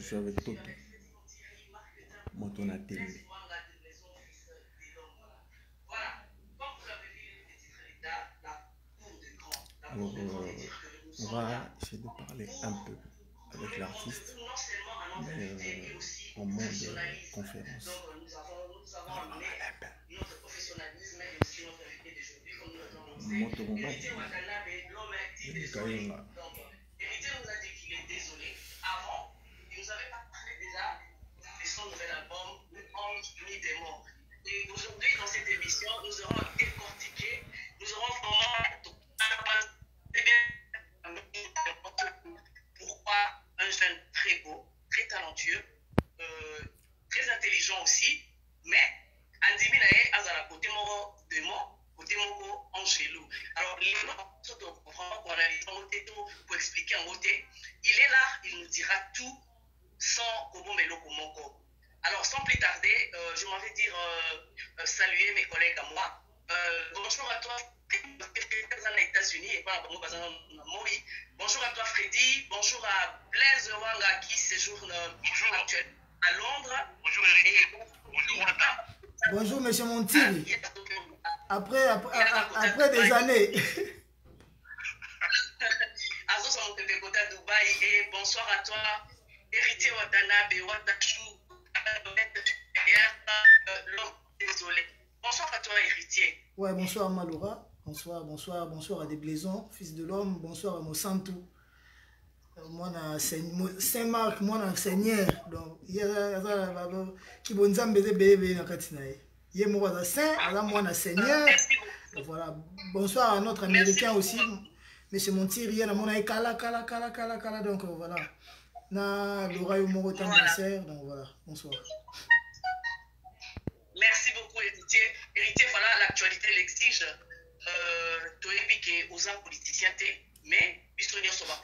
Je suis avec Toto. Moto na télé. Alors, on va essayer de parler un peu avec l'artiste, mais en mode conférence. Moto Mobile. Et aujourd'hui, dans cette émission, nous aurons décortiqué, nous aurons vraiment pourquoi un jeune très beau, très talentueux, très intelligent aussi, mais Andimi Nae Azara côté moro démon, côté moro angelou. Alors, les gens pour expliquer en beauté, il est là, il nous dira tout sans Kobo Melo Komoko. Alors, sans plus tarder, je m'en vais dire saluer mes collègues à moi. Bonjour à toi, aux États-Unis et pas bonjour à toi, Freddy. Bonjour à Blaise Wanga qui séjourne actuellement à Londres. Bonjour, Eric. Bonjour, Wanda. Bonjour, monsieur Montiri. Après des années. Dubaï et bonsoir à toi, Héritier Watanabe, Watachou. Désolé. Bonsoir à toi, Héritier. Ouais, bonsoir Maloura. Bonsoir à Desblaisons, fils de l'homme. Bonsoir à Monsanto. Moi, Saint-Marc, moi, Seigneur. Donc, il y a qui bonzam bébé dans Katinaï. Il y a moi, Saint, moi, Seigneur. Voilà. Bonsoir à notre Américain aussi. Monsieur Montiri, il y a mon Kala. Donc, voilà. Na Laura Moro Tambasseur, donc voilà, bonsoir. Merci beaucoup, Héritier. Héritier, voilà, l'actualité l'exige. Toébike aux politiciens, mais Bissonio Soba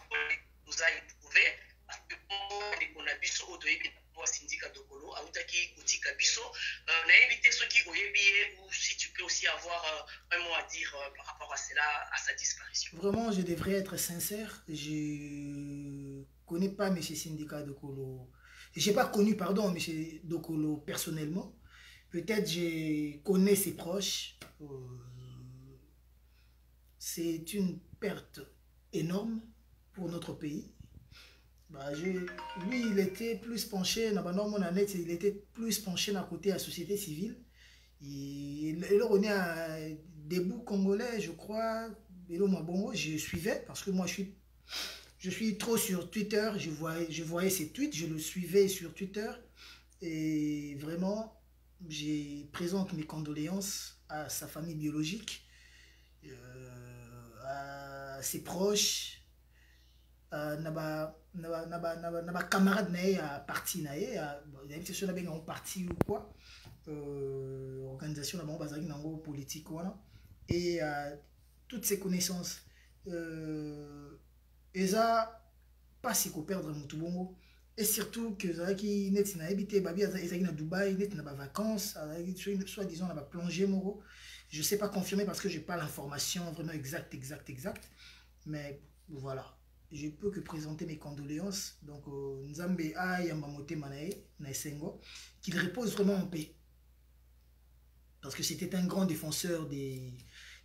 nous a éprouvé parce que on a biso au Toébike pour syndicat de Kolo, Aoutaki, Koutika Bisso. On a évité ceux qui ont ébié ou si tu peux aussi avoir un mot à dire par rapport à cela, à sa disparition. Vraiment, je devrais être sincère. Je connais pas M. Syndicat de Kolo. Je n'ai pas connu, pardon, M. Dokolo personnellement. Peut-être je connais ses proches. C'est une perte énorme pour notre pays. Bah, lui, il était plus penché, il était plus penché d'un côté à la société civile. Il est à debout congolais, je crois. Et là, moi, je suivais parce que moi, je suis trop sur Twitter, je voyais ses tweets, je le suivais sur Twitter et vraiment, je présente mes condoléances à sa famille biologique, à ses proches, à mes camarades à parti en parti ou quoi, organisation politique et à toutes ses connaissances. Et ça, pas si qu'on perdre mon et surtout que ça qui net na habité babi à Dubaï net na vacances soit disant na plongé moro je sais pas confirmer parce que j'ai pas l'information vraiment exacte mais voilà je peux que présenter mes condoléances donc Nzambe a yambamote manae na Sengo qu'il repose vraiment en paix parce que c'était un grand défenseur de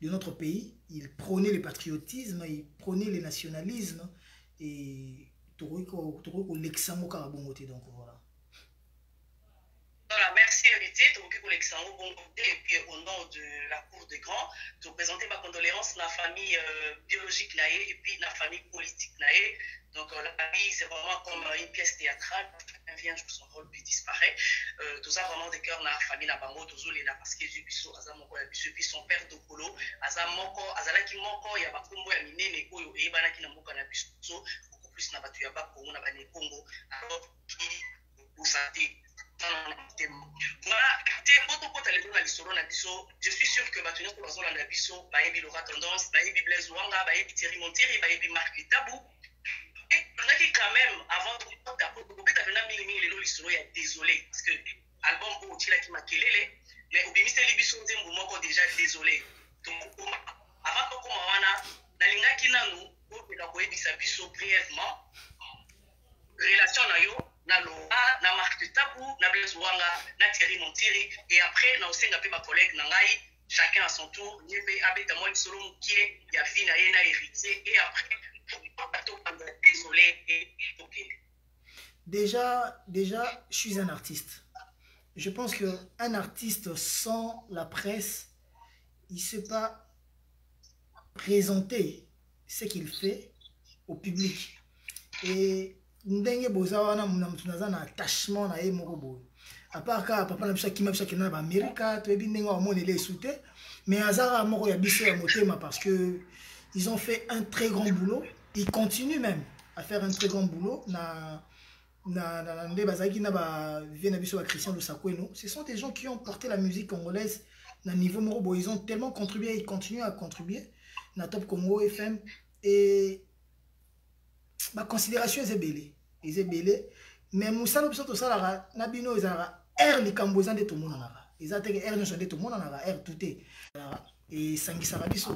notre pays. Il prônait le patriotisme, il prônait le nationalisme et donc voilà. Voilà, merci Héritier, et puis au nom de la Cour des Grands, de présenter ma condoléance à la famille biologique naïe et puis la famille politique naïe. Donc la famille, c'est vraiment comme une pièce théâtrale, un vient joue son rôle puis disparaît. Tout ça vraiment de cœur dans la famille na bango toujours là parce que Jubiso Azamoko ya biso puis son père Dokolo Azamoko Azalaki moko ya bakombo ya minene oyo e bana ki na mboka na biso beaucoup plus na batu ya Bakongo na bane Congo alors qui vous santé. Voilà, je suis sûr que maintenant que nous avons biso baebi Laura Tendance, baebi Blaise Wanga, baebi Thierry Montiri, baebi Marc Tabou. Et on a dit quand même avant de désolé parce que album pour Tila qui m'a kelele mais au bimiste libiso nzembo moko déjà désolé. Donc avant que comme wana na linga kinanu ko peka ko ebisa biso brièvement relation na yo na ou Nables Wanga, Natiri Montiri, et après, na aussi ma collègue Nangai, chacun à son tour, Niébé Abeta Moïse Solom qui est Yafina Yena héritier, et après, désolé et ok. Déjà, je suis un artiste. Je pense qu'un artiste sans la presse, il ne sait pas présenter ce qu'il fait au public. Et ndenge boza na mtunaza na attachement na moko boy. À part ka papa na bishaki mabishaki na ba America, to ebi ndenge omone les souté, mais azara moko ya biso ya motema parce que ils ont fait un très grand boulot, ils continuent même à faire un très grand boulot na nde bazaki na ba viena biso ba Christian Lusakweno. Ce sont des gens qui ont porté la musique congolaise na niveau moko boy, ils ont tellement contribué, ils continuent à contribuer na Top Congo FM et ma considération est belé mais musala biso to sala na bino ezara air likambo ezande to mona naka ezate air no sonde to mona naka air touté et sangisa biso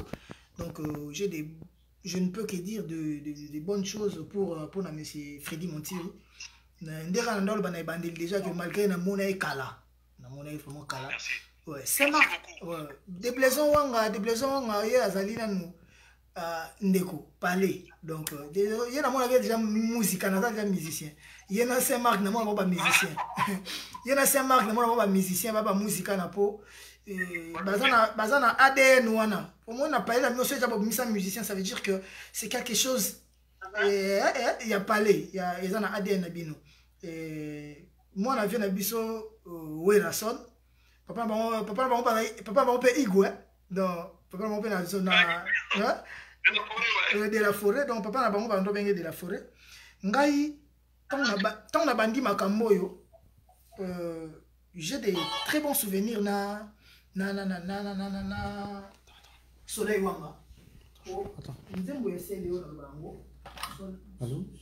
donc je ne peux que dire de bonnes choses pour na monsieur Freddy Montiri ndera ndolo bana bandil déjà que malgré na mona e kala na mona e vraiment kala ouais c'est marque ouais déplaisant wanga ye azali nanu ndeko parler donc il y a moi déjà musique na déjà musicien il y a Saint-Marc na moi ba musicien il y a Saint-Marc na moi ba musicien ba musique na po bazana ADN wana au moins na parler la musique ja ba musicien ça veut dire que c'est quelque chose il y a parler il y a ezana ADN na bino moi na vie na biso Werason papa ba pe igwe donc papa ba pe na zona de la forêt donc papa na bango bando benge de la forêt ngai tant na bandi makambo yo j'ai des très bons souvenirs na Soleil Wanga nzembo ya sele yo na bango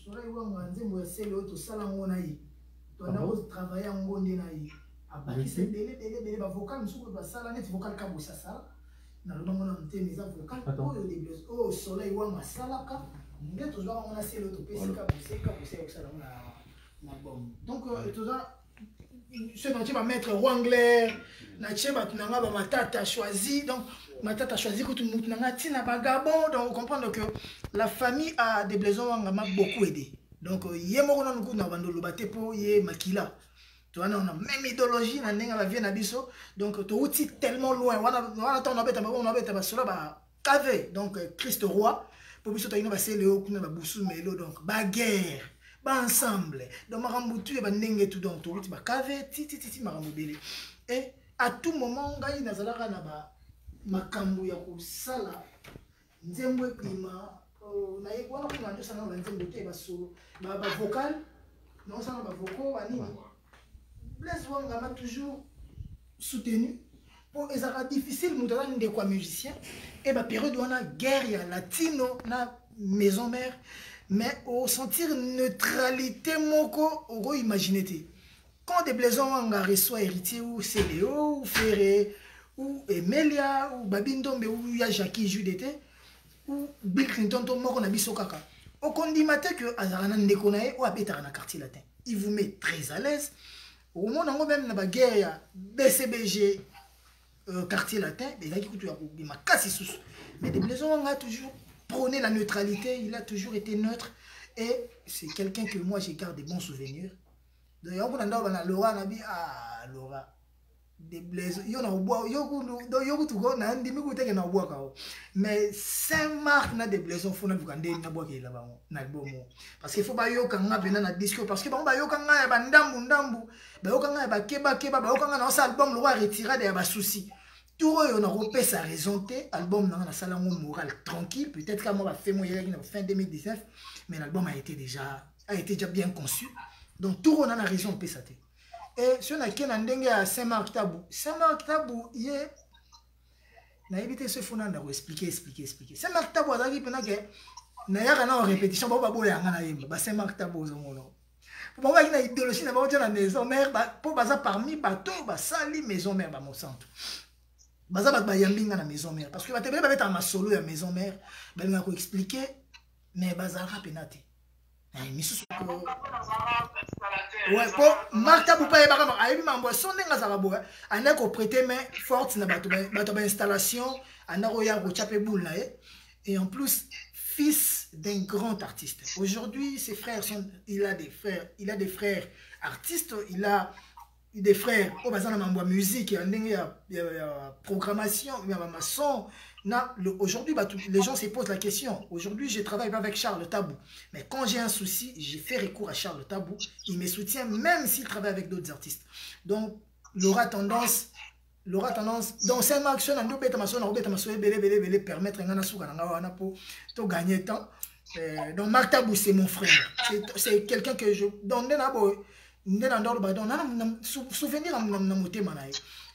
Soleil Wanga nzembo ya sele yo to sala ngona yi to na ko travailler ngonde na yi abakise dele ba vocal nsuko ba sala net vocal ka bosa sala na longo na mtemi za vocal oyo de blues oh Soleil Wanga salaka nde to zwa ngona sele to pesika boseka osala na bom donc to za ce dont tu vas mettre Wangler na cheba tunanga ba matata choisi donc matata choisi que tout tunanga tina ba Gabon donc comprendre que la famille a des besoins Wanga m'a beaucoup aidé donc yé moko na nku na bandolo baté po yé makila tu vois on a même idéologie na ndenga ba vie na biso donc to outi tellement loin wana ta on abeta ba sola ba kave donc Christ roi pour biso ta ina ba seleo kuna ba busu melo donc ba guerre ba ensemble donc marambutu ba ndenge tout donc to outi ba kave titi marambobele et à tout moment ngai nazalaka na ba makambo ya kusala nzembo epima na ye wana kuna ndio sana na nzembo te ba solo ba vocal non sana ba vocal ba nini Blaise Wanga m'a toujours soutenu pour les arts difficiles nous donner des quoi musiciens et ba période où on a guerre latino na maison mère mais au sentir neutralité moko au imaginer quand des Blaise Wanga reçoit héritier ou Céléo ou Ferré ou Emelia ou Babindombe ou ya Jackie Judete ou Bill Clinton to moko na biso kaka au condimate que azarana ndeko na ye ou abeta na quartier latin il vous met très à l'aise au moment où même na guerre BCBG quartier latin mais là qui coûte ma casse sous mais des Blaise Wanga a toujours prôné la neutralité il a toujours été neutre et c'est quelqu'un que moi j'ai gardé des bons souvenirs d'ailleurs on a dans Laura nabi ah Laura des Blaise yo na bois yo tu go na ndimi ko teke na bois ka mais Saint-Marc na des Blaise fo na bukande na bois ke la ba na bomo parce qu'il faut ba yo kanga bena na disco parce que ba yo kanga ba ndambu ba yo kanga ba keba ba yo kanga na sa album le roi retiré de ba souci tout yo na repé sa raison té album na sala ngo moral tranquille peut-être que moi ba fait moi na fin 2019 mais l'album a été déjà bien conçu donc tout on a raison pe ça té et si on a qu'un ndenge à Saint-Marc Tabou il est na éviter ce fond na expliquer Saint-Marc Tabou azaki pena que na yaka na répétition ba boya ngana yemba ba Saint-Marc Tabou zo mono pour ba ina idéologie na ba na maison mère pour baza parmi bateau ba sali maison mère ba mon centre baza ba yambinga na maison mère parce que ba tebe ba beta ma solo ya maison mère ba nga ko expliquer mais baza rapinate ai misusu ko Ouais, pour Marc Taboupa et Barama, Aïbi Mambo, son n'est pas Arabo, on a prêté main forte dans la installation, on a roya Rochape Boul, et en plus, fils d'un grand artiste. Aujourd'hui, ses frères sont, il a des frères artistes, il a des frères, au bazar de musique, il y a programmation, il y a maçon. Aujourd'hui, les gens se posent la question. Aujourd'hui, je travaille pas avec Charles Tabou. Mais quand j'ai un souci, j'ai fait recours à Charles Tabou. Il me soutient même s'il travaille avec d'autres artistes. Donc, l'aura tendance, donc c'est une action, on doit permettre de gagner temps. Donc, Marc Tabou, c'est mon frère. C'est quelqu'un que je... Donc, souvenir à mon thème.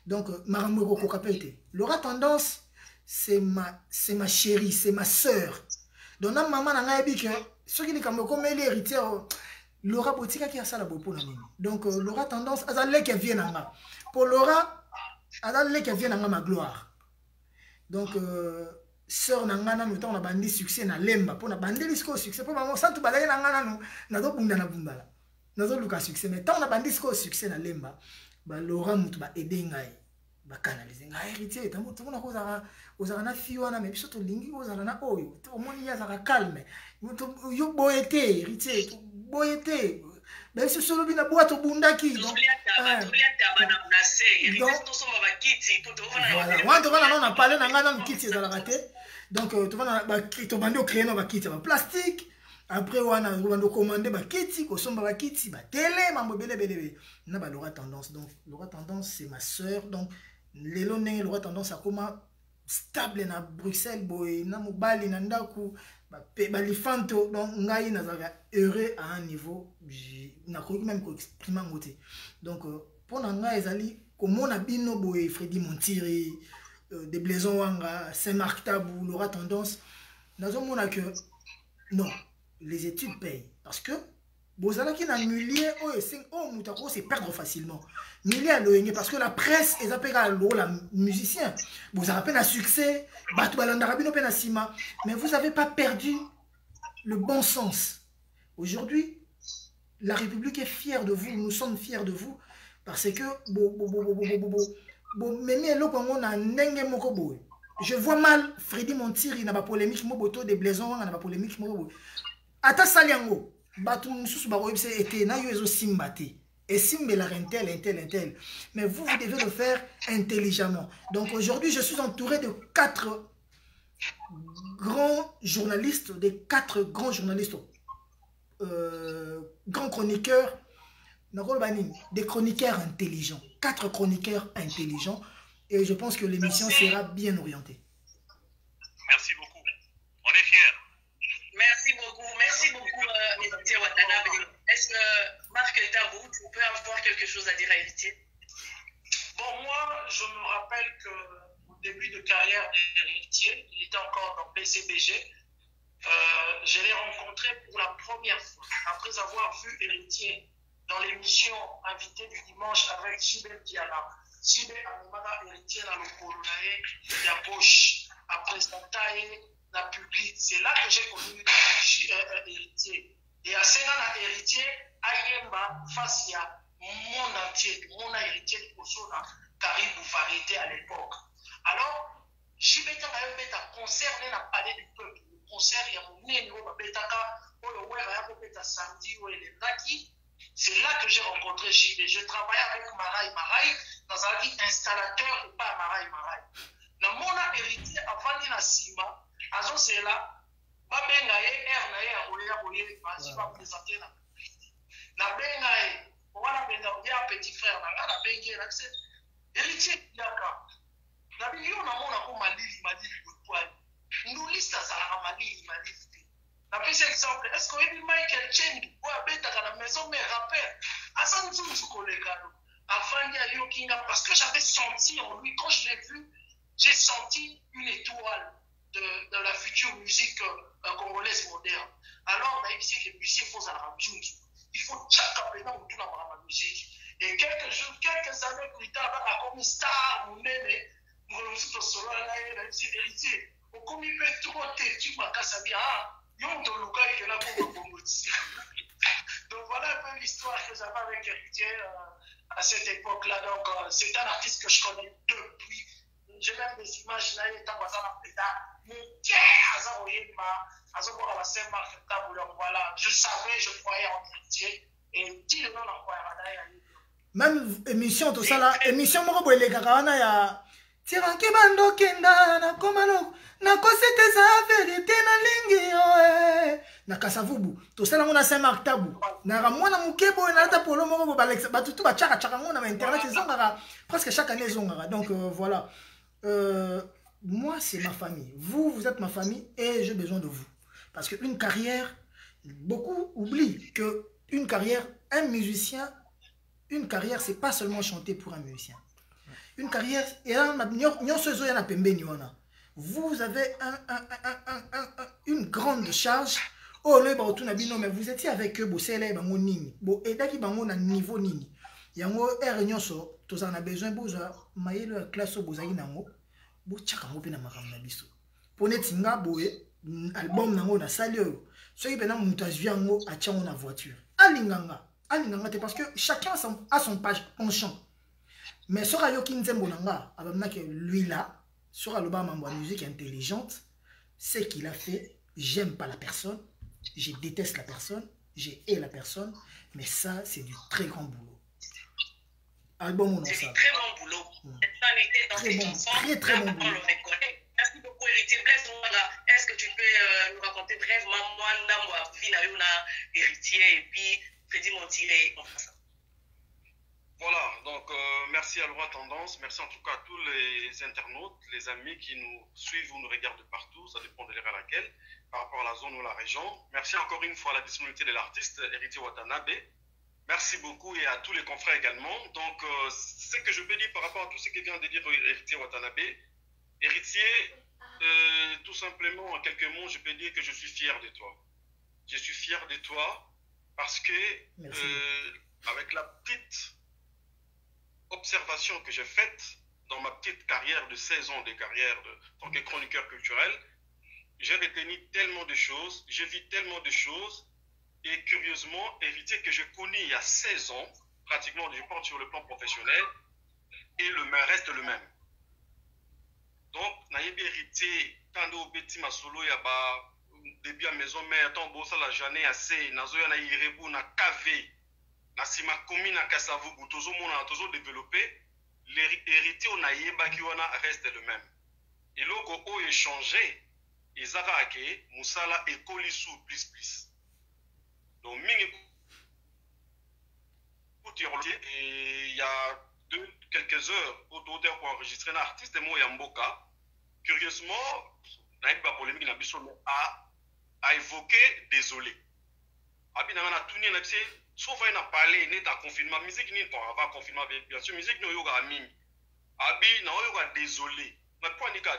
Donc, Maramuro Kokapete. L'aura tendance, c'est ma chérie, c'est ma soeur. Donc, maman n'a dit que ceux qui sont comme l'héritier, Laura Botika qui a ça la pour la mine. Donc, Laura tendance à aller qu'elle vienne en bas. Pour Laura, à aller qu'elle vienne en bas ma gloire. Donc, sœur Nangana, nous avons bandé succès na lemba. Pour na bandé jusqu'au succès. Pour maman, ça tout balaye Nangana, nous avons bunda na bumbala. Nous avons le succès. Mais tant on a bandé jusqu'au succès na lemba, Laura moutou ba aider ngai. Canaliser héritier tout le monde a na fille wana mais surtout lingi ozala na oyo to moni ya zaka calme yo boyete héritier boyete ben ce solo bina boîte bundaki donc voilà wando wana on a parlé na ngana mkiti ezala raté donc to wana ba to bando créer no ba kiti ba plastique après wana on a commandé ba kiti ko somba ba kiti ba télé mambo belé na ba Laura tendance donc Laura tendance c'est ma sœur donc les longs aura tendance à comment stable na Bruxelles boy na mobali na ndaku ba lifanto donc ngai na zaga heureux à un niveau na ko même ko exprimer ngote donc pour na ngai ezali comme on a bino boy Freddy Montiri de Blaison Wanga Saint-Marc Tabou Laura tendance nazo mona que non les études payent parce que bozala qui na milieu oh c'est perdre facilement milieu parce que la presse est appelée à la musicien vous avez un succès mais vous n'avez pas perdu le bon sens. Aujourd'hui la République est fière de vous, nous sommes fiers de vous parce que je vois mal Freddy Montiri na ba polémique moboto de Blaison na ba polémique moboto ata saliango batu mususu ba webse ete na yo ezo simbate et simbela intel mais vous devez le faire intelligemment. Donc aujourd'hui je suis entouré de 4 grands journalistes, grands chroniqueurs, des chroniqueurs intelligents, 4 chroniqueurs intelligents et je pense que l'émission sera bien orientée. Merci beaucoup, on est fiers. Merci beaucoup, Héritier Watanabe. Est-ce que Marc Tabou, tu peux avoir quelque chose à dire à Héritier? Bon, moi, je me rappelle qu'au début de carrière d'Héritier, il était encore dans PCBG. Je l'ai rencontré pour la première fois, après avoir vu Héritier dans l'émission Invité du dimanche avec Jibel Diala. Jibel Amomana Héritier dans le Coronae, il y a Bosch, après Santae. La public, c'est là que j'ai connu Héritier. Et à Sénat Héritier, Ayemba, face à mon entier, mon héritier de Kosona, Caribou Variété à l'époque. Alors, j'ai été à concert, on a parlé du peuple. Le concert, il y a mon nez, samedi, c'est là que j'ai rencontré JB. Je travaillais avec Maraï, dans un lit installateur et pas Maraï. Dans mon héritier, avant de la Sima, Azo c'est là, Babengaye, Ernaye, vas-y, va présenter la Bengaye, voilà, un petit frère, la Bengaye, héritier, d'accord. La Bengaye, on a mon Malili, nous liste à la Malili. La plus exemple, est-ce qu'on a vu Michael Chen, ou à la maison, mais rappel, à Sanzou, collègue, avant de Yokinga, parce que j'avais senti en lui, quand je l'ai vu, j'ai senti une étoile de la future musique congolaise moderne. Alors, on a dit que les musiciens font ça la il faut chaque appel dans la musique. Et quelques années plus tard, on a comme star, on est solo, héritier. On comme il peut trop têtu, ma casse bien, yon de Luka et que là, donc voilà un peu l'histoire. faisais avec Héritier à cette époque-là. Donc, c'est un artiste que je connais depuis. J'ai même des images là, étant dans un voilà, je savais, je croyais en Héritier. Et dis le nom en quoi même émission tout ça là, émission moko boye les kakana ya tiranke bando kenda na komalo na kosete za vérité na lingi oe na kasavubu tout ça là on a Saint-Marc Tabou na ramona mukebo na ta polo moko bo balex batutu ba chaka chaka ngona na internet ezongara presque chaque année ezongara donc voilà moi c'est ma famille, vous êtes ma famille et j'ai besoin de vous parce que une carrière, beaucoup oublient que une carrière, un musicien, une carrière, c'est pas seulement chanter pour un musicien. Une carrière, vous avez une grande charge. Oh, mais vous étiez avec eux, vous êtes là, vous êtes à niveau nini. Yango réunion tous en a besoin boza maïle classe boza inango bo tchaka ngo pe na makamna biso. Ponetinga boye album nango na salio. Soki pena mutu yango a tchango na voiture. Alinganga parce que chacun a son penchant. Mais sera yo kinzembo nanga abamna que lui là sera le bas mambo musique intelligente, c'est qu'il a fait, j'aime pas la personne, je déteste la personne, je hais la personne, mais ça c'est du très grand boulot. Album on c'est ça. Du très bon boulot. Très bon, très bon boulot. Merci beaucoup Héritier Blaise. Est-ce que tu peux nous raconter brièvement moi Vinayouna Héritier et puis Freddy Montiré en France? Voilà, donc merci à Loi Tendance, merci en tout cas à tous les internautes, les amis qui nous suivent ou nous regardent de partout, ça dépend de l'heure à laquelle, par rapport à la zone ou la région. Merci encore une fois à la disponibilité de l'artiste Héritier Watanabe. Merci beaucoup et à tous les confrères également. Donc, ce que je peux dire par rapport à tout ce que vient de dire Héritier Watanabe, Héritier, tout simplement, en quelques mots, je peux dire que je suis fier de toi. Je suis fier de toi parce que, avec la petite observation que j'ai faite dans ma petite carrière de 16 ans de carrière en tant que chroniqueur culturel, j'ai retenu tellement de choses, j'ai vu tellement de choses, et curieusement, Héritier que je connais il y a 16 ans, pratiquement, je pense sur le plan professionnel, et le même reste le même. Donc, naïbi Héritier, quand on beti ma solo ya ba début à maison mère, tant bossa la journée assez, nazo ya na irebu na KV. Nasima komi na kasavubu tozo mona tozo développé l'héritier on a yeba ki wana reste le même et loko o échangé ezaka ake musala ekoli sous plus donc mingi et il y a quelques heures autour pour enregistrer un artiste moi Yamboka curieusement naïb ba polémique na biso a évoqué désolé abi na na tuni na tse sauf qu'il a parlé net à confinement musique ni pour avoir confinement bien sûr musique no yoga mimi abi na yoga désolé mais pas ni ka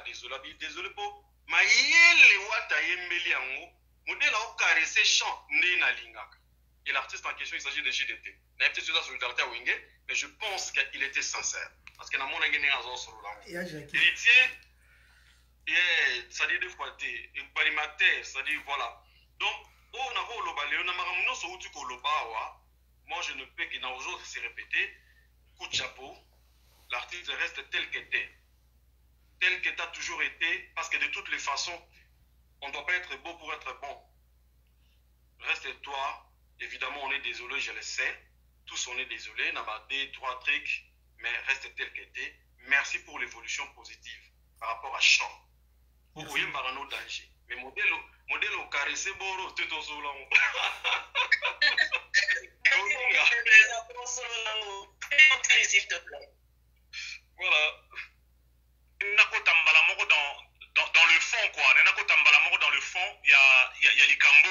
désolé pour mayele wata yembeli yango modèle au caresser chant né na lingaka et l'artiste en question il s'agit de JDT na peut-être sur la solidarité à Wingé mais je pense qu'il était sincère parce que na mona ngene azo solo là héritier et ça dit des fois t'es parimateur ça dit voilà donc moi je ne peux que dans aujourd'hui se répéter coup de chapeau l'artiste reste tel qu'était tel que tu as toujours été parce que de toutes les façons on ne doit pas être beau pour être bon reste toi évidemment on est désolé je le sais tous on est désolé n'a pas deux trois trucs mais reste tel qu'était merci pour l'évolution positive par rapport à chant pour vous marano danger mais modèle au caressé boro tout au solo voilà dans le fond quoi dans le fond il y a les cambo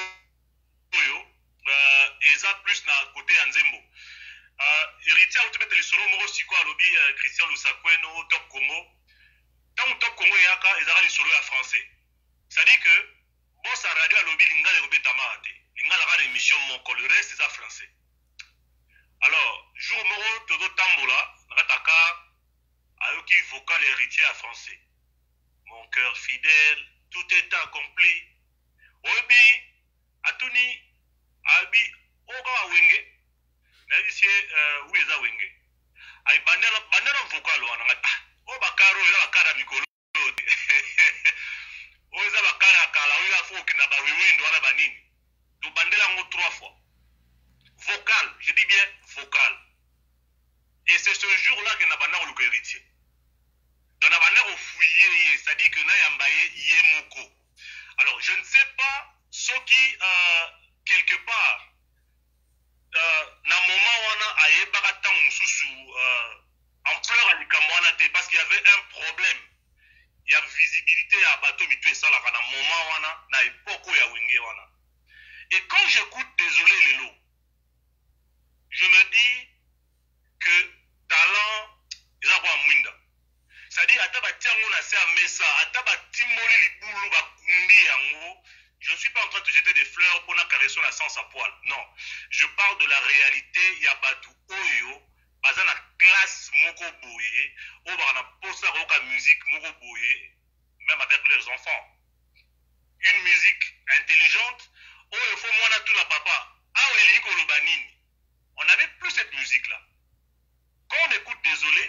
et ça plus na côté Nzembo héritier au tibet les solo moko siko alobi Christian Lusakweno Top Congo tant Top Congo yaka ezaka les solo ya français ça dit que bon ça radio alobi lingala robeta mate lingala ka émission moko le reste c'est français alors jour moko todo tambola nakataka ayoki vocal héritier à français mon cœur fidèle tout est accompli obi atuni abi oka wenge na oui eza wenge ai bandela vocal wana ngata o bakaro eza bakara mikolo o eza bakara kala o eza foki na ba wind wana banini to bandela ngo 3 fois vocal, je dis bien vocal. Et c'est ce jour-là que Nabana a le héritier. Dans Nabana au fouillé, c'est-à-dire que Nayambaye Yemoko. Alors, je ne sais pas ce qui, quelque part, na moment où on a aye baratan sous ampleur à l'Ikamwana, parce qu'il y avait un problème. Il y a visibilité à bateau mitu et ça là, na moment où on a, na époque où il y a wenge wana. Et quand j'écoute Désolé les lots, je me dis que talent, ils ont un mwinda. C'est-à-dire, je ne suis pas en train de te jeter des fleurs pour la caresser la sens à poil. Non. Je parle de la réalité. Il y a Batu Oyo, Bazana classe Moko Boye, Obana Posa Roka musique Moko Boye, même avec leurs enfants. Une musique intelligente. Oh, il faut moi tout la papa. Ah, oui, on n'avait plus cette musique-là. Quand on écoute Désolé,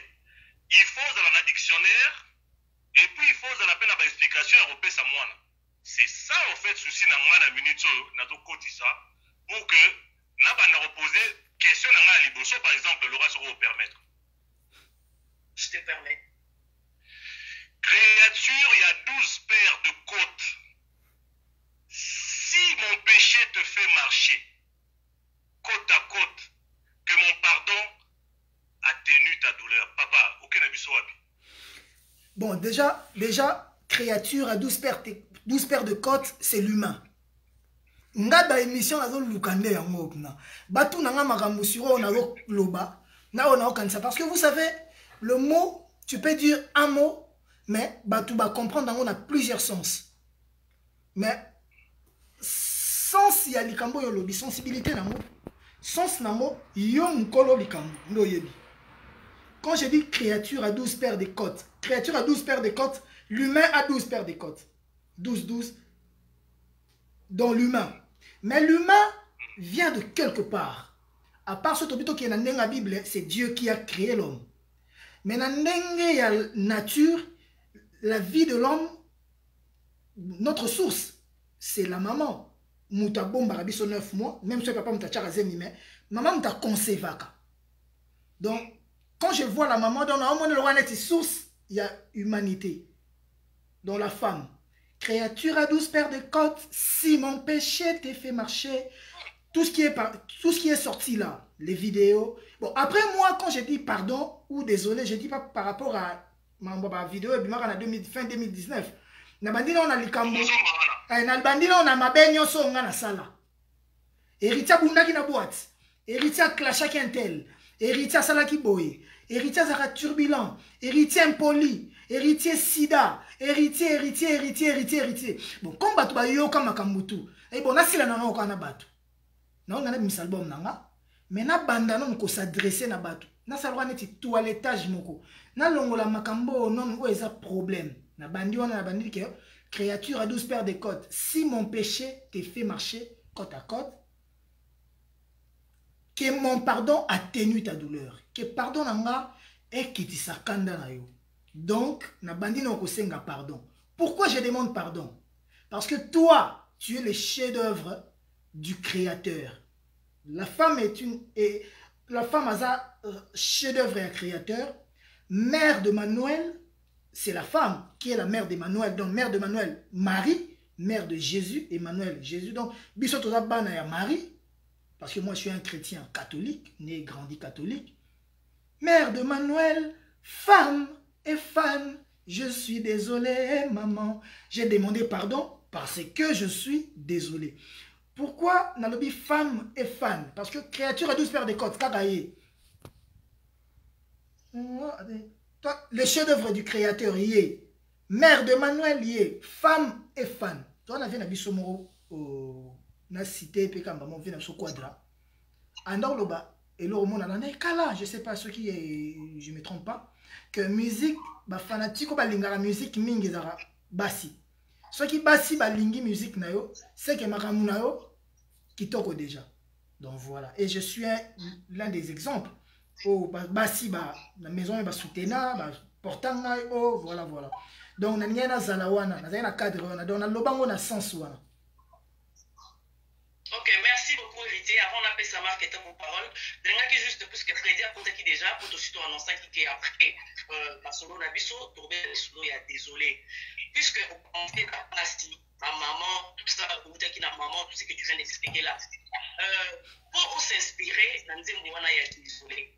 il faut dans la dictionnaire et puis il faut dans la peine à explication européenne à moi. C'est ça en fait souci dans la minute na to koti ça pour que n'a pas reposer question dans la liboso par exemple Laura se vous permettre. Je te permets. Créature, il y a 12 paires de côtes. Si mon péché te fait marcher côte à côte, que mon pardon atténue ta douleur. Papa, aucun abisso wapi. Bon, déjà, créature à 12 paires de côtes, c'est l'humain. Nga da émission nazo lukande yango na. Batu nanga makambo siro nazo loba. Na ona okanisa parce que vous savez, le mot, tu peux dire un mot, mais batu ba comprendre on a plusieurs sens. Mais sens ya likambo yo lobi sensibilité na mot. Sens na mot yo nkolo likambo ndo yebi. Quand je dis créature à 12 paires de côtes, créature à 12 paires de côtes, l'humain a 12 paires de côtes. 12 dans l'humain. Mais l'humain vient de quelque part. À part ce tobito qui est dans la Bible, c'est Dieu qui a créé l'homme. Mais dans la nature, la vie de l'homme, notre source, c'est la maman. Mouta bomba rabiso 9 mois, même si papa mouta charazemi, mais maman mouta concevaka. Donc, quand je vois la maman dans la source, il y a humanité. Dans la femme. Créature à 12 paires de côtes, si mon péché t'est fait marcher, tout ce qui est sorti là, les vidéos. Bon, après moi, quand je dis pardon ou désolé, je dis pas par rapport à ma vidéo, fin 2019. Nabandi on a likambo. Nabandi on a mabenyo so nga na sala. Eritia bundaki na boîte. Eritia clashaki intel. Eritia salaki boy. Héritier Zara turbulent, héritier impoli, héritier sida, héritier. Bon, comme batu ba yo kama kambutu. Et bon, nasila na ngo kana batu. Na on a mis album nanga, mais na banda non ko s'adresser na batu. Na salwa neti toilettage moko. Na longola makambo non o eza problème. Na bandi wana na bandi que créature à 12 paires de côtes. Si mon péché te fait marcher côte à côte, que mon pardon atténue ta douleur. Que pardon nanga et qui t'isakanda na yo. Donc, na bandi no kosenga pardon. Pourquoi je demande pardon? Parce que toi, tu es le chef-d'œuvre du Créateur. La femme la femme a chef-d'œuvre et un créateur. Mère de Manuel, c'est la femme qui est la mère d'Emmanuel. Donc, mère de Manuel, Marie, mère de Jésus, Emmanuel, Jésus. Donc, bisotoza bana ya Marie. Parce que moi, je suis un chrétien catholique, né et grandi catholique. Mère de Manuel, femme et fan, je suis désolé, maman. J'ai demandé pardon parce que je suis désolé. Pourquoi nalobi femme et fan? Parce que créature à 12 paires de côtes, kakaye. Le chef-d'œuvre du créateur y est. Mère de Manuel y est. Femme et fan. Toi, on a vu un bisomoro. Na cité pe kamba mon vient sur quadra andor loba et le monde na kala je sais pas ce qui est je me trompe pas que musique ba fanatique ba lingara musique mingi zara basi ce qui basi ba lingi musique na yo c'est que makamu na yo kitoko déjà Donc voilà. Et je suis l'un des exemples. Oh, si la maison est soutenable, portant, oh, voilà, voilà. Donc, on a un zalawana, on a un cadre, on a lobango na sens wana. Ok, merci beaucoup, Héritier. Avant, on appelle sa marque et pour parole. Je qui juste, puisque Freddy a contacté déjà, pour tout de suite annoncer qui est après Barcelone Nabiso, Torbé Solo, il y a désolé. Puisque on fait la place, ma maman, tout ça, ou qui na maman, tout ce que tu viens d'expliquer là. Pour s'inspirer, dans des moments, il y a désolé.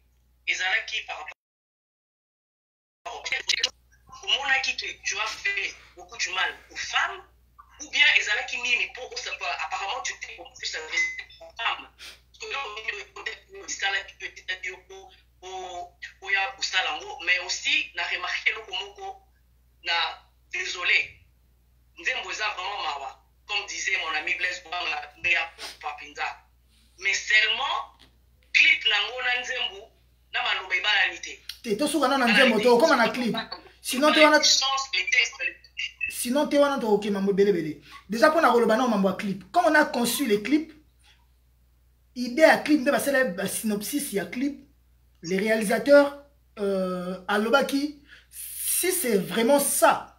Et ça, qui par rapport au monde qui tu as fait beaucoup du mal aux femmes, ou bien ils allaient qui mis pour apparemment tu t'es beaucoup plus investi aux femmes. Parce que là, on est mais aussi, on a remarqué le désolé. Comme disait mon ami Blaise Bouanga, mais seulement, clip nango nanzembu, na maloba ibalanité. T'es tout souvent dans nzembu, t'es comme un clip. Sinon, t'es wana. Sinon, t'es wana t'es mambo bele bele. Déjà pour na roloba na mambo clip. Quand on a conçu les clips, idée à clip, c'est la synopsis, il y a clip. Les réalisateurs, à l'obaki, si c'est vraiment ça.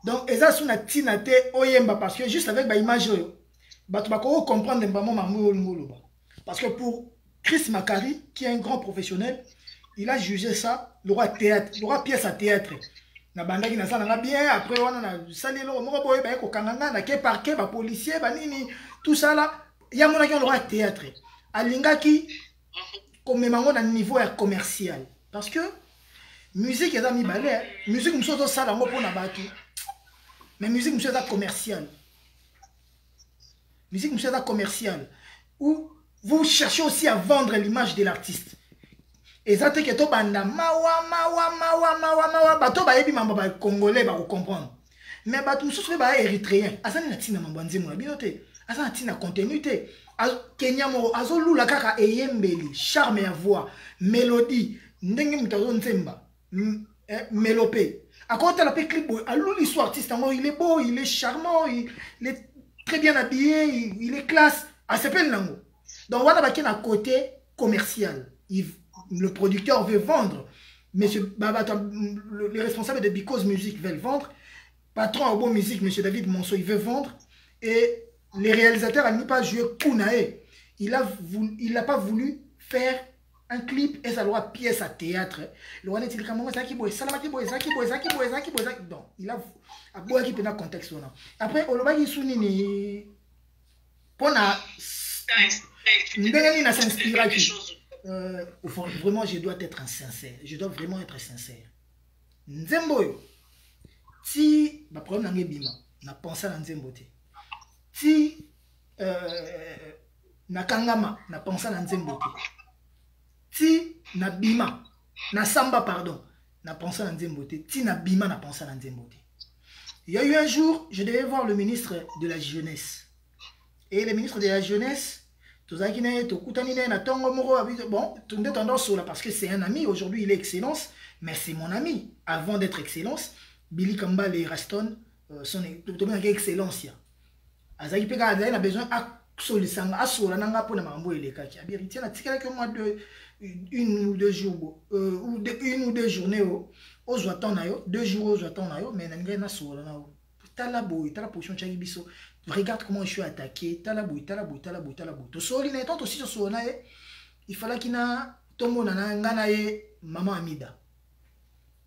Donc, et ça, c'est une tinate oyemba parce que juste avec l'image, tu vas comprendre parce que pour Chris Macari, qui est un grand professionnel, il a jugé ça, le roi théâtre, le roi pièce à théâtre. Na banda qui na ça na bien, après on a salé le moko boy ba ko kanganga na ke parquet ba policier ba nini tout ça là, il y a mon qui le roi théâtre. Alinga qui comme mango na niveau commercial parce que musique est ami balé, musique nous ça là pour na batu. Mais musique monsieur est commercial. Musique monsieur est commercial où vous cherchez aussi à vendre l'image de l'artiste. Et ça que to banda mawa bato ba yebi mamba ba congolais ba comprendre. Mais bato mususu ba érythréen, asani na tina mamba nzimo na binote, asani na tina contenu te. Kenya mo azolula kaka eyembeli, charme ya voix, mélodie, ndenge mutazo nzemba, mélopé. À côté de la clip, l'histoire artiste, il est beau, il est charmant, il est très bien habillé, il est classe. À ce point là. Donc on a un côté commercial. Le producteur veut vendre. Monsieur les responsables de Because Music veulent vendre. Patron à Bon Musique, monsieur David Monceau, il veut vendre. Et les réalisateurs n'ont pas joué Kunae. Il n'a pas voulu faire un clip et ça doit pièce à théâtre. Le roi n'est-il qu'à moi, ça qui boit, ça qui boit. Donc, il a boire qui peut dans le contexte. Après, on va dire souni pour na vraiment, je dois être sincère. Je dois vraiment être sincère. Nzembo, si ma problème n'a bima, n'a pensé à Nzembo te. Si na kangama, n'a pensé à Nzembo te. Si na bima, na samba pardon, na pensé à Nzembo te. Si na bima, na pensé à Nzembo te. Il y a eu un jour, je devais voir le ministre de la Jeunesse. Et le ministre de la Jeunesse, bon, tout le tendance là parce que c'est un ami. Aujourd'hui, il est excellence, mais c'est mon ami. Avant d'être excellence, Billy Kambal et Raston sont excellence. Azaki Pega a besoin une ou deux jours une ou deux journées aux joitons deux jours aux joitons mais n'a talabo tala position chaki biso regarde comment je suis attaqué talabo to soli na tant aussi sur na il fallait qu'il na tomo na ngana ye maman Amida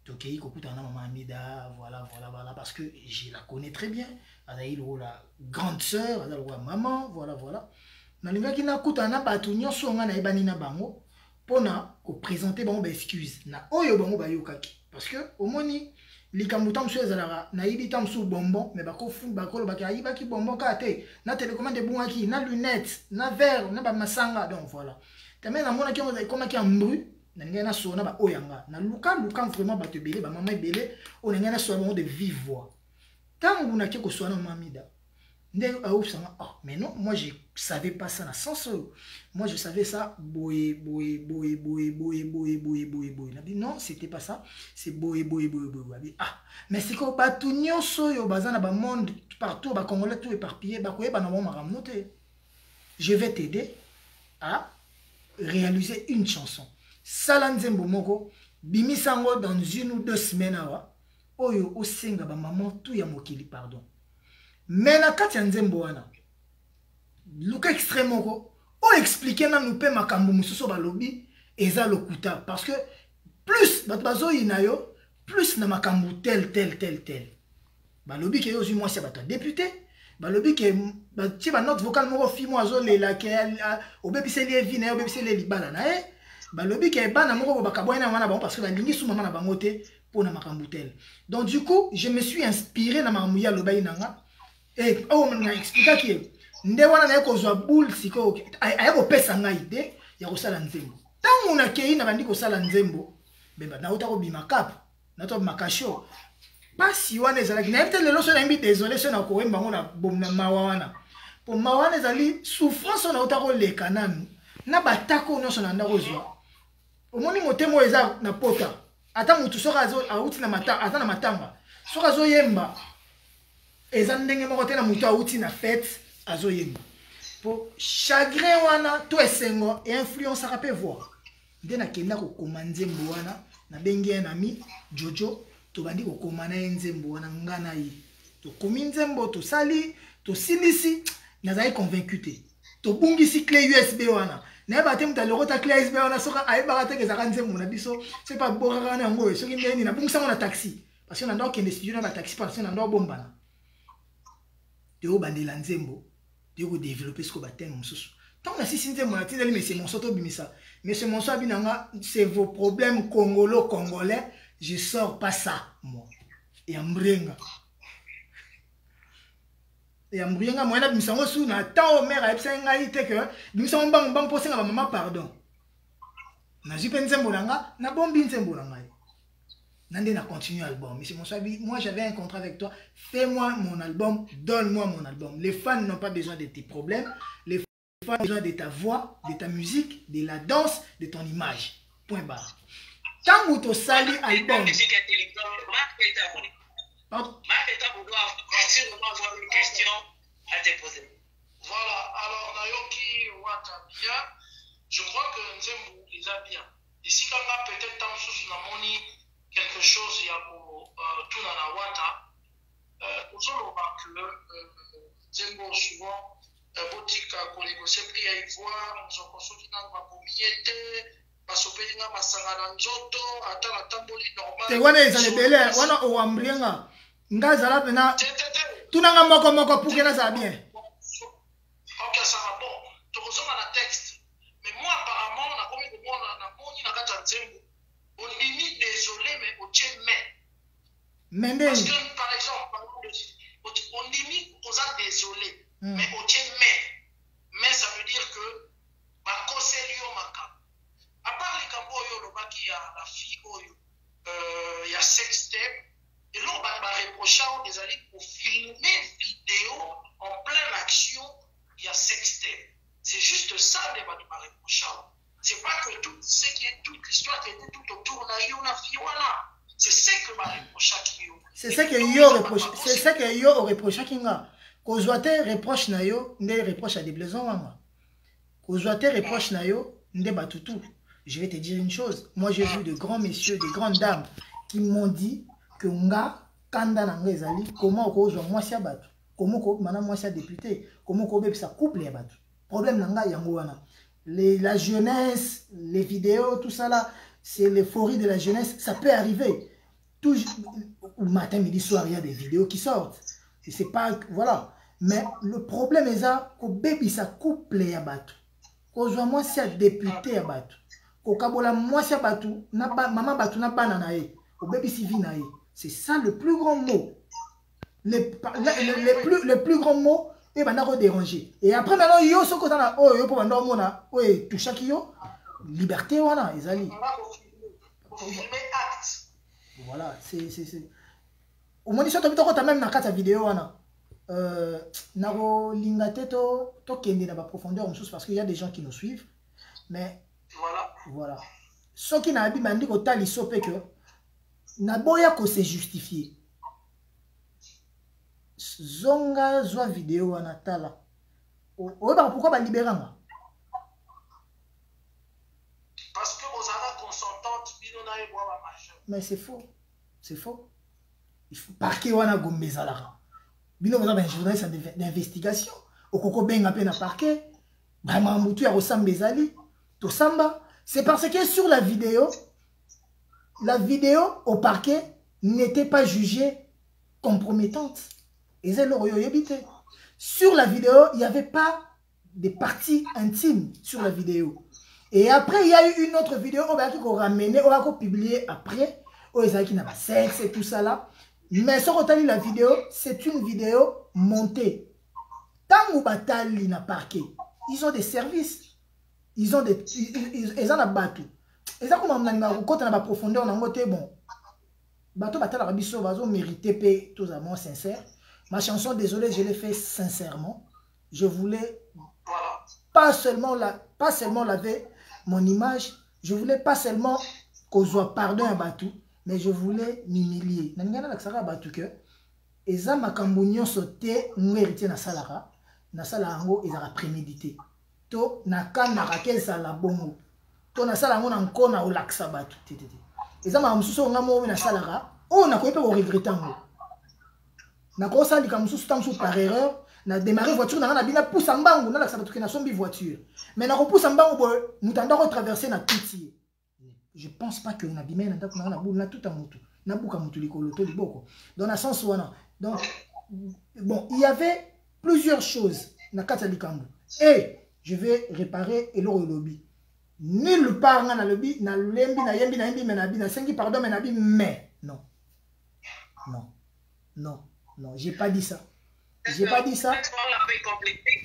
tokei kokuta na maman Amida voilà parce que je la connais très bien elle a la grande sœur elle a la maman voilà na linga kina kuta na batu nyonso ngana ebani na bango pona ko présenter bango ba excuse na oyo bango ba yokaki parce que au moni likambuta mso ezalaka na yibita mso bonbon mais bakofu bakolo bakayibaki bonbon kate na télécommande bungaki na lunettes na verre na ba masanga donc voilà tamé na mona ki on comme ki ambru na ngena sona ba oyanga na luka vraiment ba te belé ba mama belé on ngena so bon de vive voix tant on a ki ko sona mamida ndé a oufsama oh mais non moi je savais pas ça na sens moi je savais ça boy non c'était pas ça c'est boy ah mais c'est quoi batu nyonso yo bazana ba monde partout ba congolais tout éparpillé ba koyeba na mo makamno te je vais t'aider a réalisé une chanson. Salanzembo moko, bimisango dans 1 ou 2 semaines awa, oyo osenga ba maman tout ya mokili pardon. Mais na kati ya nzembo wana, luka extrême moko, o expliquer na nous pe makambo mususu balobi eza lokuta parce que plus bato bazo inayo, plus na makambo tel. Balobi ke yo zui moi c'est bato député. Balobi ke ti ba note vocale moko fi mo azo lela ke obebiseli evi na obebiseli libala na e. Balobi ke bana moko bakabwana wana ba parce que balingi sou mama na bango te pour na makambo tel. Donc du coup, je me suis inspiré na mamuya lobai nanga et on m'a expliqué que nde wana na ko zwa boule siko ayako pesa ngai de ya ko sala nzembo. Tango na kei na bandi ko sala nzembo, beba na uta ko bima cap, na to makasho. Pas si wana ezalaki na peut-être lelo so na mbi désolé so na ko wemba ngona bomna mawana. Pour mawana ezali souffrance na uta ko leka nanu. Na batako no so na ndako zwa. Omoni motemo eza na pota. Ata mutu soka azo auti na mata ata na matanga. Soka zo yemba. Eza ndenge moko te na mutu auti na fête azo yemba. Pour chagrin wana to esengo et influence à rapé voir. Ndena kenda ko komanzembo wana na bengi un ami Jojo to bandi ko komana nzembo wana ngana yi. To komi nzembo to sali to simisi nazai convaincu te. To bungisi clé USB wana. Na ba tem ta lorota clé USB wana soka ay barate ke zaka nzembo na biso c'est pas boraka na ngo soki ndeni na bungisa na taxi parce que na ndo kende studio na ba taxi parce que na ndo bombana. Te bandela nzembo de développer ce qu'on va faire mususu. Tant on a si nzembo na tindeli mais c'est mon soto bimisa. Mais c'est mon soto binanga c'est vos problèmes congolais, je sors pas ça moi. Et ambrenga. Et ambrenga moi na bimisango su na tant o mère a epsenga ite que bimisango bang posenga ba maman pardon. Na jipe nzembo nanga na bombi nzembo nanga. Nande na continue l'album. Mais c'est mon sabi, moi j'avais un contrat avec toi. Fais-moi mon album, donne-moi mon album. Les fans n'ont pas besoin de tes problèmes. Les fans ont besoin de ta voix, de ta musique, de la danse, de ton image. Point barre. Tant que tu sali album. Pardon. Une question à te poser. Voilà, alors Nayoki Watabia, je crois que Nzembo les a bien. Ici, quand on a peut-être tant sous la monnaie, quelque chose, il y a pour tout dans la Wata. Nous allons voir que Nzembo souvent, boutique qu'on négocie prix à Ivoire, nous avons construit dans ma communauté. Basopelina masangana nzoto ata na tamboli normal. Te wana ezale bele wana o ambrianga. Ngazala pena. Tunanga moko pour que ça va bien. OK, ça va bon. Tu reçois la texte. Mais moi apparemment na komi ko mona na moni na kata nzembo. On limite désolé mais au tien mais. Parce que par exemple on limite aux désolé mais au tien mais ça veut dire que ba koselio maka. À part les cambo yo lobaki ya la fille oyo ya sextape et là on va reprocher des alliés pour filmer vidéo en pleine action il y a sextape. C'est juste ça les va reprocher. C'est pas que tout ce qui est toute l'histoire qui était tout autour de yo na fille voilà. C'est ça que va reprocher qui yo. C'est ça que yo reproche. C'est ça que yo reproche kinga. Kozwate reproche na yo ndé reproche à des blaisons mama. Kozwate reproche na yo ndé batutu. Je vais te dire une chose. Moi, j'ai vu de grands messieurs, de grandes dames qui m'ont dit que nga kanda na ngezali comment ko zo moi sia batu. Comment ko mana moi sia député, comment ko be sa couple ya batu. Problème na nga yango wana. La jeunesse, les vidéos, tout ça là, c'est l'euphorie de la jeunesse, ça peut arriver. Tout matin, midi, soir, il y a des vidéos qui sortent. Et c'est pas voilà, mais le problème est ça ko baby sa couple ya batu. Ko zo moi sia député ya batu. Kokabola mwasi batu na maman batu na bana na ye au baby civi na ye. C'est ça le plus grand mot. Le plus grand mot et bana ko déranger. Et après maintenant yo soko na oh yo pour banda mona ouais tout chaque yo liberté wana ezali. Voilà, c'est au moins ça to même na kata vidéo wana na ko lingate to kende na ba profondeur parce qu'il y a des gens qui nous suivent mais voilà. Ce qui n'a pas dit que tali sopé que n'a boya ko se justifier. Zonga zwa vidéo anatala. Pourquoi ba libéranga? consentante, bino na ye boa majeur. Mais c'est faux. C'est faux. Il faut parquer wana gombezala. Bino vous avez un journaliste d'investigation. Au coco benga pe na parquet. Vraiment mutu ya ressemble bezali. To samba. C'est parce que sur la vidéo au parquet n'était pas jugée compromettante. Et c'est l'oriobité. Sur la vidéo, il n'y avait pas de parties intimes sur la vidéo. Et après, il y a eu une autre vidéo, on va ramener, on va publier après. Oh, ils qui n'a pas sexe et tout ça là. Mais si on regarde la vidéo, c'est une vidéo montée. Tant ou batali n'a parquet, ils ont des services. Ils ont des. Ils en ont battu. Et ça, comme on a profondeur, on a monté bon. Bateau battu la rabisso, ils ont mérité paix, tous à moi sincère. Ma chanson, désolé, je l'ai fait sincèrement. Je voulais pas seulement laver mon image, je voulais pas seulement qu'on soit pardon à Batou, mais je voulais m'humilier. Nangana la Batou que Eza Makambunyon sauté, mérité na salara, na salarango, ils ont prémédité. To na kan na rakel sala bongo. To na salarango na nkona o laksa Batou. Eza ma msuso ngamo na salara, oh na koyepe ko regretter ngo. Na ko sali ka msuso tam par erreur. Na démarrer voiture na bina pousse en bango na la sabatu ke na sombi voiture mais na ko pousse en bango bo mutanda ko traverser na pitié. Je pense pas que on a bimé na ndako na boule na tout en moto na buka moto likolo to liboko dans la sens wana. Donc bon, il y avait plusieurs choses na kata likambo et je vais réparer et le lobby nulle part na lobby na lembi na yembi na yembi menabi na sengi pardon menabi mais non non non non, j'ai pas dit ça. J'ai pas dit ça.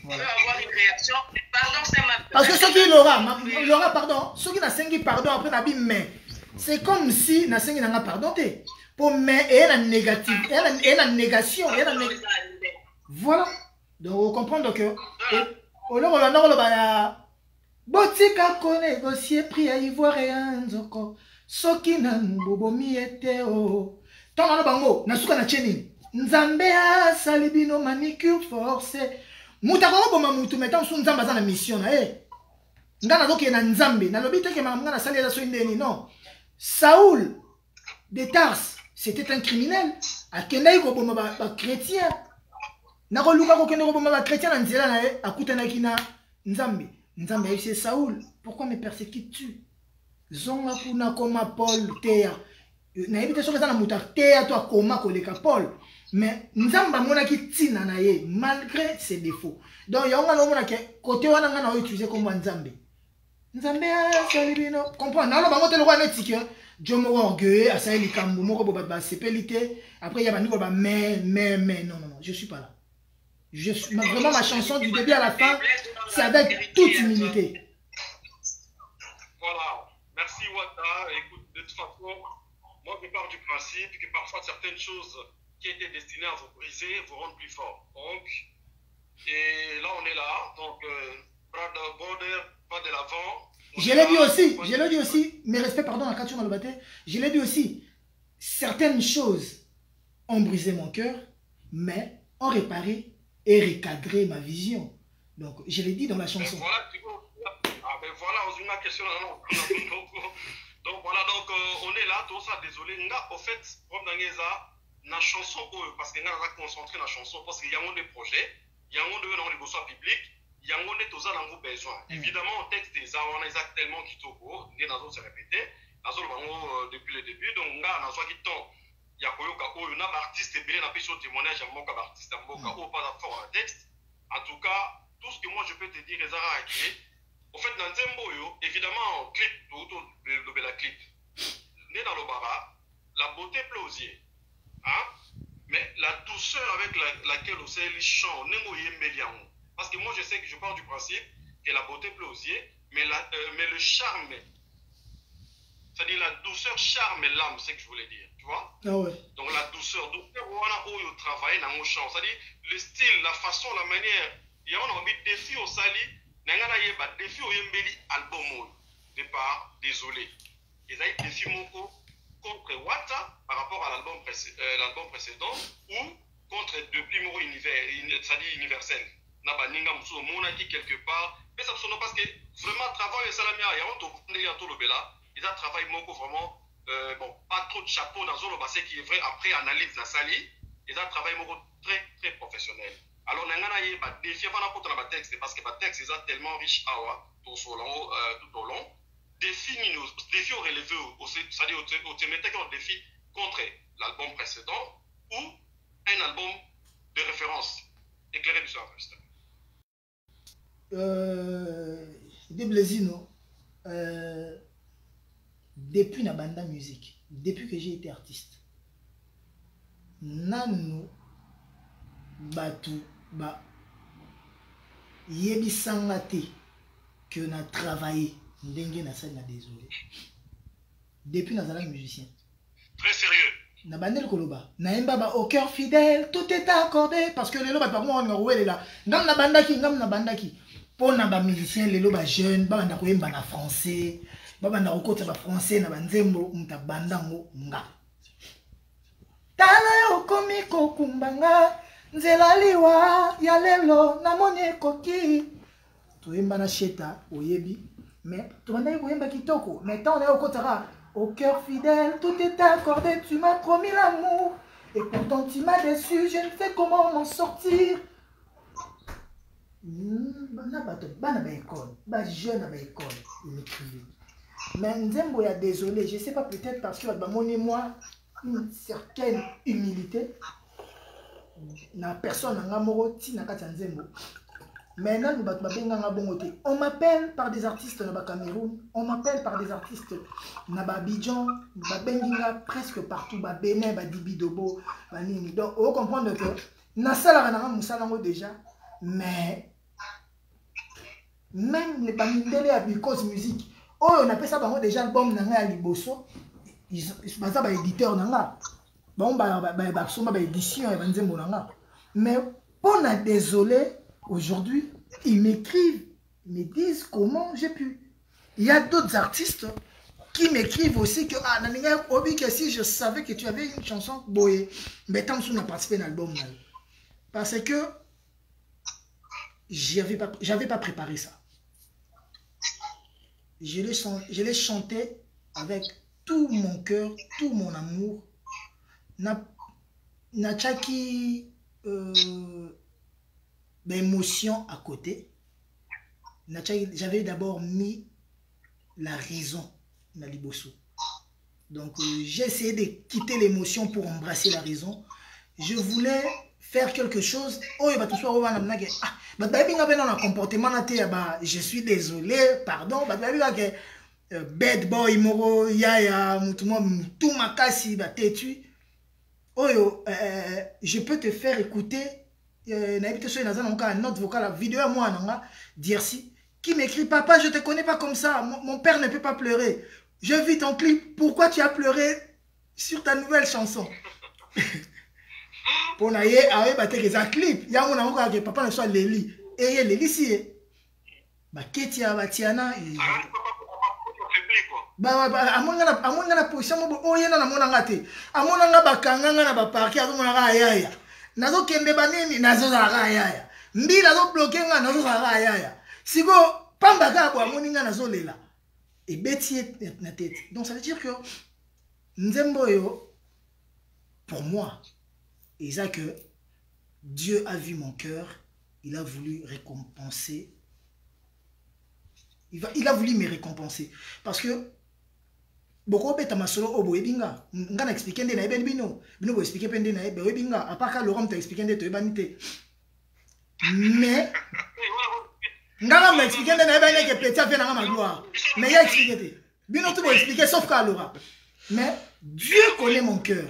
Voilà. Parce que ce qui Laura, pardon, ce qui n'a sengi pardon après n'a dit mais. C'est comme si n'a sengi n'a pardon te. Pour mais et la négative, et la négation, voilà. Donc on comprend donc que on le baya. Botika ko négocier prix à ivoirien nzoko. Soki na bobomi ete o. Tant na bango, na suka na cheni. Nzambea salibino manicure forcé. Mutako boma mutu metan su nzamba za na mission na ngana doke na nzambe na lobite ke ngana sali la so indeni non. Saoul de Tars, c'était un criminel. Akendai ko boma ba chrétien. Na ko luka ko kende ko boma ba chrétien na nzela na akutana kina nzambe. Nzambe c'est Saoul. Pourquoi me persécutes-tu? Zonga kuna koma Paul Théa. Na ebite so na muta Théa toi koma ko leka Paul. Mais Nzamba monaki tina na ye malgré ses défauts. Donc yonga no monaki côté wana ngana utiliser comme Nzambe. Nzambe salibino comprendre na lo bango te lo wana tiki jomo orgueil asa likambo moko bo ba sepelité après il y a bandi ba mais non je suis pas là. Je suis vraiment ma chanson du début à la fin c'est avec toute humilité. Voilà. Merci Wata. Écoute, de toute façon, moi je pars du principe que parfois certaines choses qui étaient destinées à vous briser, vous rendre plus fort. Donc, et là on est là, donc pas de l'avant. Je l'ai dit aussi, mes respects, pardon, à Katou Malobate, je l'ai dit aussi, certaines choses ont brisé mon cœur, mais ont réparé et recadré ma vision. Donc, je l'ai dit dans la chanson. Voilà, on a une question. Donc voilà, on est là, tout ça, désolé. Au fait, la chanson, parce qu'on a concentré la chanson, parce qu'il y a des projets, il y a des besoins publics, il y a des besoins. Évidemment, au texte des arts, on a tellement qui toko, il y a se répéter, depuis le début, donc on a qui temps, il y a un artiste qui a fait témoignage à mon artiste, pas fort un texte. En tout cas, tout ce que moi je peux te dire, les arts, au fait, dans Zembo, évidemment, clip, la clip, dans le bara, la beauté plaît aux yeux. Hein? Mais la douceur avec laquelle on sait les chants, parce que moi je sais que je pars du principe que la beauté plaît aux yeux, mais le charme, c'est-à-dire la douceur charme l'âme, c'est ce que je voulais dire, tu vois? Ah ouais. Donc la douceur, voilà où on travaille dans mon chant, c'est-à-dire le style, la façon, la manière, il y a un envie de défi au sali, n'engana yeba défi au yembeli album, départ, désolé, ils ont défi mon contre Wata par rapport à l'album précédent ou contre depuis mon univers, c'est-à-dire universel. Naba ninga muso monaki quelque part, mais ça sonne parce que vraiment travail et salamia ya on to ndeli ya to lobela ils ont travaillé vraiment, bon, pas trop de chapeau dans zone basé qui est vrai, après analyse la sali, ils ont travaillé très, très professionnel. Alors, on a des défis pour le texte, parce que le texte est tellement riche tout au long. Défis relevés, c'est-à-dire au défi contre l'album précédent ou un album de référence. Éclairé du soir, des plaisirs, depuis la banda musique, depuis que j'ai été artiste, nanu batu ba yebi sangate que na travaillé ndenge na salle na désolé depuis na zala musicien très sérieux na bandel koloba na emba ba au cœur fidèle tout est accordé parce que lelo ba par moi on est là ngam na bandaki pona ba musicien lelo ba jeune ba banda ko emba na français ba banda ko kota ba français na banzembo mta bandango nga tala yo komi kokumbanga nzela liwa ya lelo na moni koki toyemba na sheta oyebi mais tobandaki koyemba kitoko mais tant on est au kotara au cœur fidèle tout est accordé tu m'as promis l'amour et pourtant tu m'as déçu je ne sais comment m'en sortir bana ba école ba jeune ba école il m'écrivait mais nzembo ya désolé je sais pas peut-être parce que ba moni moi une certaine humilité na personne nga moko tina kati nzembo maintenant nous babenga bongo te on m'appelle par des artistes na ba Cameroun on m'appelle par des artistes na ba Abidjan babenga presque partout ba Bénin ba Dibidobo ba nini donc on comprendre que na sala na musala ngo déjà mais même les bamindele ya because musique oh on appelle ça bango déjà album na nga ya liboso ils baza ba éditeur na nga bon ba soma ba édition ya nzembo na nga mais on a désolé aujourd'hui ils m'écrivent ils me disent comment j'ai pu il y a d'autres artistes qui m'écrivent aussi que ah naninga obi que si je savais que tu avais une chanson boye mais tant que on a participé à l'album parce que j'avais pas préparé ça je l'ai chanté avec tout mon cœur, tout mon amour. Na tchaki d'émotion à côté. J'avais d'abord mis la raison na liboso. Donc j'ai essayé de quitter l'émotion pour embrasser la raison. Je voulais faire quelque chose. Oh, je suis désolé, pardon. Bad boy moro yaya tout makasi ba tetu. Oh, je peux te faire écouter. Notre vocal, la vidéo à moi, Dirsi, qui m'écrit papa, je te connais pas comme ça. Mon père ne peut pas pleurer. Je vis ton clip. Pourquoi tu as pleuré sur ta nouvelle chanson? Pour naïe, avec un clip, il y a un papa ne soit Léli. Et Léli si bah Ketia Batiana amona na position mo oyena na mona ngate amona nga bakanga nga na ba parquet azomona ga yaya nazo kende banini nazo za ga yaya mbi nazo bloquer nga nazo za ga yaya siko pamba ka bo amoni nga nazo lela et bêtier na tête. Donc ça veut dire que nzembo yo pour moi et ça que Dieu a vu mon cœur, il a voulu récompenser. Il a voulu me récompenser parce que beaucoup de masolo obo ebinga ngana expliquer ndé na eben bino bo expliquer pende na ebe ebinga à part que Laurent t'a expliqué ndé to ebanité mais ngana me expliquer ndé na ebe que petit fait na ma gloire mais il a expliqué té bino tout bo expliquer sauf que Laurent mais Dieu connaît mon cœur.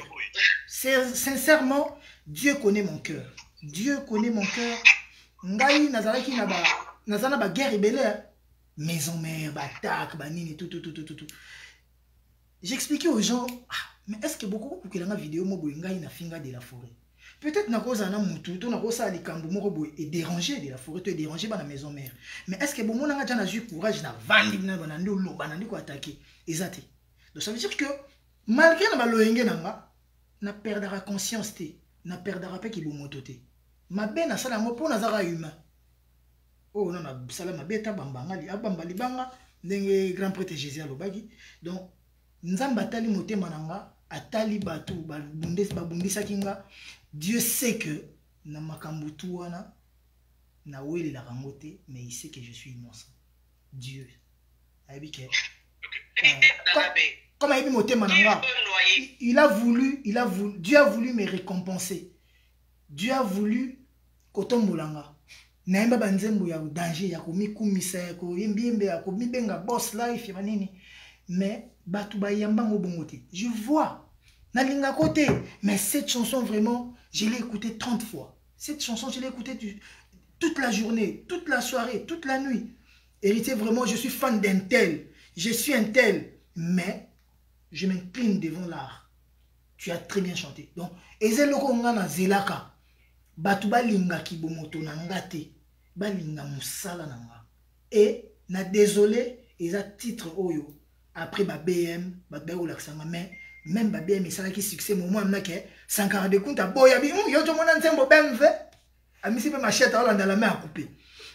C'est sincèrement Dieu connaît mon cœur. Dieu connaît mon cœur. Ngai nazalaki na ba guerre rebelle. Maison mère, batak, banine, tout. J'expliquais aux gens, mais est-ce que beaucoup pour que la vidéo mo boinga ina finga de la forêt. Peut-être na koza na mutu, to na kosa likambo moko boy et déranger de la forêt, te déranger ba na maison mère. Mais est-ce que bon mona nga jana ju courage na vandi na banandi lo banandi ko attaquer. Ezate. Donc ça veut dire que malgré na baloyenge nanga na perdra conscience te, na perdra pe ki bo motote. Ma bena sala mo po na zara humain. Oh non, na salama beta bambangali abamba libanga ndenge grand prêtre Jésus alobaki. Donc nzamba atali motema nanga atali bato babundisaki nga. Dieu sait que na makambo tu wana na welela kango te, mais il sait que je suis innocent. Dieu ayebike comme ayebi motema nanga, il a voulu, Dieu a voulu me récompenser. Dieu a voulu kotombolanga naemba banzembo ya danger ya komikumisa ya koyembiembe ya komibenga boss life ya manini, mais batu bayamba ngobongo te. Je vois nalinga côté, mais cette chanson vraiment je l'ai écoutée 30 fois. Cette chanson je l'ai écoutée toute la journée, toute la soirée, toute la nuit. Héritier, vraiment je suis fan d'un tel, je suis un tel, mais je m'incline devant l'art. Tu as très bien chanté. Donc ezeloko ngana zelaka batu balinga kibomoto na ngate balinga musala nanga. Et na désolé eza titre oyo après ba BM ba olaksanga, mais même ba BM ça qui succès moment amnake Sankara de Kunta boya bi yo to mona nzembo benve amisi pe machette ala dans la main à couper.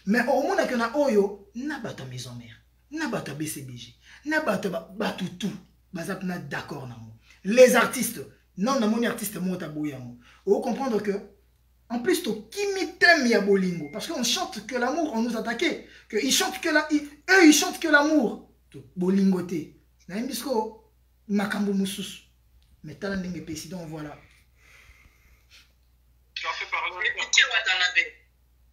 Mais au monde que na oyo na bato maison mère na bato BCBG na bato batu tout bazap na d'accord nango. Les artistes non na moni artiste mota boya mo o comprendre que en plus, qui t'aime ya bolingo, parce qu'on chante que l'amour, on nous attaquait, que ils chantent que eux ils chantent que l'amour. Bolingote. Na imbisko makambo mususu. Mais t'as l'ending président, voilà. Tu as fait parler.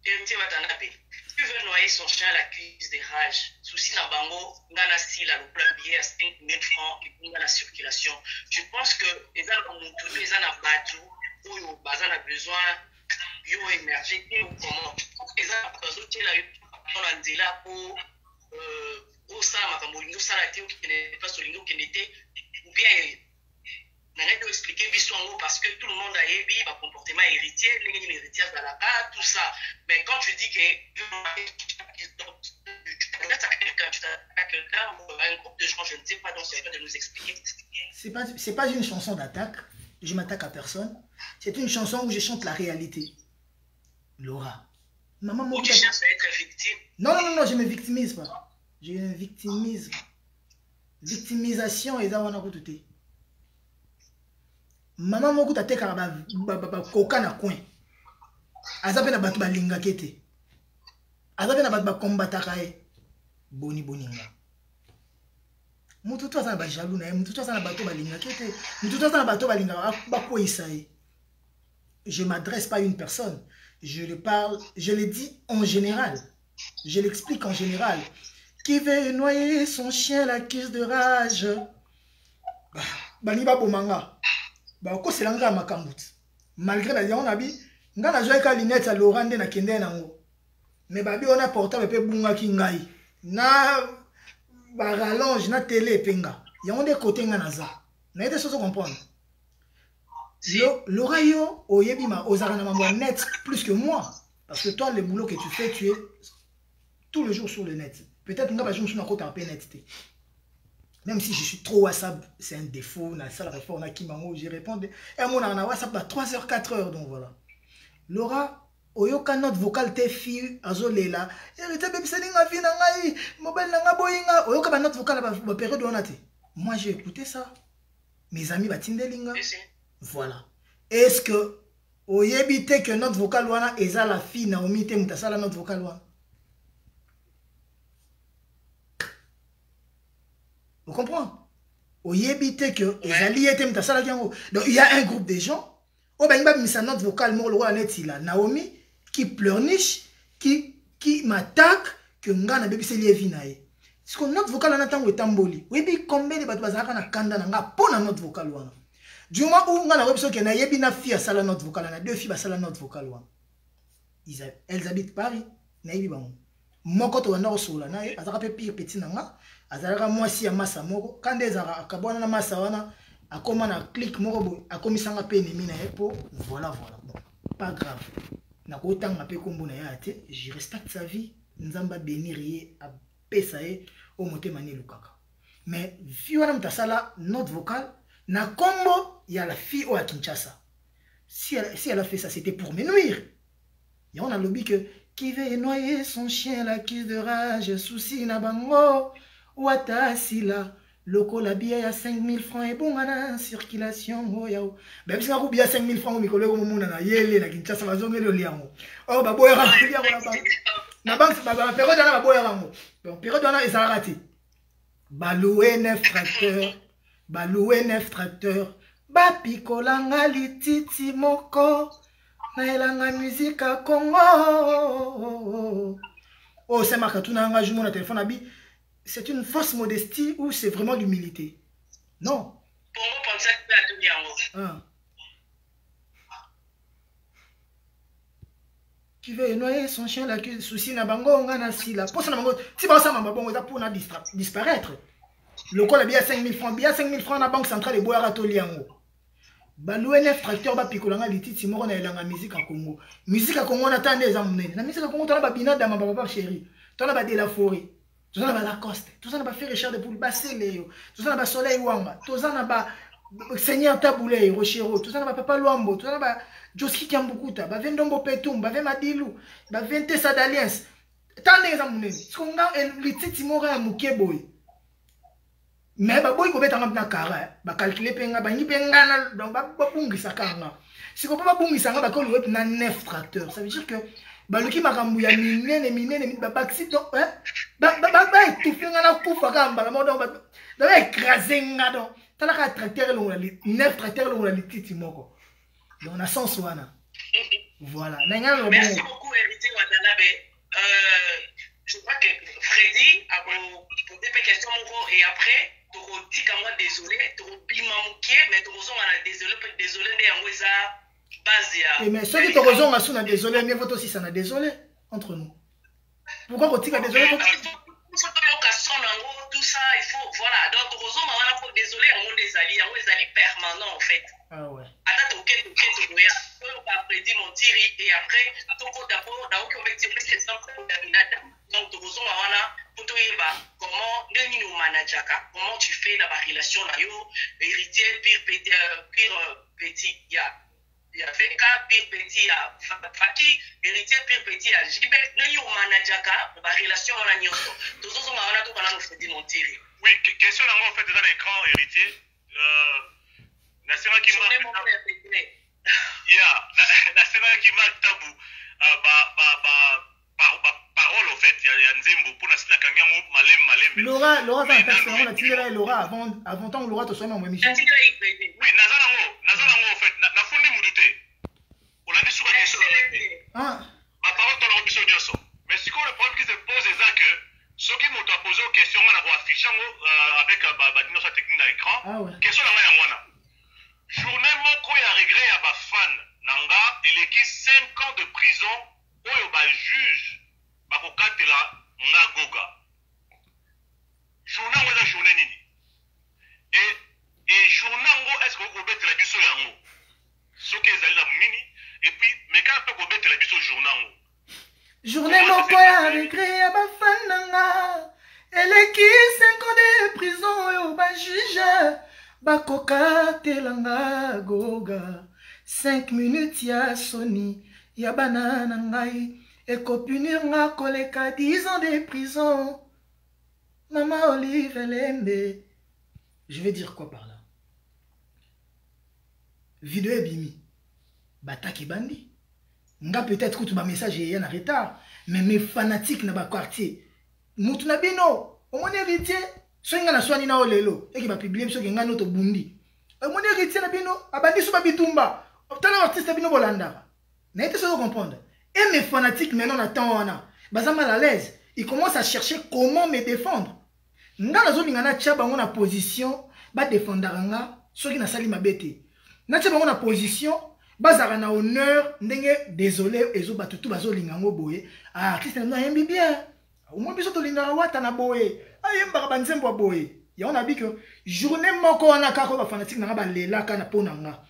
Tu veux noyer son chien à la cuisse des rages. Souci na bango, ngana si la le plan billet à 5 000 francs et ngana circulation. Je pense que les gens ont tout, les gens ont battu, ou ils ont besoin. Yo émergé ou comment les autres là on a dit là pour ça makambo nous ça la théo qui n'est pas solingo qui n'était ou bien n'arrête de expliquer bisouango parce que tout le monde a ébi va comportement héritier les héritiers dans la cas tout ça, mais quand tu dis que tu t'adresses à quelqu'un ou à un groupe de gens, je ne sais pas, donc c'est à toi de nous expliquer. C'est pas une chanson d'attaque, je m'attaque à personne. C'est une chanson où je chante la réalité. Laura. Maman, moi, tu cherches à être victime. Non, je ne me victimise pas. Je me victimise. Victimisation, et ça, on a tout. Maman, moi, tu as été coca na coin. Azape na batu balinga kete. Azape na batu bakombata kae. Boni boninga. Mutu tu asana ba jaloux na mutu tu asana bato balinga kete. Mutu tu asana bato balinga ba ko isaye. Je m'adresse pas à une personne. Je le parle, je le dis en général. Je l'explique en général. Qui veut noyer son chien l'accuse de rage. Baliba bomanga. Ba ko selanga makambut. Malgré la dion abi, nga na joie ka linette à Laurent de na kende nango. Mais babi on a portable pe bunga ki ngai. Na ba rallonge na télé penga. Il y a des côtés nga naza. Na des choses à comprendre. Laura yo oyebima ozara na mambo net plus que moi parce que toi le boulot que tu fais tu es tout le jour sur le net. Peut-être nga ba jour sur na côté un peu net. Même si je suis trop WhatsApp, c'est un défaut, na salle réforme na kimango, je réponds et mon na WhatsApp à 3h 4h donc voilà. Laura oyoka note vocale te fille azolela hérité bébé selinga fi na ngai mobile na nga boyinga oyoka ba note vocale ba période on a te. Moi j'ai écouté ça. Mes amis ba tindelinga. Voilà. Est-ce que oyebite que notre vocal wana eza la fille Naomi te mutasala notre vocal wana? Vous comprenez? Oyebite que ezali ete mutasala kiango. Donc il y a un groupe de gens au benga misa notre vocal mo lo wana etila Naomi qui pleurniche qui m'attaque que ngana bébé c'est lié nae. Est-ce que notre vocal wana tango etamboli? Oyebi combien de bato bazaka na kanda na nga pona notre vocal wana? Du moment où on a la website qui a une fille à la note vocale, on a deux filles à la note vocale. Elles habitent Paris. Moi, quand on a un sol, on a un pire petit nanga, on a moi si à massa moro. Quand des arabes na massa wana, a comment on clique moro, a commis sans peine mina pour voilà. Bon, pas grave. Na autant ma pe kombo na yate, je respecte sa vie. Nzamba bénir à pesae au moté mané lukaka. Mais si on a mtasala note vocale. Na combo, il y a la fille au Kinshasa. Si elle a fait ça, c'était pour me nuire. Et on a lobby que qui veut noyer son chien la cuisse de rage, souci na bango. Wata sila. Loko la biya ya 5000 francs et bon en circulation. Oh yao. Même si on a 5000 francs, mais collègue au moment na yele na Kinshasa va zonge le liango. Oh ba boya ra liango na banque. Na banque ba période na ba boya rango. Donc période na ezarati. Ba louer 9 tracteurs. Ba louer 9 tracteurs. Ba pikolanga lititi moko. Na elanga musique à Congo. Oh c'est marqué tout na engagement na téléphone abi. C'est une fausse modestie ou c'est vraiment l'humilité? Non. Pour moi, comme ça, tu peux tenir en haut. Qui veut noyer son chien, la souci na bango, on a si la poste na bango. Si ça m'a bon, ça pour disparaître. Le col a bien 5000 francs, bien 5000 francs na banque centrale et boire à Toliango. Baloué 9 tracteurs, ba pikolanga lititi, moro na elanga musique à Congo. Musique à Congo, on attend des amnés. La musique à Congo, t'en as pas binade dans ma papa chérie. T'en as pas de la forêt. Tout ça n'a pas Lacoste, tout ça n'a pas fait Richard de Poule, Basséléo, tout ça n'a pas Soleil Wamba, tout ça n'a pas Seigneur Taboulé, Rochero, tout ça n'a pas Papa Luambo, tout ça n'a pas Joski Kiambukuta, bah Vendombo Petum, bah Vemadilou, bah Ventessa d'Alliance. Tant d'exemples, ce qu'on a, les titi mora à Moukeboy. Mais bah boy, qu'on va être en carré, bah calculer penga, bah ni penga, donc bah bungi sa carna. Si on peut pas bungi sa carna, bah qu'on lui a 9 tracteurs, ça veut dire que. Baluki makambu ya minene babaxi donc hein ba tout na kufa kamba la modo ba écraser ngado tala ka tracteur lo la 9 tracteurs lo la lititi moko donc na sens wana voilà merci beaucoup Héritier Watanabe. Je crois que Freddy a posé des questions et après tu dis moi désolé tu bima mukie mais tu désolé ne ngweza. Et mais ceux qui te raison à son désolé, mais votre aussi ça n'a désolé entre nous. Pourquoi vous dites désolé? Tout ça, il faut, voilà. Donc, raison, on a désolé, on des alliés permanents en fait. Ah ouais. Attends, ok, après dit mon tiri et après, d'abord, on va dire c'est simple, donc, raison, on a pour toi, comment nous manageaka, comment tu fais la relation là, héritier, pire petit, il y a fait cas pire petit à Faki, héritier pire petit à Gilbert, nous manajaka, la relation à la nyoso. Tous ceux qui ont fait des monter. Oui, question là, en fait, dans l'écran, héritier. Nasema qui m'a. Nasema qui m'a tabou. Parole, en fait, il y a Nzembo pour la sila kanyango malem. Laura, ça personnellement, la tire Laura, avant temps, Laura, tu sois dans mon émission. Oui, Nazarango, en fait, na fundi mudute. On a dit sur la question. Ma parole dans l'ambition nyoso. Mais ce le problème qui se pose est que ceux qui m'ont posé aux questions, on a affiché avec la technique à l'écran. Question là, wana. Journée moko ya regret ya ba fan nanga, il est qui 5 ans de prison oyo ba juge ba kokatela nga goga. Journée oyo journée nini. Et journée est-ce que vous mettez la biso yango? Ce qui est là mini et puis mais quand on peut mettre la biso journée. Journée moko ya regret ya ba fan nanga, elle est qui 5 ans de prison oyo ba juge Bakoka telanga goga 5 minutes ya soni ya banana ngai ekopunir nga koleka 10 ans de prison. Maman Olive Lembe. Je vais dire quoi par là? Vidéo ebimi bataki bandi nga peut-être que tu ba message y en retard mais mes fanatiques na ba quartier mutu na bino omoni héritier so nga na swani na olelo eki ba publier so nga noto bundi omoni héritier na bino abandi so ba bitumba obtana artiste bino bolanda na été so comprendre et mes fanatiques maintenant attend wana baza mal à l'aise ils commencent à chercher comment me défendre nga na zo linga na tia bango na position ba défendre nga so ki na sali mabete na tia bango na position bazara na honneur ndenge désolé ezo batutu bazo linga ngo boye artiste na yembi bien au moins biso to linga wata na boye ayemba ba nzembo boye ya on a dit que journée moko wana kako ba fanatique na ba lela kana pona nga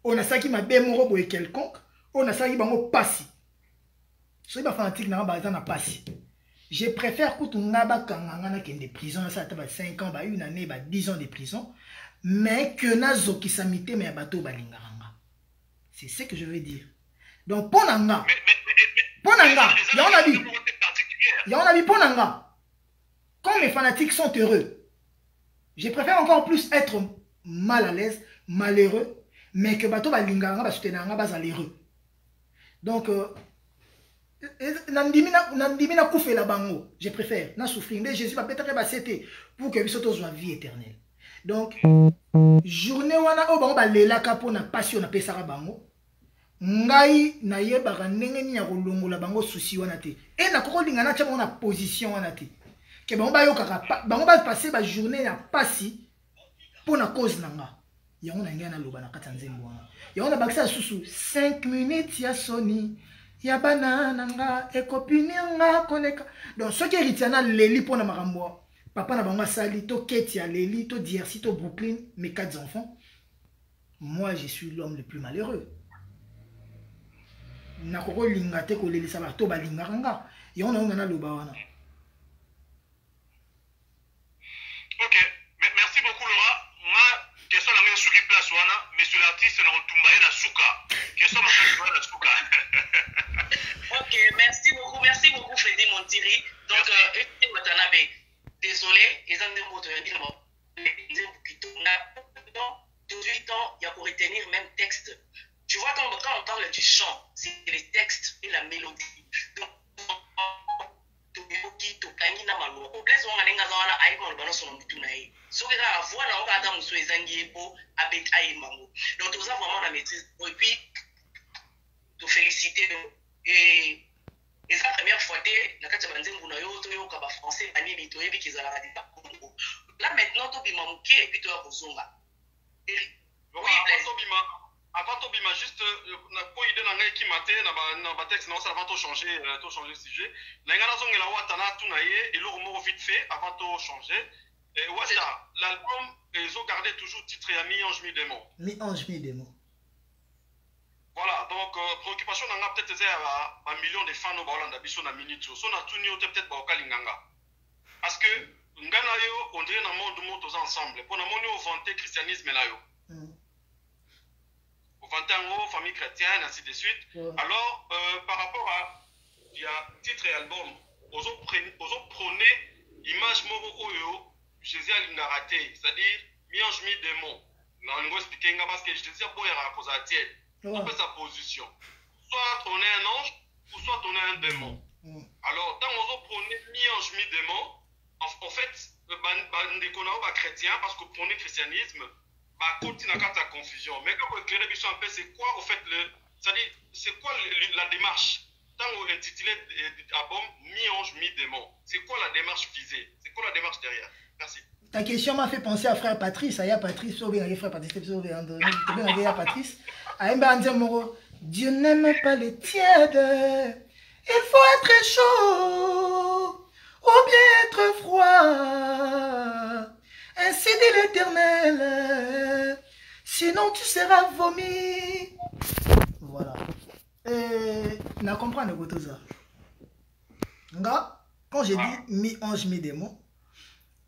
on a saki mabe moko boye quelconque on a saki bango pasi so ba fanatique na ba na pasi je préfère que tu n'as pas kanganga que des prisons ça ta 5 ans ba une année ba 10 ans de prison mais que nazo ki samité mais bato ba linganga c'est ce que je veux dire donc ponanga ya on a dit ponanga Quand mes fanatiques sont heureux, je préfère encore plus être mal à l'aise, malheureux, mais que bato balinganga basutenanga bazalheureux. Donc nandimina koufela bango, je préfère na souffrir mais Jésus va peut-être basete pour que bisoto soit vie éternelle. Donc journée wana o bango balelaka pona passion na pesaka bango. Ngai na yebaka ndenge ni ya kolongola bango souci wana te. Et na koko lingana tia na position wana te. Que bango ba yokaka bango ba passer ba journée na pasi pona cause nanga. Yango na ngana loba na kata nzembo wana. Yango na bakisa susu 5 minutes ya soni ya banana nga ekopini nga koleka. Donc ce qui héritiana leli pona makambo. Papa na bango sali to Keti ya leli to Diercy to Brooklyn mes 4 enfants. Moi je suis l'homme le plus malheureux. Nakoko lingate ko leli saba to balingaka nga. Yango na ngana loba wana. OK, merci beaucoup Laura. Moi question la sur place wana, monsieur l'artiste na retumbaye na suka. Question na suka. OK, merci beaucoup Freddy Montiri. Donc Watanabe, désolé, ils ont des mots de dire bon. 18 ans, il y a pour retenir même texte. Tu vois, quand on parle du chant, c'est les textes et la mélodie. Donc, donc nous avons vraiment la maîtrise et puis te féliciter et c'est la première fois la carte français là maintenant tu et puis tu vas avant Tobima, juste pour aider dans l'équipe matin, dans le texte, avant de changer le sujet. Et le vite fait, avant de changer. Et l'album, ils ont gardé toujours titre à Mi-Ange, Mi-Démon. Mi-Ange, Mi-Démon. Voilà, donc préoccupation, on a peut-être un million de fans au Hollande, à na minute. So, on a tout niveau peut-être au Kalinganga. Parce que, on dirait dans le monde où nous sommes ensemble. Pour nous, on vanter le christianisme là. Famille chrétienne, ainsi de suite. Alors, par rapport à titre et album, aux autres prenez image moro oyo, Jésus a raté, c'est-à-dire mi-ange mi-démon. On va expliquer parce que Jésus a beau à cause de tienne. On fait sa position. Soit on est un ange, ou soit on est un démon. Alors, quand on prenez mi-ange mi-démon, en fait, on est chrétien parce que prenez le christianisme. Continue à la confusion. Mais quand vous éclairez un peu, c'est quoi au fait c'est quoi la démarche? Tant vous intitulez l'album Mi-Ange, Mi-Démon, c'est quoi la démarche visée? C'est quoi la démarche derrière? Merci. Ta question m'a fait penser à frère Patrice. Aya Patrice, frère Patrice. Dieu n'aime pas les tièdes. Il faut être chaud ou bien être froid. Ainsi dit l'Éternel, sinon tu seras vomi. Voilà. Na comprendre tout ça. Quand j'ai dit mi-ange, mi-démon,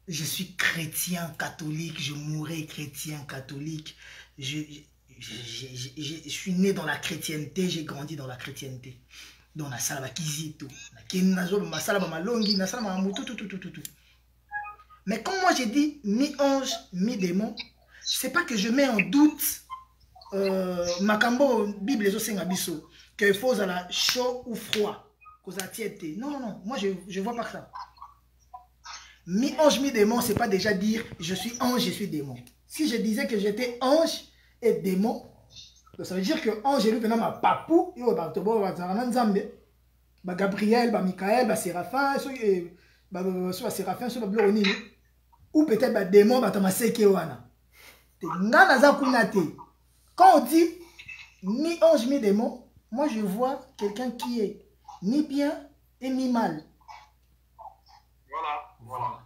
je suis chrétien catholique, je mourrai chrétien catholique. Je suis né dans la chrétienté, j'ai grandi dans la chrétienté. Dans la salle kizito, la salle malongi, la salle mamutu, tout. Mais quand moi j'ai dit mi-ange, mi-démon, c'est pas que je mets en doute Makambo, Bible les Osengabiso, qu'il faut la chaud ou froid, cause à tiède. Non, moi je vois pas ça. Mi-ange, mi-démon, c'est pas déjà dire je suis ange, je suis démon. Si je disais que j'étais ange et démon, ça veut dire que ange est maintenant ma papou, Gabriel, Michael, Séraphin, soit Séraphin, soit Bloroni. Ou peut-être démon batamaseke wana. Quand on dit ni ange ni démon, moi je vois quelqu'un qui est ni bien et ni mal. Voilà.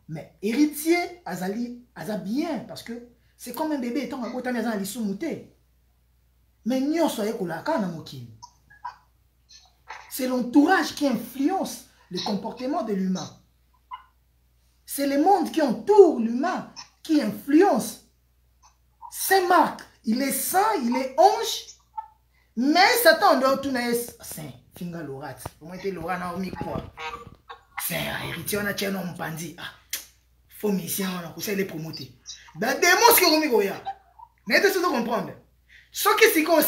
Mais héritier azali bien parce que c'est comme un bébé étant à côté de la soumouté. Mais nyon soye kolaka na mokili. C'est l'entourage qui influence le comportement de l'humain. C'est le monde qui entoure l'humain qui influence. Saint Marc, il est saint, il est ange, mais Satan doit tout naître saint. Finga Lorat. Comment était Laura Naomi quoi? c'est héritier on a tient on pandi ah faux mission on a conseillé les promoter dans des mots que Romi Goya mais tu dois comprendre ce qui c'est qu'on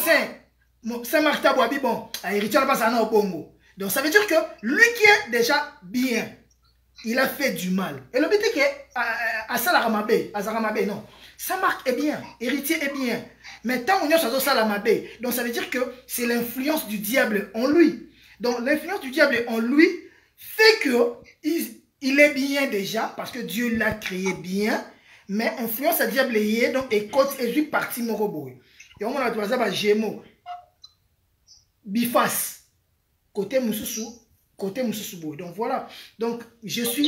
c'est Marc Tabouabi bon héritier on passe à au Bongo donc ça veut dire que lui qui est déjà bien il a fait du mal et le but est que à Salaramabé à Zaramabé non ça marque est bien héritier est bien mais tant on y a ça Salamabé donc ça veut dire que c'est l'influence du diable en lui donc l'influence du diable en lui fait que il est bien déjà parce que Dieu l'a créé bien mais influence à diable est donc et côté et lui parti morobo et on a trouvé ça par Gémeaux biface côté Moussou donc voilà donc je suis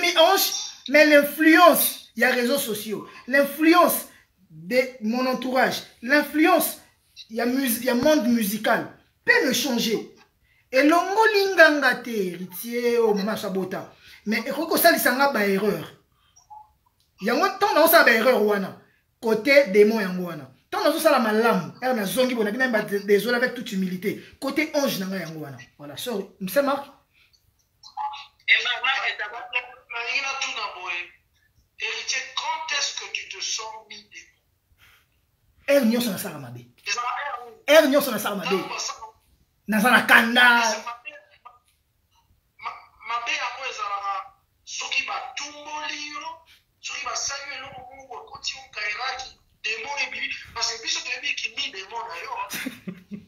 mi-ange mais l'influence il y a réseaux sociaux l'influence de mon entourage l'influence il y a monde musical peut me changer et longo linganga te héritier au maman sabota mais eko ça lisanga ba erreur yango tant na ça ba erreur wana côté démon yango wana tant na ça la malamu elle na zongi bona kina ba désolé avec toute humilité côté ange nanga yango wana voilà sorry monsieur Marc et maman et d'abord Marina tout d'abord héritier quand est-ce que tu te sens mis er nyonso na sala mabe er nyonso na sala mabe Nazana kanda. Mabe yango ezalaka soki batumboli yo, soki basali eloko moko ekoti yo kairaki démon ebibi parce que biso toyebi kimi démon na yo.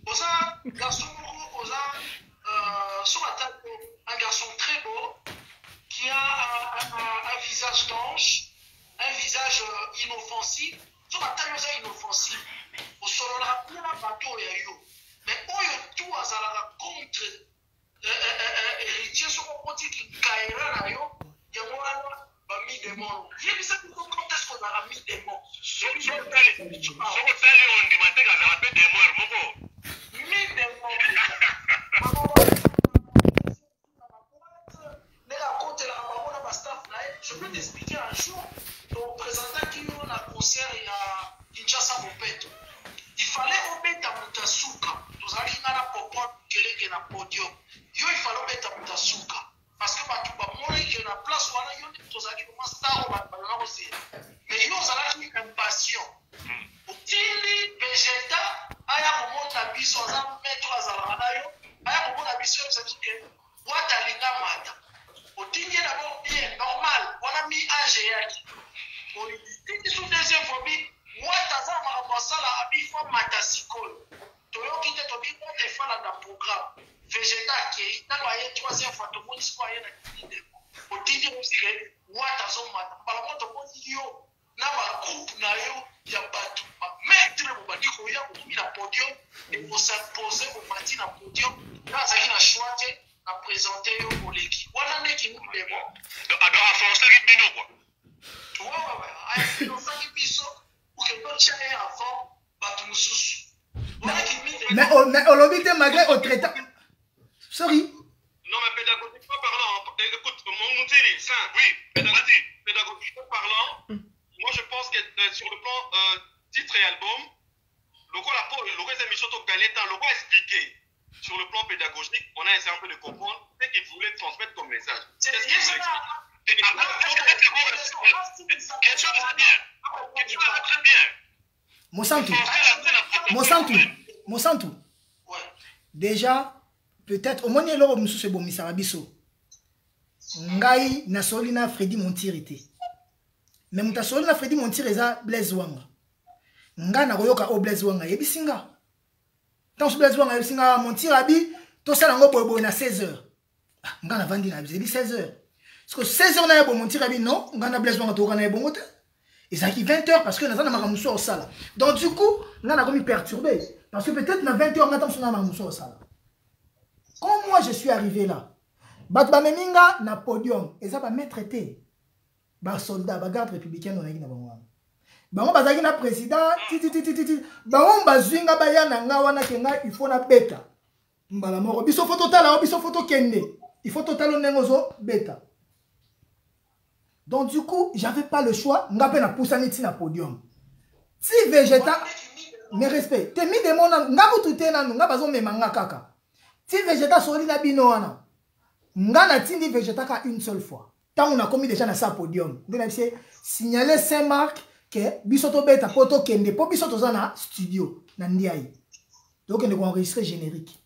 Oza garçon moko oza un garçon très beau qui a un visage d'ange, un visage inoffensif. So batali oza inoffensif. Osolola kuna bato ya yo. Mais oyo tout azalaka contre héritier soko koti ki kaira na yo yango wana bami démon yebisa biko quand est-ce qu'on a mis démon soko tali ondima te kazala pe démon moko mi démon nela kotelaka bango na bastaff na ye je peux t'expliquer un jour topresentanki yo na concert ya Kinshasa Mopeto il fallait obeta mutasuka tozali ngana popon keleke na podium yo il fallait obeta mutasuka parce que batu bamoni ke na place wana yo tozali koma star balona kosi mais yo ozalaki impatient otili Vegeta aya komona biso aza maître azalaka na yo aya komona biso yo c'est que watalinga mata otili d'abord bien normal wana mi age yaki otili sous deuxième fois wataza makambo asala abi fo mata sikoyo toyoki te tobi mote efala na programme Vegeta akei ntango aye troisième fois tomoni siko aye na kini ndeko otindi osike watazomata mbala mo tomoni yo na bagroupe na yo ya bato bamaître bobandi koya kokomi na podium ekos'impose bomati na podium na azalaki na choix te na présente yo koleki wana ndeki ndemo aforcaki bino kwa aforcaki biso mais on l'obité malgré au traitant. Sorry. Non, mais pédagogiquement parlant, écoute, mon Thierry, ça, oui, pédagogiquement parlant, moi je pense que sur le plan titre et album, le émission au Galeta, le a expliqué sur le plan pédagogique, on a essayé un peu de comprendre ce qu'il voulait transmettre comme message. C'est ce qu'il explique. Quelque chose de bien. Très bien. Monsantou. Ouais. Déjà, peut-être, au moins, il y a l'homme sous ce bon misarabiso. Ngai, nasoli na Freddy Montirité. Mais mon tasoli na Freddy Montiré, ça, Blaise Wanga. Nga na royoka o Blaise Wanga, yebisinga. Tant que Blaise Wanga, yebisinga, Montirabi, tout ça, nango bobo na 16h. Nga na vandi na 16h. Parce que 16h, na yabo Montirabi, non, nga na Blaise Wanga, to na yabo mote. Et ça qui 20h parce que nous avons un au salle. Donc du coup, nous avons perturbé. Parce que peut-être dans 20h, nous avons un au salle. Quand moi je suis arrivé là, Batbameminga na podium, et ça va m'être traité. Bah soldat, bah garde républicain, on a dit bah on bazaki na président, bah on bazinga ba ya na nga wana kenga il faut na beta. Mbala moro biso photo tala, biso photo kende. Il faut total nengozo beta. Donc du coup, j'avais pas le choix. Nga pe na pousaniti na podium. Si Vegeta, mes respects, te mi de mon nga butute na nga bazo memanga kaka. Si Vegeta soli na bino wana. Nga tindi Vegeta une seule fois. Tant on a commis déjà dans sa podium. Donc c'est signaler Saint-Marc que bisoto beta poto kende po bisoto zana studio nandiaï. Donc on a enregistré générique.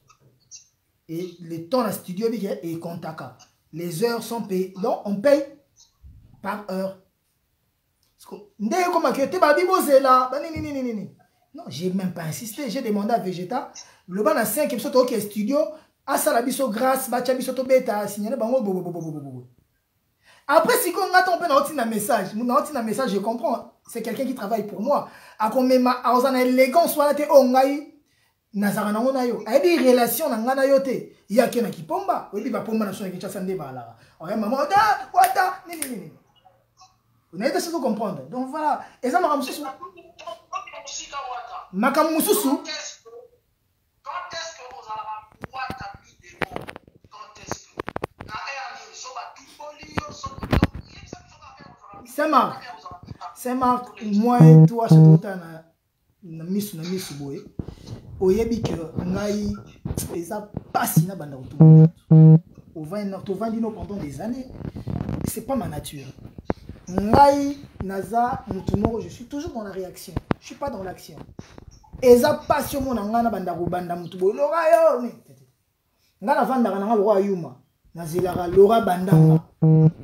Et le temps dans studio est contaka. Les heures sont payées. Donc on paye par heure. Non, j'ai même pas insisté. J'ai demandé à Vegeta. Le ban a 5 épisodes au studio. À ça la biso grâce, bacha biso to beta signaler bango. Après si on attend un message, un message, je comprends. C'est quelqu'un qui travaille pour moi. A comme ma a élégance soit te ongai nazarana ona yo. A des relations na ngana yo te. Il y a quelqu'un qui pomba. Oui ba pomba na so ki chasa ndeba la. Oya maman da wata ni. Vous n'avez pas ce que comprendre. Donc voilà. Et ça m'a mususu. Makam mususu. Quand est-ce que vous allez pouvoir taper des mots? Quand est-ce que Saint-Marc, moi et toi, c'est tout na misu boye. Oyebi que ngai eza pasi na banda autour. Au vin dino pendant des années. C'est pas ma nature. Ngai naza mutumoro, je suis toujours dans la réaction. Je suis pas dans l'action. Eza passion mon ngana banda ko banda mutubo lora yo ni. Ngana vanda kana lora yuma. Nazilaka lora bandanga.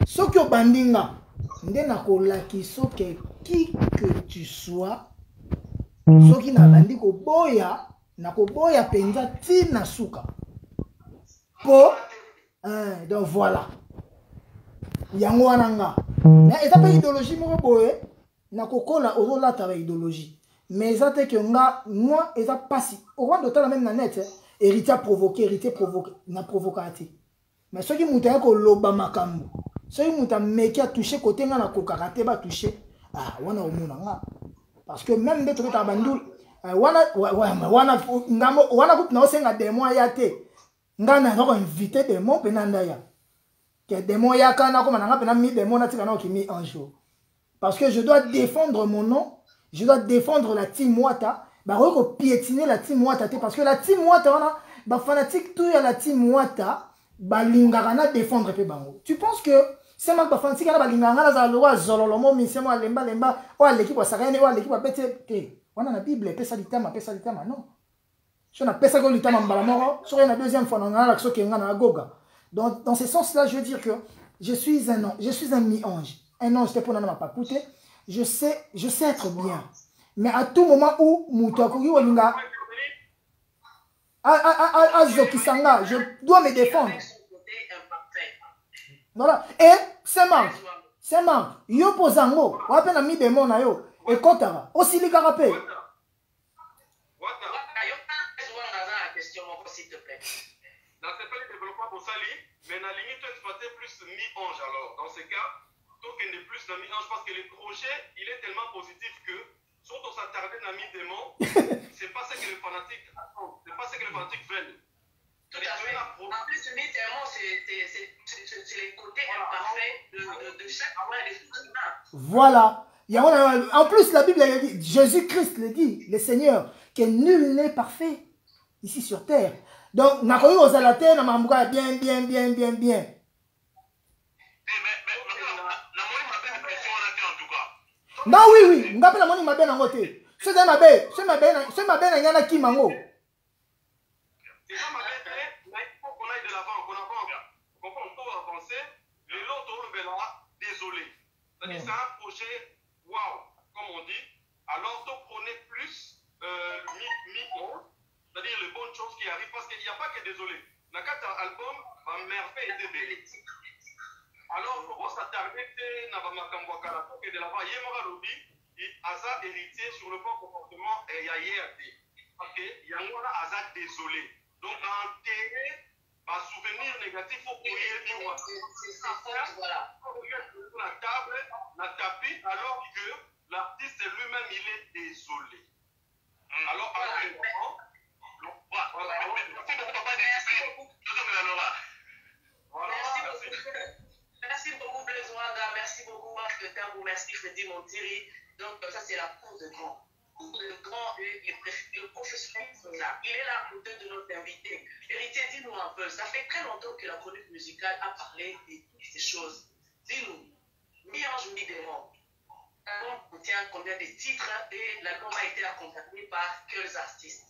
Soki o bandinga nde na kolaki soki qui que tu sois. Soki na bandi ko boya na ko boya penza tina suka. Po donc voilà. Yango wananga. Mais eza pas idéologie moko boye na kokola ozola ta idéologie. Mais ça te que moi eza passi. Au rwanda otala même na net héritier provoqué na provocaté. Mais ceux qui mouta ko loba makambo. Ceux qui mouta meki a touché côté nga na kokakate ba touché. Ah wana omona nga. Parce que même de trucs à bandul wana kup na osenga démon ya te. Nga na ko inviter démon penanda ya. Que démon ya kana ko mananga pena mi démon na tika na okimi un jour. Parce que je dois défendre mon nom, je dois défendre la team Mwata, bah ko piétiner la team Mwata parce que la team Mwata wana ba fanatique tout ya la team Mwata ba lingaka na défendre pe bango. Tu penses que c'est ma ba fanatique na ba lingaka na za loi zololomo misemo lemba o l'équipe wa sakane o l'équipe wa bete te. Wana na Bible pesa litama non. Si on a pesa ko litama mbala moko, sur la deuxième fois on a la so kenga na goga. Donc dans ce sens-là, je veux dire que je suis un ange, je suis un mi-ange. Un ange, c'est pour n'en pas coûter. Je sais être bien. Mais à tout moment où Moutakouri Walinga Azokisanga, je dois me défendre. Voilà. Et c'est Marc, yo pozango, ou à peine ami démon na yo, et kotara, aussi les carapés. Mais la limite, tu exploiter plus mi-ange alors. Dans ce cas, token de plus de mi-ange parce que le projet, il est tellement positif que, surtout s'attarder dans mi-démon, c'est pas ce que les fanatiques attendent. C'est pas ce que les fanatiques veulent. Tout à fait. En plus, mi-démon, c'est les côtés imparfaits de chaque point des humains. Voilà. En plus, la Bible elle dit, Jésus-Christ le dit, le Seigneur, que nul n'est parfait ici sur terre. Donc, na koyi ozala te na mambuka bien. Non, oui. Ngape na moni mabe na ngote. C'est mabe na nyana ki mango. C'est ça mabe, mais il faut qu'on aille de l'avant, qu'on peut avancer. Les autres, désolé. C'est-à-dire, c'est un projet, waouh, comme on dit. Alors, donc, prenez plus c'est-à-dire les bonnes choses qui arrivent, parce qu'il n'y a pas que désolé. Dans quatre albums, ma mère fait été belle. Alors, on s'attarder dans ma camboakala, et de là-bas, il y a un lobby, il a héritier sur le bon comportement, et il y a hérité. Ok, il y a un hasard désolé. Donc, enterrer, un souvenir négatif, il faut qu'il y ait un c'est ça, voilà. La table, la tapis, alors que l'artiste lui-même, il est désolé. Alors, Merci beaucoup Blaise Wanga, merci beaucoup Marc Tambou, merci Freddy Montiri. Donc ça c'est la cour de grand. le grand le professionnalisme là. Il est là à côté de notre invité. Héritier, dis-nous un peu, ça fait très longtemps que la chronique musicale a parlé de toutes ces choses. Dis-nous, mi-ange, mi-démon. L'album contient combien de titres et l'album a été accompagné par quels artistes?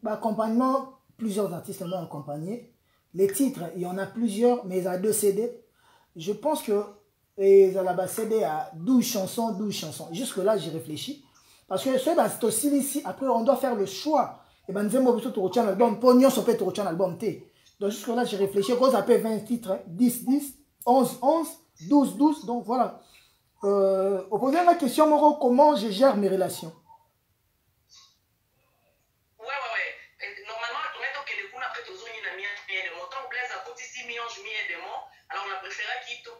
Accompagnement, plusieurs artistes m'ont accompagné. Les titres, il y en a plusieurs, mais à 2 CD. Je pense que ils ont la CD à 12 chansons. Jusque-là, j'ai réfléchi. Parce que c'est aussi ici, après, on doit faire le choix. Et ben, nous avons un album, Pognon, on peut un album. Donc, jusque-là, j'ai réfléchi. Quand on 20 titres, 10, 11, 12. Donc, voilà. Au poser la question, Moro, comment je gère mes relations? Ouais. Normalement, maintenant que les coups après tous les amis de mon temps, Blaise a côté 6 millions de démons. Alors, on a préféré qu'il tombe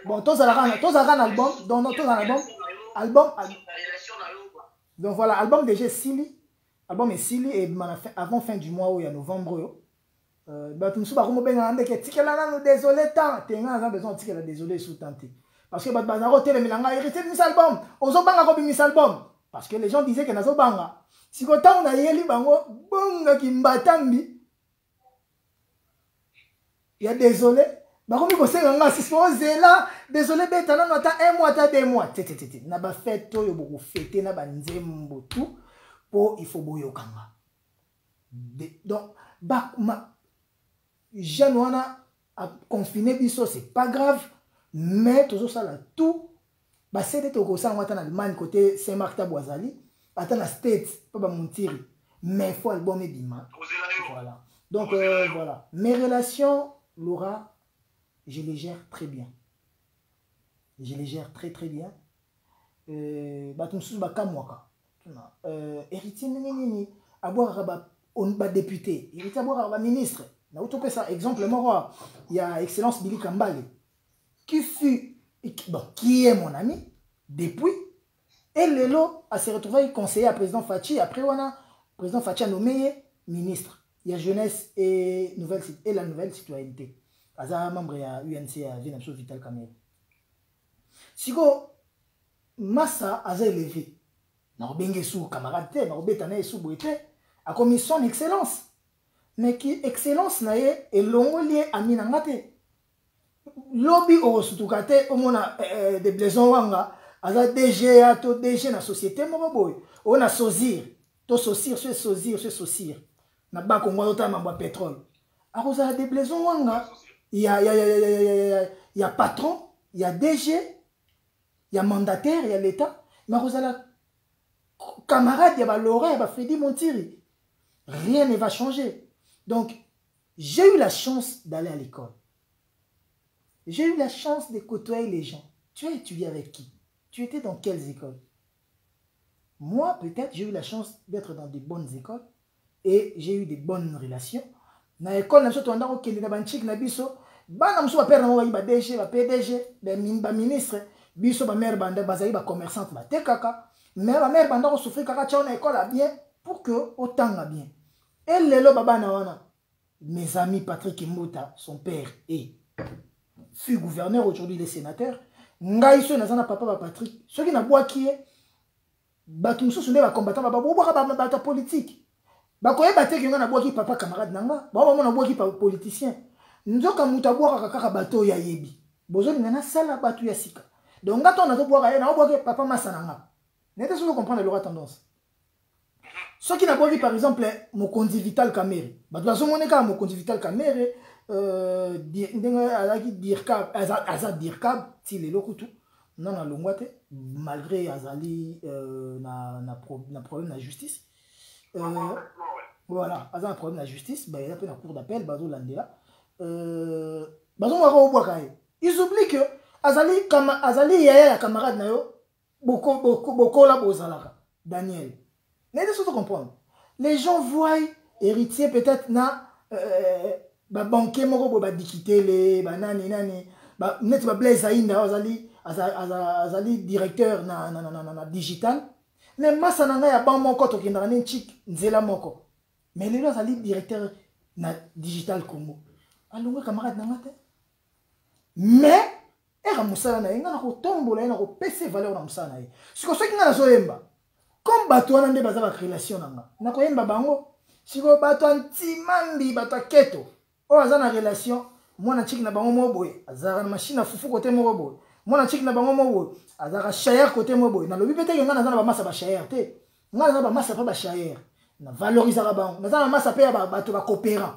bon, tous un album, donc tous un album. Donc voilà, album déjà Silly. Album est Silly et avant fin du mois où il y a novembre. Tu me suis pas désolé tant. Tu as besoin de désolé sous tenté. Parce que Bazaro télé milanga hérité de album. Ozo banga ko bimis album. Parce que les gens disaient que nazo banga. Si ko ta on a yeli bango bonga ki mbatambi. Il y a désolé. Bakomi ko senga si posé là, désolé beta na nota 1 mois ta 2 mois. Tete. Na ba fête to yo boko fêter na ba nzembo tout pour il faut boyo kanga. Donc jeune wana a confiné biso c'est pas grave. Mais toujours ça là tout bah c'est des au sang en Allemagne côté Saint-Marc Taboisali attends la States pas montiri mais faut album et bima voilà donc voilà mes relations Laura je les gère très bien très bien bah tout sous bah kamwaka héritier nini aboire on ba député héritier aboire ba ministre na utopé ça exemple moi il y a excellence Billy Kambale qui est mon ami depuis et Lelo a se retrouvé conseiller à président Fachi après président Fachi a nommé ministre il y a jeunesse et la nouvelle citoyenneté Aza membre à UNC à Vinamso Vital Kamel Sigo Massa a élevé na obenge sous camarade te na obetana sous boete a commis son excellence mais qui excellence na ye et longo lié à minangate lobby au sutukate au mona de blaison wanga aza DG a to DG na société moko boy on a sosir na ba ko ngwa ta mamba pétrole a cause de blaison wanga il y a patron il y a DG il y a mandataire il y a l'état mais cause la camarade il y a ba Laurent il y a ba Freddy Montiri rien ne va changer donc j'ai eu la chance d'aller à l'école. J'ai eu la chance de côtoyer les gens. Tu as étudié avec qui? Tu étais dans quelles écoles? Moi, peut-être, j'ai eu la chance d'être dans des bonnes écoles et j'ai eu des bonnes relations. Dans l'école, nous sommes dans l'école, nous sommes père DG, PDG, ministre, biso mère banda bazaï commerçante te kaka, mais ma mère banda souffrir kaka tcha na école bien pour que autant bien. Et lelo baba na wana. Mes amis Patrick Mouta, son père fut gouverneur, aujourd'hui il est sénateur. Ngaïso nazana papa Patrick, ceux qui n'a bois qui est batumso sonné va combattant baba politique. Bakoye baté qui na bois qui papa camarade nanga, ba maman na bois qui politicien. Nzoka muta bois kaka bateau ya yebi. Bozo ngana sala batu ya sika. Donc ngato na to bois na bois que papa masananga. N'était sûr comprendre leur tendance. Ceux qui n'a pas vu par exemple Mokonzi Vital Kamere, bah de toute façon mon écart Mokonzi Vital Kamere Azad Dirkab si les lokutu non na longwate malgré Azali na problème de justice voilà Azali un problème de justice bah il a fait la cour d'appel bazo landela bazo mara au bois ils oublient que Azali yaya camarade na yo boko la bozalaka Daniel. N'êtes-ce pas comprendre? Les gens voient héritier peut-être na banquier moko ba dikitele ba nani ba net ba Blaise Aïnda azali directeur na digital mais massa nanga ya ban moko to kindana ni chik nzela moko mais lelo azali directeur na digital Congo alongo camarade nanga te mais era musala na ye nga na kotombola ye na kopesa valeur na musala na ye siko soki nga nazoyemba comme bato wana nde baza barelation na nga nakoyemba bango siko bato antimambi bato aketo oyo aza na relation mwana tiki na bango moko boye azalaka na machine afufu kote moko boye mwana tiki na bango moko boye azalaka shayere kote moko boye nalobi mpe teke nga naza na bamasa bashayere te nga naza na bamasa mpe bashayere na valorisaka bango naza na bamasa mpe ya bato bakopérant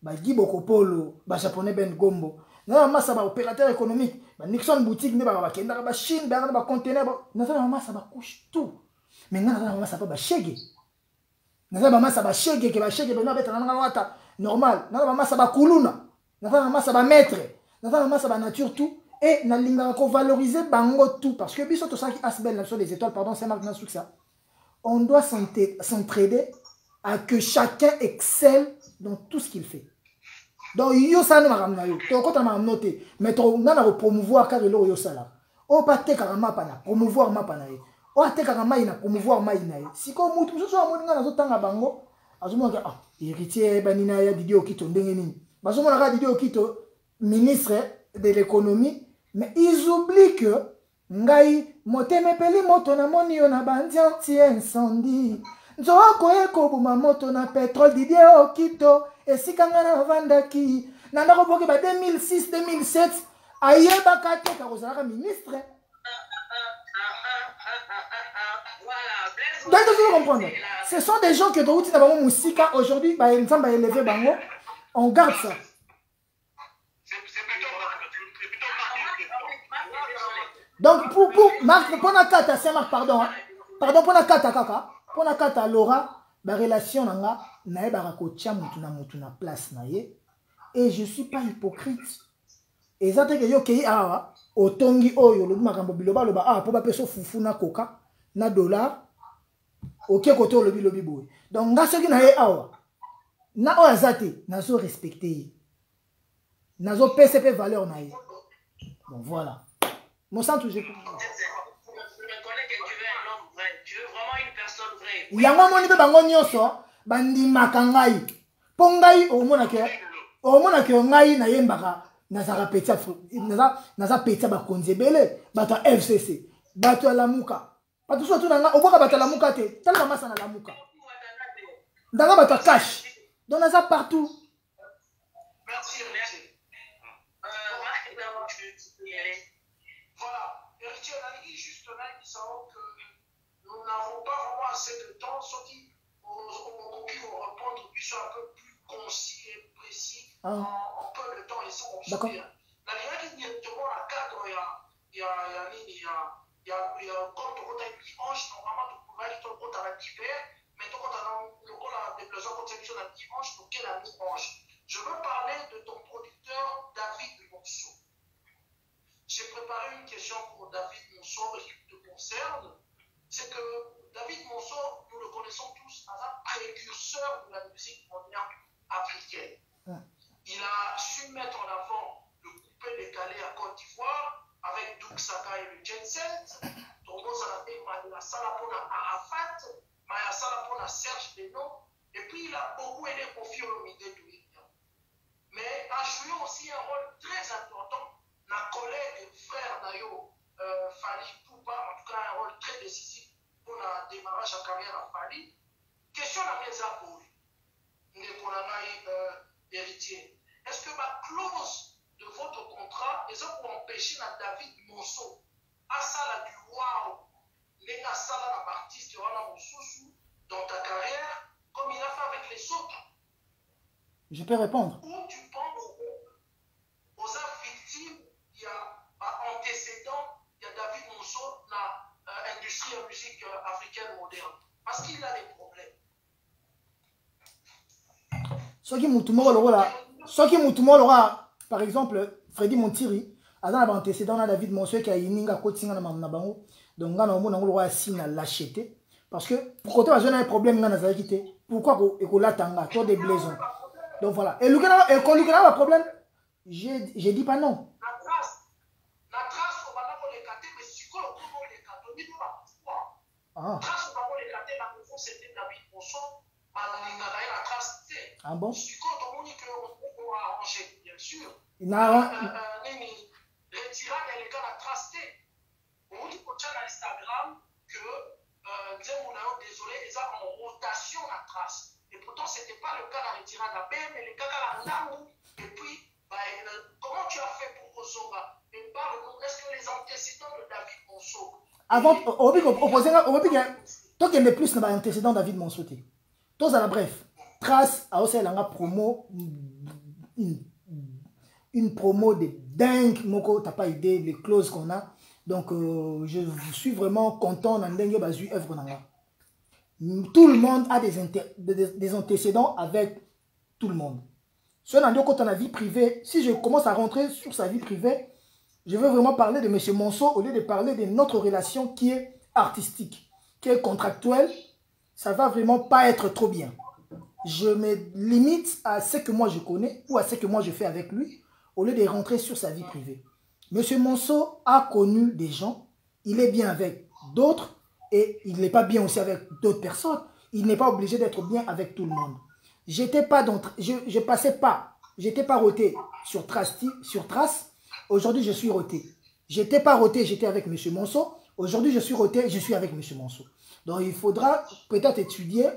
Guy Bokopolo, Japonais Ben Gombo. Nous avons un opérateur économique. Nixon boutique, nous avons un Chine, nous avons un conteneur. Nous avons un couche tout. Mais nous avons un chèque. Nous avons un chèque qui va chèque normal. Nous avons un kuluna. Nous avons un maître. Nous avons un nature tout. Et nous avons valoriser bango tout. Parce que biso to ça qui asbel sur les étoiles, pardon, c'est marqué dans ça. On doit s'entraider à que chacun excelle dans tout ce qu'il fait. Donc, yo ça ne m'a ramené. Donc, quand on m'a noté, mais on a promouvoir car il yo ça là. On pas te karama pana, promouvoir ma pana. On te karama ina promouvoir ma ina. Si comme mutu so so mo nga zo tanga bango, azumo ka héritier banina ya Didier Okito ndenge nini. Bazumo na Didier Okito ministre de l'économie, mais ils oublient que ngai moteme peli moto na moni yo na bandi anti incendie. Nzoko eko buma moto na pétrole Didier Okito esikanga na vandaki na ndako boke ba 2006 2007 ayeba kate ka kozalaka ministre. Donc vous comprenez, ce sont des gens que doit uti na bango musika aujourd'hui ba nzamba élevé bango, on garde ça. Donc pour Marc pour na kata c'est Marc pardon hein. Pardon pour na kata kaka. Pour na kata Laura, la relation nanga nae barakotia mutu na place na ye et je suis pas hypocrite. Et ça te que yo kei awa otongi oyo lobi makambo biloba loba ah po ba peso fufu na coca na dollar OK côté lobi boy. Donc nga soki na ye awa na oya zate nazo respecter. Nazo PCP valeur na ye. Donc voilà. Mon sang toujours yango moni be bango nyoso bandi makangai pongai omona ke ngai na yembaka nazaka petia naza petia ba konzebele bato FCC bato lamuka bato so tu nanga oboka bato lamuka te tala masa na lamuka ndanga bato cash donc naza partout. Merci. Voilà, héritier a dit juste là disant que nous n'avons pas vraiment assez de temps, ceux qui vont répondre plus un peu plus concis et précis en peu de temps et sans d'accord. La vérité directement à cadre il y a comme tu as une dimanche normalement tu pourrais être au à la divers mais tu as des besoins de conception la dimanche pour quelle année dimanche. Je veux parler de ton producteur David Monceau. J'ai préparé une question pour David Monceau qui te concerne. C'est que David Monceau, nous le connaissons tous, est un précurseur de la musique mondiale africaine. Il a su mettre en avant le coupé décalé à Côte d'Ivoire avec Doug Saka et le Jet Set. Togo Salapé, Maya Salapona Arafat, Maya Salapona Serge Beno. Et puis il a beaucoup aidé Kofi Olomide Douidia. Mais a joué aussi un rôle très important dans la collègue frère Nayo Fali Poupa, en tout cas un rôle très décisif pour le démarrage de carrière à Fali. Question à mes apôts, héritier. Est-ce que ma clause de votre contrat est pour empêcher David Monceau à ça du wow, les Nassala l'artiste dans ta carrière comme il a fait avec les autres? Je peux répondre. Ou tu penses aux victimes, il y a antécédent, il y a David Monceau dans l'industrie de musique africaine moderne. Parce qu'il a des problèmes. Ce qui moutoumolo là, par exemple, Freddy Montiri, a un antécédent dans David Monceau qui a une coaching dans ma bango. Donc, on a un signe à l'acheter. Parce que pour côté, on a un problème dans la quitté. Pourquoi qu'on l'attend? Toi des blaisons. Donc voilà. Et quand il y a un problème, j'ai dit pas non. La trace, on va les cater, mais si on les cater, on va pas. Trace, on va les cater, la maison, c'était David Monceau, la trace, c'est. Ah bon? Si on va arranger, bien sûr. Il n'a Héritier, retirade et les gars la tracé. On dit qu'on tient à Instagram que désolé, ils ont en rotation la trace. Et pourtant, ce n'était pas le cas de la retirade à BM, mais les gars la langue. Et puis, comment tu as fait pour Kosoba? Et parle-nous, est-ce que les antécédents de David Monceau? Avant, toi qui aimais plus l'antécédent David Monceau, toi, à la bref, trace à Oselanga promo, une promo de dingue, Moko, t'as pas idée les clauses qu'on a. Donc, je suis vraiment content d'endengue basu œuvre nanga. Tout le monde a des antécédents avec tout le monde. Soit dans la vie privée, si je commence à rentrer sur sa vie privée, je veux vraiment parler de M. Monceau au lieu de parler de notre relation qui est artistique, qui est contractuelle. Ça va vraiment pas être trop bien. Je me limite à ce que moi je connais ou à ce que moi je fais avec lui au lieu de rentrer sur sa vie privée. M. Monceau a connu des gens, il est bien avec d'autres et il n'est pas bien aussi avec d'autres personnes. Il n'est pas obligé d'être bien avec tout le monde. J'étais pas roté sur Trace. Aujourd'hui, je suis roté. J'étais pas roté, j'étais avec M. Monceau. Aujourd'hui, je suis roté, je suis avec M. Monceau. Donc, il faudra peut-être étudier.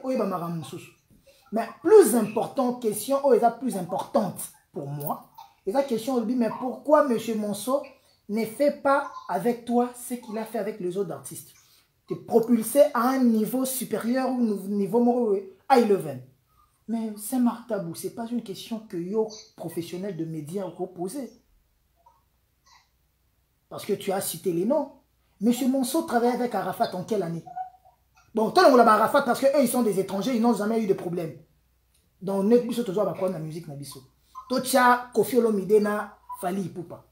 Mais plus importante question, plus importante pour moi, et la question, mais pourquoi M. Monceau ne fait pas avec toi ce qu'il a fait avec les autres artistes? Te propulser à un niveau supérieur ou niveau high level. Mais c'est Marc Tabou, ce n'est pas une question que yo, professionnel de médias, ont posée. Parce que tu as cité les noms. M. Monceau travaille avec Arafat en quelle année? Bon, tant qu'on a Arafat parce qu'eux, ils sont des étrangers, ils n'ont jamais eu de problème. Donc, nous avons toujours apprendre la musique. Tocha, Kofi Olomide na Fali Ipupa.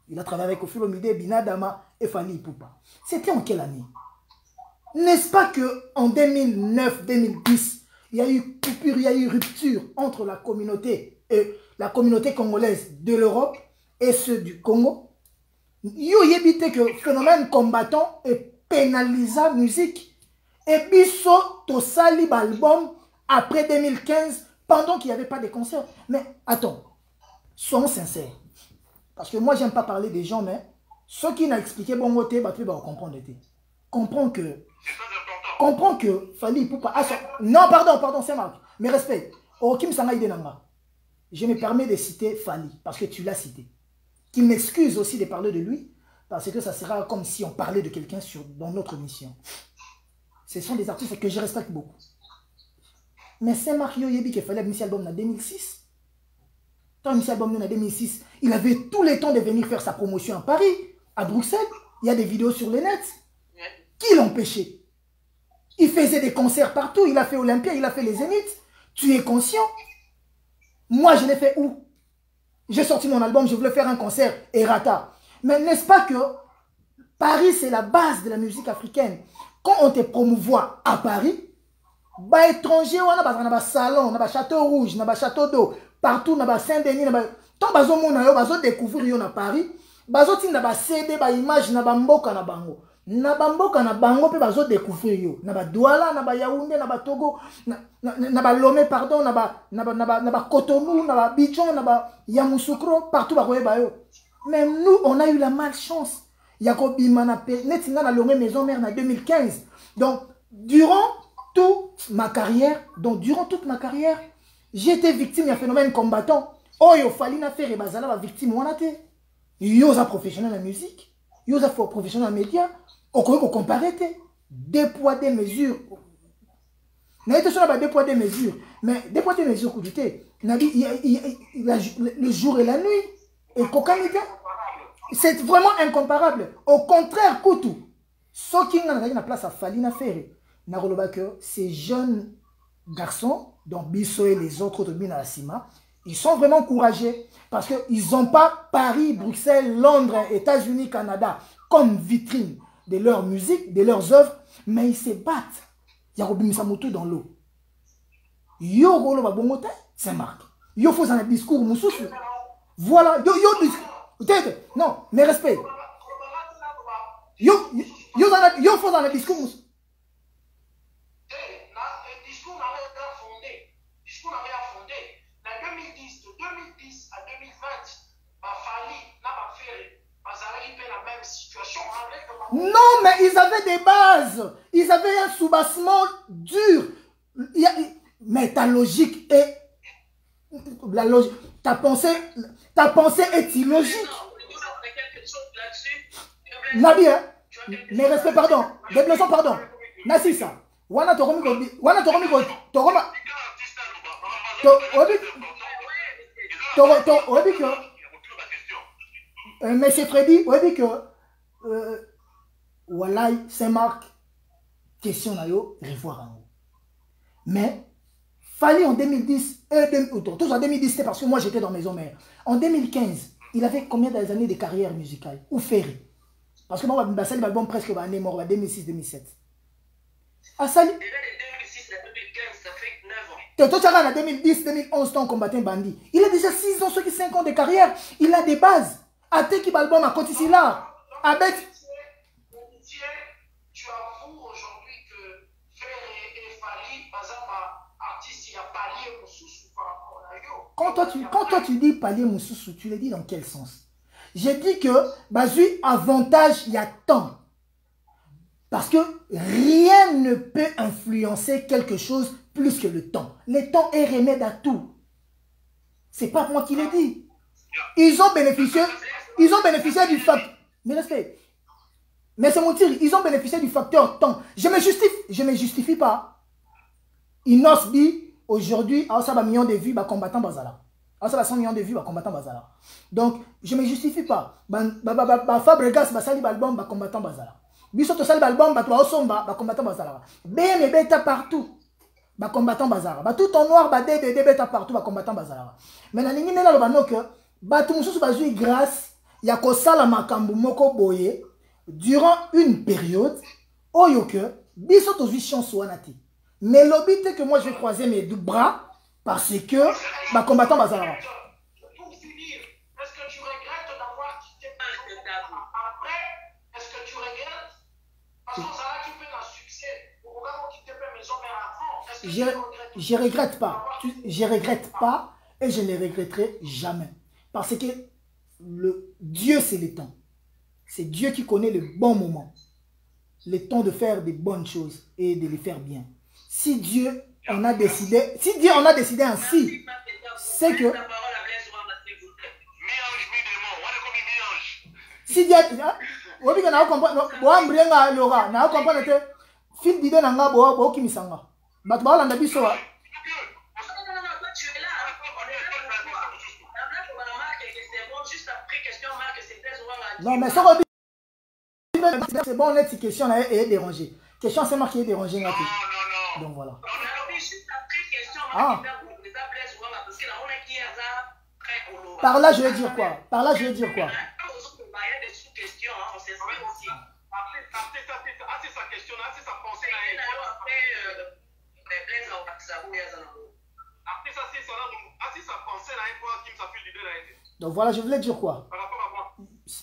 Il a travaillé avec Kofi Olomide, Binadama et Fali Ipupa. C'était en quelle année? N'est-ce pas qu'en 2009-2010, il y a eu coupure, il y a eu rupture entre la communauté congolaise de l'Europe et ceux du Congo? Yo yebite que phénomène combattant est pénalisé musique. Et biso to sali album après 2015 pendant qu'il n'y avait pas de concert. Mais attends, soyons sincères. Parce que moi j'aime pas parler des gens, mais ceux qui n'ont expliqué bon côté, bah tu vas comprendre. Comprends que Fali Ipupa. Non, pardon, c'est Marc. Mais respect. Okim Sangaïde Nanga. Je me permets de citer Fali parce que tu l'as cité. Qu'il m'excuse aussi de parler de lui parce que ça sera comme si on parlait de quelqu'un dans notre mission. Ce sont des artistes que je respecte beaucoup. Mais c'est Marc Yoyebi qui a fait l'initial album en 2006. Quand l'initial album en 2006, il avait tous les temps de venir faire sa promotion à Paris, à Bruxelles. Il y a des vidéos sur le net. Qui l'empêchait? Il faisait des concerts partout. Il a fait Olympia, il a fait les Zéniths. Tu es conscient? Moi, je l'ai fait où? J'ai sorti mon album, je voulais faire un concert, Errata. Mais n'est-ce pas que Paris, c'est la base de la musique africaine? Quand on te promouvoit à Paris, bah étranger, on a un salon, on a un château rouge, on a un château d'eau, partout, on a un Saint-Denis, tant bazo mona bazo découvrir à Paris, bazo tin na CD, ba image na bamboka na bango. Na bamboka na bango pe bazo découvrir yo. Na ba Douala, na ba Yaoundé, na ba Togo, na ba Lomé pardon, na ba Cotonou, na ba Abidjan, na ba Yamoussoukro, partout ba koye ba yo. Mais nous on a eu la malchance. Yakobi Manape, netinga na Lomé maison mère en 2015. Donc durant toute ma carrière, j'ai été victime d'un phénomène combattant. Oh yo fali na faire bazala ba victime wana te. Yo za professionnel en musique, yo za professionnel en médias. On peut comparer deux poids, deux mesures. Deux poids, deux mesures. Mais deux poids, deux mesures, le jour et la nuit. Et c'est vraiment incomparable. Au contraire, Koutou, ce qui n'a la place à Falina Ferré, ces jeunes garçons, dont Bisso et les autres de Binasima, ils sont vraiment courageux parce qu'ils n'ont pas Paris, Bruxelles, Londres, États-Unis, Canada comme vitrine de leur musique, de leurs œuvres, mais ils se battent. Il y a Robin Samoto dans l'eau. Yo Rolo Babongote, c'est Marc. Yo faut un discours moussous. Voilà, yo non, mais respect. Yo faut un discours moussous. Discours n'a rien fondé. Discours n'a rien fondé. De 2010 à 2020, Fali n'a pas fait. Non, mais ils avaient des bases. Ils avaient un soubassement dur. Mais ta logique est... La logique... Ta pensée est illogique. Nabi, hein? Mais respect, pardon. Déplacement, pardon. Nassisa. Wana Toromi. Wana Toromi. Toroma. Monsieur Freddy, on dit que Walai Saint-Marc, question na yo, revoir en haut. Mais, fallait en 2010, toujours en 2010, c'était parce que moi j'étais dans Maison Mère. En 2015, il avait combien d'années de carrière musicale? Ou Ferry? Parce que moi, je suis l'album presque mort, 2006-2007. Ah, salut! 2006 à 2015, ça fait 9 ans. Toto Tchara, en 2010-2011, ton combattant bandit. Il a déjà 6 ans, ceux qui 5 ans de carrière. Il a des bases. Até qui balbum à côté ici là. Avec. Tu avoues aujourd'hui que Ferry et Fali, par exemple, artiste, il y a palier Moussoussou par rapport à yo. Quand toi tu dis palier Moussoussou, tu le dis dans quel sens? J'ai dit que Bazui avantage, il y a temps. Parce que rien ne peut influencer quelque chose plus que le temps. Le temps est remède à tout. C'est pas moi qui l'ai dit. Ils ont bénéficié du facteur. Mais respect. Mais c'est mon tir. Ils ont bénéficié du facteur temps. Je me justifie pas. Inosbi, aujourd'hui, à 100 millions de vues, combattant Bazala. À 100 millions de vues, combattant Bazala. Donc, je me justifie pas. Fabregas, Basali Balbom, combattant Bazala. Bisoto Sali Balbom, Osomba, combattant Bazala. BM Beta partout. Combattant Bazara. Tout en noir, DDD Beta partout, combattant Bazala. Mais la ligne là, le bano que Batumoussou Bazui grâce, Yakosala Makambu Moko Boye, durant une période, Oyoke, Bisoto Vision Swanati. Mais l'obité que moi je vais croiser mes deux bras parce que combattant Bazara. Pour finir, est-ce que tu regrettes d'avoir quitté après? Est-ce que tu regrettes? Parce que ça a qui fait un succès. Pourquoi on quitte Maison Mère avant? Je regrette pas. Je regrette pas et je ne les regretterai jamais. Parce que Dieu, c'est le temps. C'est Dieu qui connaît le bon moment. Le temps de faire des bonnes choses et de les faire bien. Si Dieu en a décidé, ainsi, c'est que... Si Dieu... Oui, on a compris. On a compris que fil d'idée n'a pas beau qui m'sanga. Mais tu vas l'en abisso. Non, mais ça c'est bon, cette question est dérangée. Question c'est moi qui est dérangée. Non. Donc voilà. Ah. Par là, je vais dire quoi? Donc voilà, je voulais dire quoi?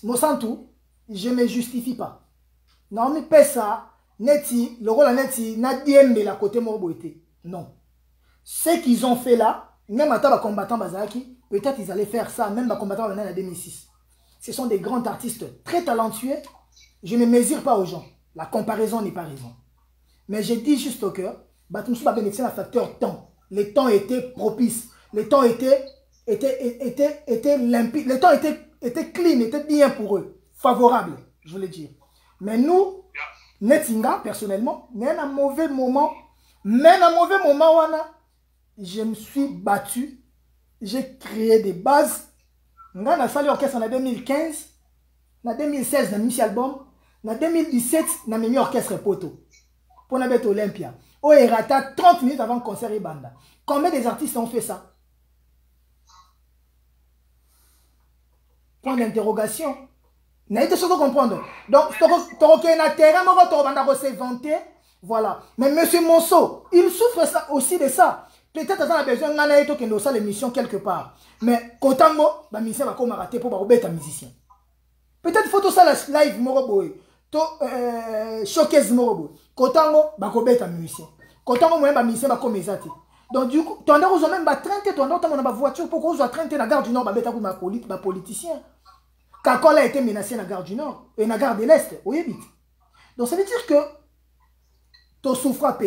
Monsanto, je ne me justifie pas. Non, mais pas ça. Neti, le rôle neti, n'a diembe la côté morboité. Non. Ce qu'ils ont fait là, même à ta combattant Bazaki, peut-être ils allaient faire ça, même à combattant en 2006. Ce sont des grands artistes très talentueux. Je ne mesure pas aux gens. La comparaison n'est pas raison. Mais je dis juste au cœur, Batumsou va bénéficier d'un facteur temps. Le temps était propice. Le temps était limpide. Le temps était clean, était bien pour eux. Favorable, je voulais dire. Mais nous, Netinga, personnellement, même un mauvais moment, je me suis battu. J'ai créé des bases. On a fait l'orchestre en 2015, en 2016, on a mis album. En 2017, on a mis orchestre Poto. Pour la bête Olympia. Au Erata, 30 minutes avant le concert et banda. Combien des artistes ont fait ça? Point d'interrogation. N'a été sûr de comprendre. Donc, tu as terrain, tu as vanté. Voilà. Mais monsieur Monceau, il souffre ça, aussi de ça. Peut-être qu'il a besoin de faire l'émission quelque part. Mais Kotango, la mission va comme rater pour un musicien. Peut-être faut tout ça live moroboy. Showcase moroboy. Kotango, va comme un musicien. Kotango, moi, musicien va comme ezati. Donc, du coup, tu as même 30, tu as une voiture pour qu'on soit 30 dans la gare du Nord, va comme un politicien. Kakola a été menacé dans la gare du Nord et dans la gare de l'Est. Oui, donc ça veut dire que tu souffres pas.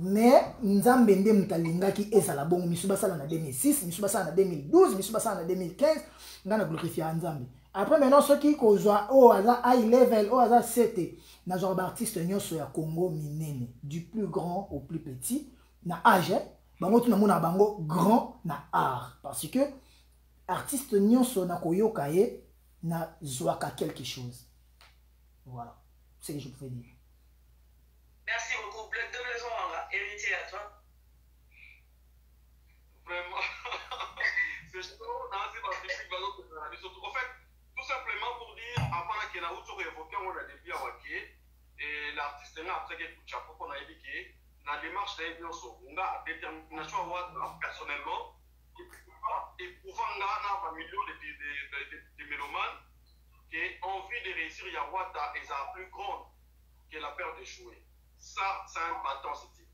Mais Nzambe nde mutalingaki ezala bongo misubasala na 2006, misubasala na 2012, misubasala na 2015, ngana glorifier Nzambe. Après maintenant ceux qui kozwa au hasard high level, au hasard 7 na genre artiste nyonso ya Congo minene, du plus grand au plus petit, na âge, bango tu na mona bango grand na art parce que artiste nyonso na koyoka ye na zwaka quelque chose. Voilà, c'est ce que je pouvais dire. Merci beaucoup. Héritier à toi. Vraiment. C'est justement dans ces parties en fait, tout simplement pour dire, avant qu'il y ait autre évoqué, on a des biens et l'artiste n'a après qu'il chapeau qu'on a évoqué, dans la démarche d'un bien sur on a détermination personnellement, et pouvant gagner un million de mélomanes qui ont envie de réussir Yawata et ça plus grande que la peur d'échouer. Ça, c'est un bâton, c'est dit.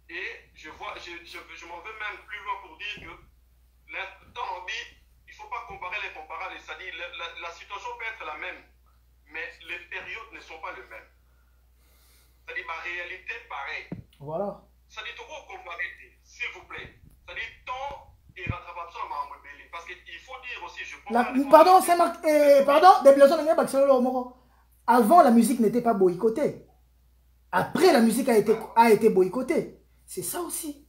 Et je m'en veux même plus loin pour dire que dans la vie, il ne faut pas comparer les comparables. C'est-à-dire la situation peut être la même, mais les périodes ne sont pas les mêmes. C'est-à-dire ma réalité pareille. Voilà. C'est-à-dire tout comparer, s'il vous plaît. C'est-à-dire temps et rattrapation à ma rebelle. Parce qu'il faut dire aussi, pardon, c'est pardon, avant la musique n'était pas boycottée. Après la musique a été boycottée. C'est ça aussi.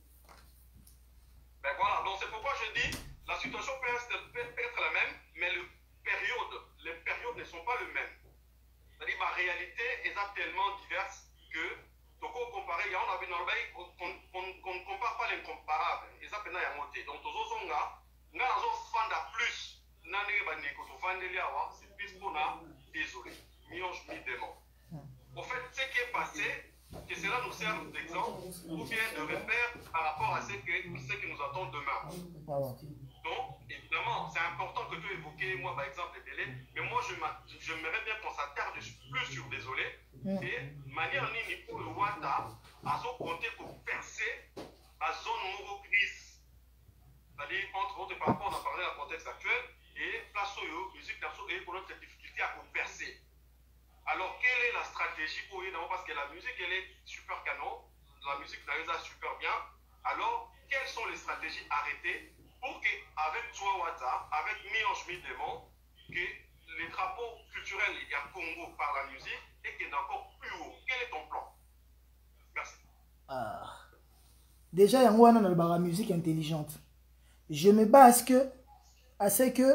Ben voilà, donc c'est pourquoi je dis, la situation peut être la même, mais les périodes ne sont pas les mêmes. C'est-à-dire ma réalité est tellement diverse que, donc on compare, on a vu dans le pays, qu'on ne compare pas l'incomparable. Et ça, maintenant, il y a monté. Donc, tous les gens, nous avons fait plus, c'est plus qu'on a désolé. Mionge, mi-démon. En fait, ce qui est passé, que cela nous sert d'exemple ou bien de repère par rapport à ce que nous attend demain. Donc, évidemment, c'est important que tu évoques, moi, par exemple, les délais, mais moi, j'aimerais bien qu'on s'attarde plus sur désolé, et manière ni pour le Wata, à son compter pour percer la zone nouveau crise. C'est-à-dire, entre autres, par rapport, on a parlé dans le contexte actuel, et place au musique, et pour notre difficulté à percer. Alors, quelle est la stratégie pour eux? Parce que la musique, elle est super canon, la musique, elle est super bien. Alors, quelles sont les stratégies arrêtées pour qu'avec toi, Wata, avec Mionge Mi-Démon, que les drapeaux culturels il y a Congo par la musique et qu'il y a encore plus haut? Quel est ton plan? Merci. Déjà, il y a une musique intelligente. Je me base à ce que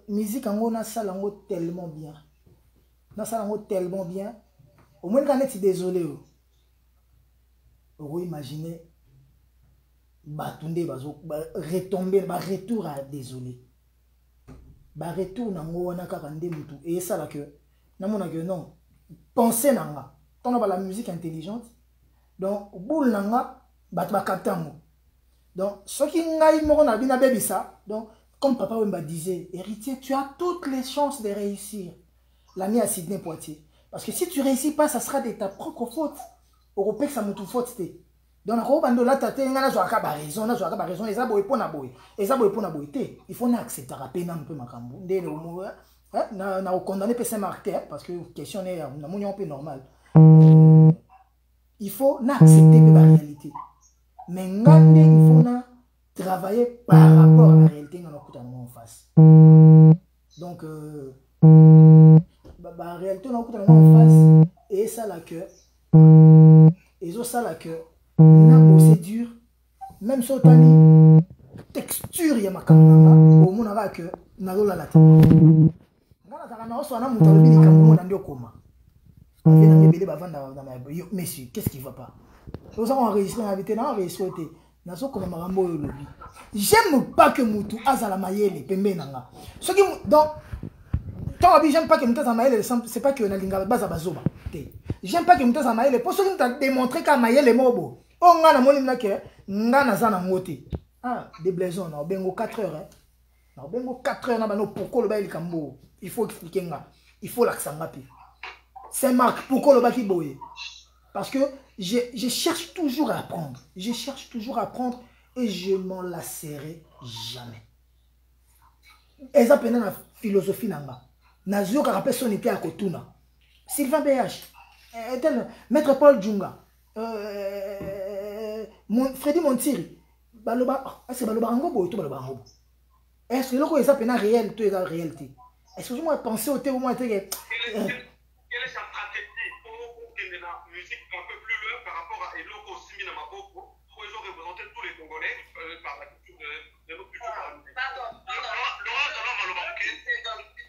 musique en a ça tellement bien. Ça tellement bien. Au moins, quand on est désolé, vous imaginez, retomber, retour à désolé. Retour et ça là que, non, pensez nanga. Tant la musique intelligente, donc, boule nanga, donc, ce qui est ça, donc, comme Papa Wemba disait, héritier, tu as toutes les chances de réussir. L'ami à Sydney Poitiers. Parce que si tu ne réussis pas, ça sera de ta propre faute. Européen, ça me tout faute. Donc, là, tu as raison, il faut accepter un peu ma cambo. Na condamné Saint-Martin parce que question est un peu normal. Il faut accepter la réalité. Mais il faut travailler par rapport à la réalité que nous avons en face. Donc, la réalité nous avons en face et ça la que et ça la que la procédure même si on texture ya makanga au monde que nalola la tête ngana taka na oso na mutu alobi likambo na ndio koma avec na bébé bavanda na monsieur qu'est-ce qui va pas nous avons enregistré invité na enregistré nazo koma marambo yo lobi j'aime pas que mutu azala mayele pembe nanga ce qui donc tant que j'aime pas que mutu azala mayele c'est pas que na linga baza bazoba j'aime pas que mutu azala mayele pour ce que tu as démontré que mayele mobo o ngana moni na ke ngana za na ngote ah des blaisons na bengo 4 heures hein na bengo 4 heures na bano pourquoi le ba likambo il faut expliquer nga il faut l'accent pi c'est Marc pourquoi le ba ki boye parce que je cherche toujours à apprendre et je m'en lasserai jamais et ça pendant philosophie nanga nazoyoka pe son été à kotuna Sylvain BH Maître Paul Djunga Freddy Montiri baloba est-ce que baloba ngo boy to baloba ngo est-ce que loko eza pena réel to eza réalité est-ce que moi penser au thème moi te quelle est sa stratégie pour qu'il y ait la musique un peu plus loin par rapport à Eloko Simina Maboko où ils ont représenté tous les Congolais par la culture de nos cultures par la musique. Pardon.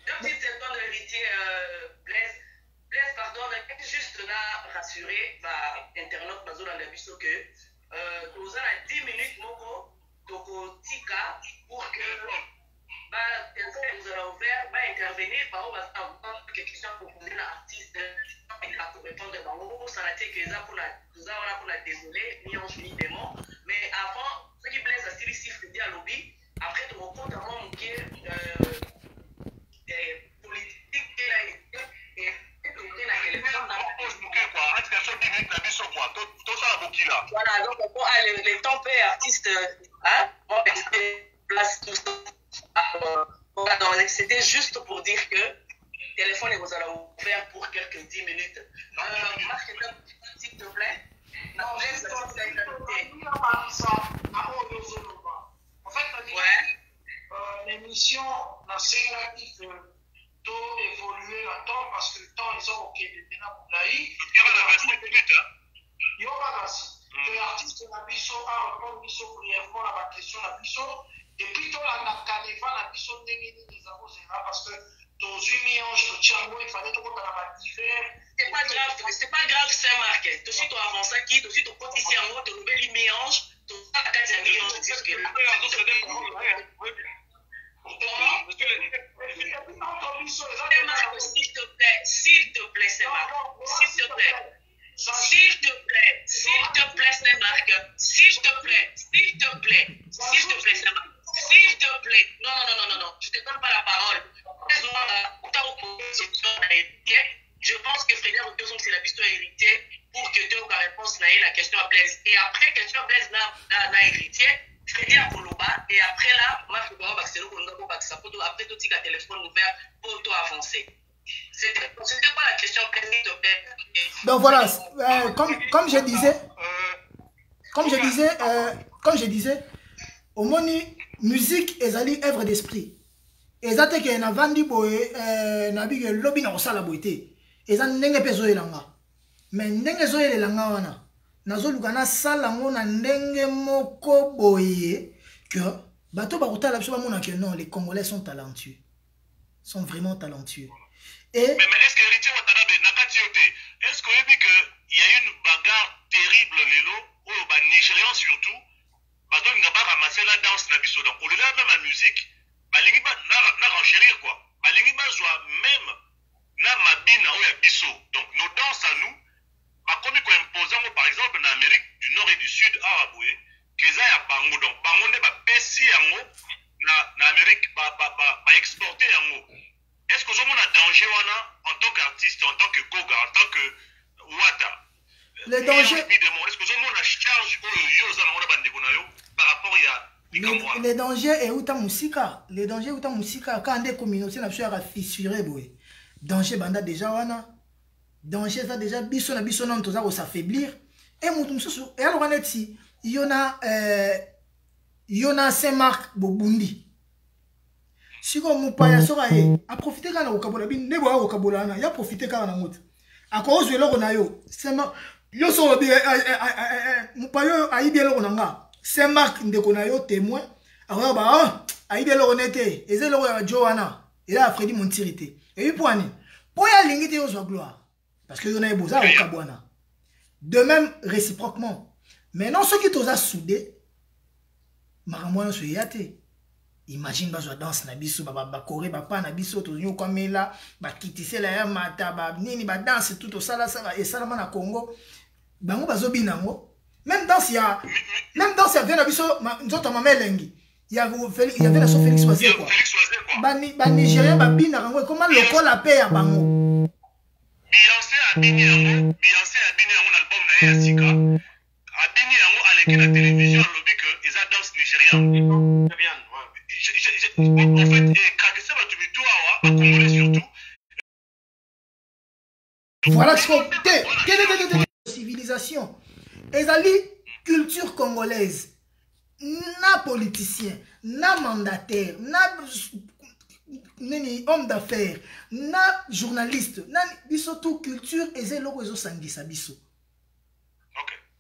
Deux petites secondes de vérité, Blaise, pardon, mais juste là, rassurer, internaute, Mazola Nabiso, que nous avons 10 minutes, Moko, Toko Tika, pour que nous allons ouvert, intervenir, par exemple, avoir quelque chose pour poser l'artiste, pour répondre à Bango, ça n'a été que ça pour la désolé, ni en ni démon, mais avant, ce qui Blaise a stylé si Freddy à lobby, après, tu rencontres un monde qui est politique, voilà, donc bon, les temps paient artistes, hein, place tout ça. C'était juste pour dire que le téléphone est ouvert pour quelques 10 minutes. Marc, s'il te plaît. Non, reste en fait, l'émission nationale doit évoluer là-dedans parce que le temps, ils ont ok, maintenant pour l'aïe. Il y aura l'artiste Nabiso a répondu brièvement à ma question Nabiso. Et puis, dans la Caneva, Nabiso n'est parce que dans une mélange de Tchango, il fallait tout le monde dans l'hiver. C'est pas grave, Saint-Marc. Tout suite, on avance qui, tout suite, on compte ici en haut, tu nouvelles les mélanges, tu as la carte de mélange. S'il te plaît, Saint-Marc. S'il te plaît, Saint-Marc. S'il te plaît, Saint-Marc. S'il te plaît, non, je te donne pas la parole. Je pense que Frédéric Obiosong, c'est la question héritier pour que tu aies la réponse à la question à Blaise. Et après, question à Blaise n'a héritier, Frédéric à Koloba. Et après là, ma fille va après tout le téléphone ouvert pour toi avancer. C'était quoi la question, Blaise, s'il te plaît? Donc voilà, comme je disais, au moni musique ezali œuvre d'esprit. Ezate ke na vandi boye na bige lobby na osala boite. Eza ndenge pe zoyelanga. Mais ndenge zoyelanga wana nazoluka na sala ngo na ndenge moko boye que bato ba kotala biso ba mona que non, les Congolais sont talentueux. Sont vraiment talentueux. Et mais est-ce que héritier Watanabe nakati yote, est-ce que vous que il y a une bagarre terrible lelo ou ba Nigérians surtout bato ngaba ramasser la danse na biso donc au lieu même la musique balingi ba na renchérir quoi balingi ba joie même na mabina ou ya biso donc nos danses à nous ba komi ko imposant par exemple en Amérique du Nord et du Sud araboué keza ya bango donc bango ne ba pesi yango na Amérique ba exporter yango. Est-ce que vous avez un danger en tant qu'artiste, en tant que Goga, en tant que Wata? Le danger. Est-ce que vous avez une charge par rapport à les dangers et outa musika. Les dangers outa musika. Quand des communautés n'a pas fissuré, boy. Danger banda déjà wana. Danger ça déjà biso na biso non toza s'affaiblir. Et mutumsusu. Et alors on est ici. Yona Saint-Marc Bobundi. Si comme mon paya sera a profité quand on kabola bin nebo a kabola na ya profité quand on monte à cause de l'eau na yo c'est yo so bien mon paya a idée l'eau nanga c'est Marc ndeko na yo témoin alors bah a idée l'eau nete et c'est l'eau ya Joanna et là Freddy Montirité et puis poani pour ya lingité yo so gloire parce que yo na boza au kabwana de même réciproquement maintenant ceux qui t'osa soudé maramwana so yate. Imagine bazo danse na biso ba coré ba pa na biso to nyo kwamela ba kitise la ya mata ba nini ba danse tout au sala ça et ça na Congo bango bazo binango même danse ya vient na biso nzoto mama elengi il y avait la Félix Oisé quoi ba Nigérien ba bina rango comment lokola paix ya bango Beyoncé a bini yango na album na ya Sika a bini yango aleki na télévision lobby que eza danse nigérien très bien. En fait, Kakese Batubitua, Congolais surtout. Voilà ce qu'on... Civilisation. Ezali, culture congolaise. Na politicien, na mandataire, na homme d'affaires, na journaliste, na biso tout culture ezelo ezo sangisa biso.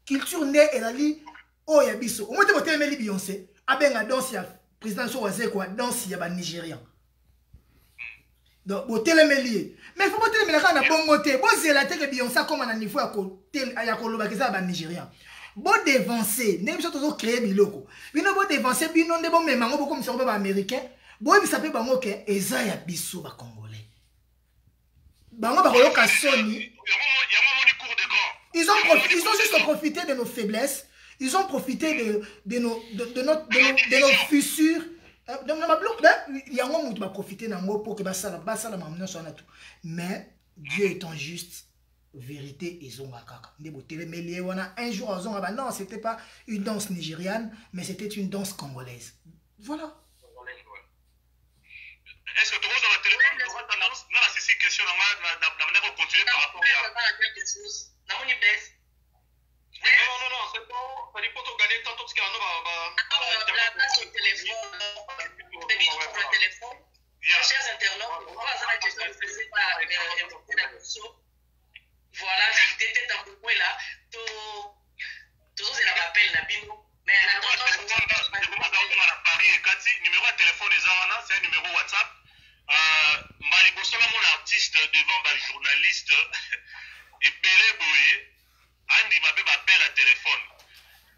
Culture ne ezali o ya biso. Au moins te bote meli Beyoncé, abenga danse ya président so waze quoi danse ya ba Nigérian. Donc bote meli. Mais faut bote meli ka na bongo te. Bo zela te que Beyoncé comme na niveau ya ko loba ke za ba Nigérian. Bon dévancer, ne biso tozo créer biloko. Bino bo dévancer bino nde bo memango bo comme ça ba américain. Bo bi sape bango ke eza ya biso ba congolais. Bango ba koloka soni. Ils ont juste profité de nos faiblesses. Ils ont profité de nos fissures. Il y a un moment où tu vas profiter d'un mot pour que ça la tout. Mais Dieu étant juste, vérité ils ont un jour non, c'était pas une danse nigériane, mais c'était une danse congolaise. Voilà. Est-ce que tu as un téléphone? Non, c'est une question. On continue par rapport à quelque chose. Non, c'est bon. Ça dit pour te gagner tantôt parce qu'il y en a la place au téléphone, le téléphone. Chers internautes, on va avoir la question de plaisir par la question. Voilà, j'étais dans le coin là. Toujours, c'est la rappel, la bino. Mais en attendant, numéro de téléphone, c'est un numéro WhatsApp. Malibosola, mon artiste devant ma journaliste. Et Belé Boye, Andy m'appelle à téléphone.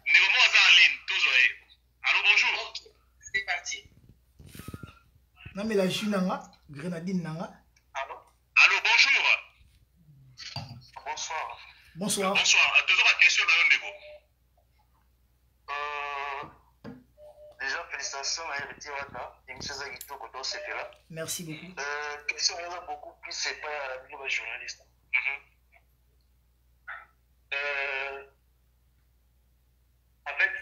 Numéro en ligne, toujours. Allô, bonjour. Ok, c'est parti. Non, mais la Junanga, Grenadine Nanga. Allô, bonjour. Bonsoir. Bonsoir. Bonsoir. Toujours la question dans le niveau. Déjà, félicitations à Héritier Wata et M. Zagito Koto Sepera. Merci beaucoup. Question, il y en a beaucoup plus, c'est pas la journaliste. En fait,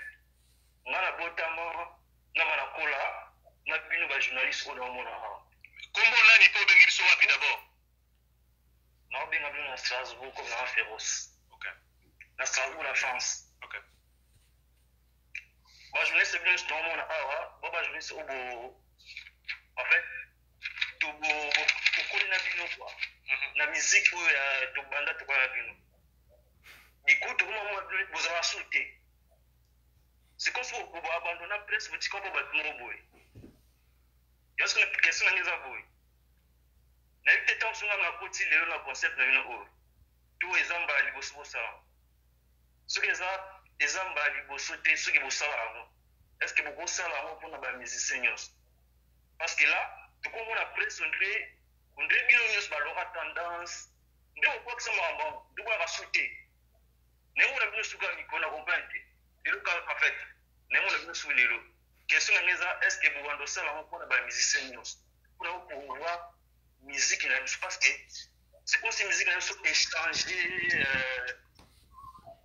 on a la botama, on a la cola, on a vu nos journalistes au nom. Comment on a pas bengi so wapi d'abord? Non, bien à Strasbourg comme dans Féroce. OK. Dans Strasbourg, la France. OK. Moi, je me laisse bien dans mon awa. Moi, je me laisse au beau. En fait, tout beau, pour qu'on ait vu quoi. La musique, tout banda, tout quoi, vu. Du coup, tout le monde vous a sauté. C'est comme si vous abandonnez la presse, vous dites qu'on va battre mon boy. Il y a une question à nous avouer. Na été temps sur la côté le concept na une eau. Tout les amba liboso ça. Ce que ça les amba liboso te ce que vous savez. Est-ce que vous savez pour na ba musiciens? Parce que là, tout comme on a presse on dirait bien news ba lora tendance. Ndio kwa kusema mambo, ndio va sauter. Nemo na bien suga ni kona comprendre. Et le cas en fait, nemo na bien suga lelo. Question na mesa est-ce que vous vendez ça pour na ba musiciens? Pour voir musique parce que c'est comme si la musique n'a pas échangé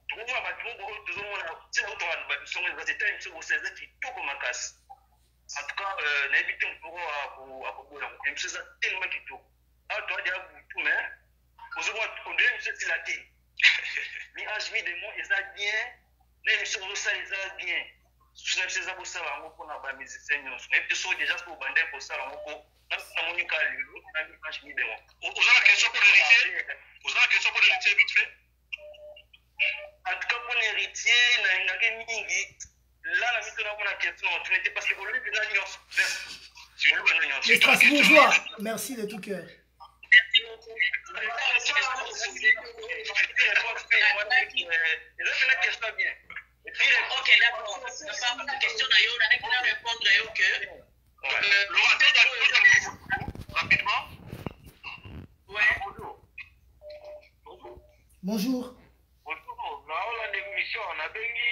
tout le monde en tout cas n'habitez pour tellement qui tout toi tout mais on dirait que la télé mais HV de moi ils a bien les sur ça ils a bien sur les choses pour ça pour la musicien nous déjà pour bander pour ça on a la question pour l'héritier. Vous avez la question pour l'héritier vite fait. En tout cas pour l'héritier, il y a une mingi. Là, la mise en la question, tu n'étais pas que vous l'avez déjà les Strasbourgeois, merci de tout cœur. Merci beaucoup. Ok, d'accord. La question d'ailleurs, on va répondre au cœur. Rapidement. Ouais. Bonjour. Bonjour. Là, on a une émission, on a béni.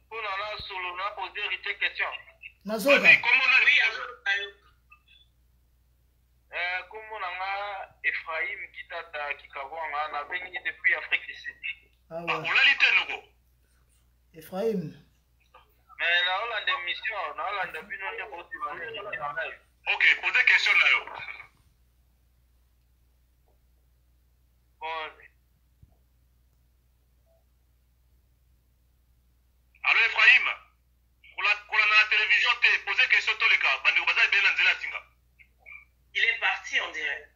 Pour la solo, on a posé héritier question. Nazoka. Comment on a Oui, comme on a Ephraim Kitata Kikawanga, on a béni depuis Afrique du Sud. Ah on ouais. l'a lité, nous. Ephraim. Mais là, on a des missions, là, on a vu nos Ok, posez question là. Bon. Allô Ephraim, pour la télévision, posez question tous les cas. Il est parti, on dirait.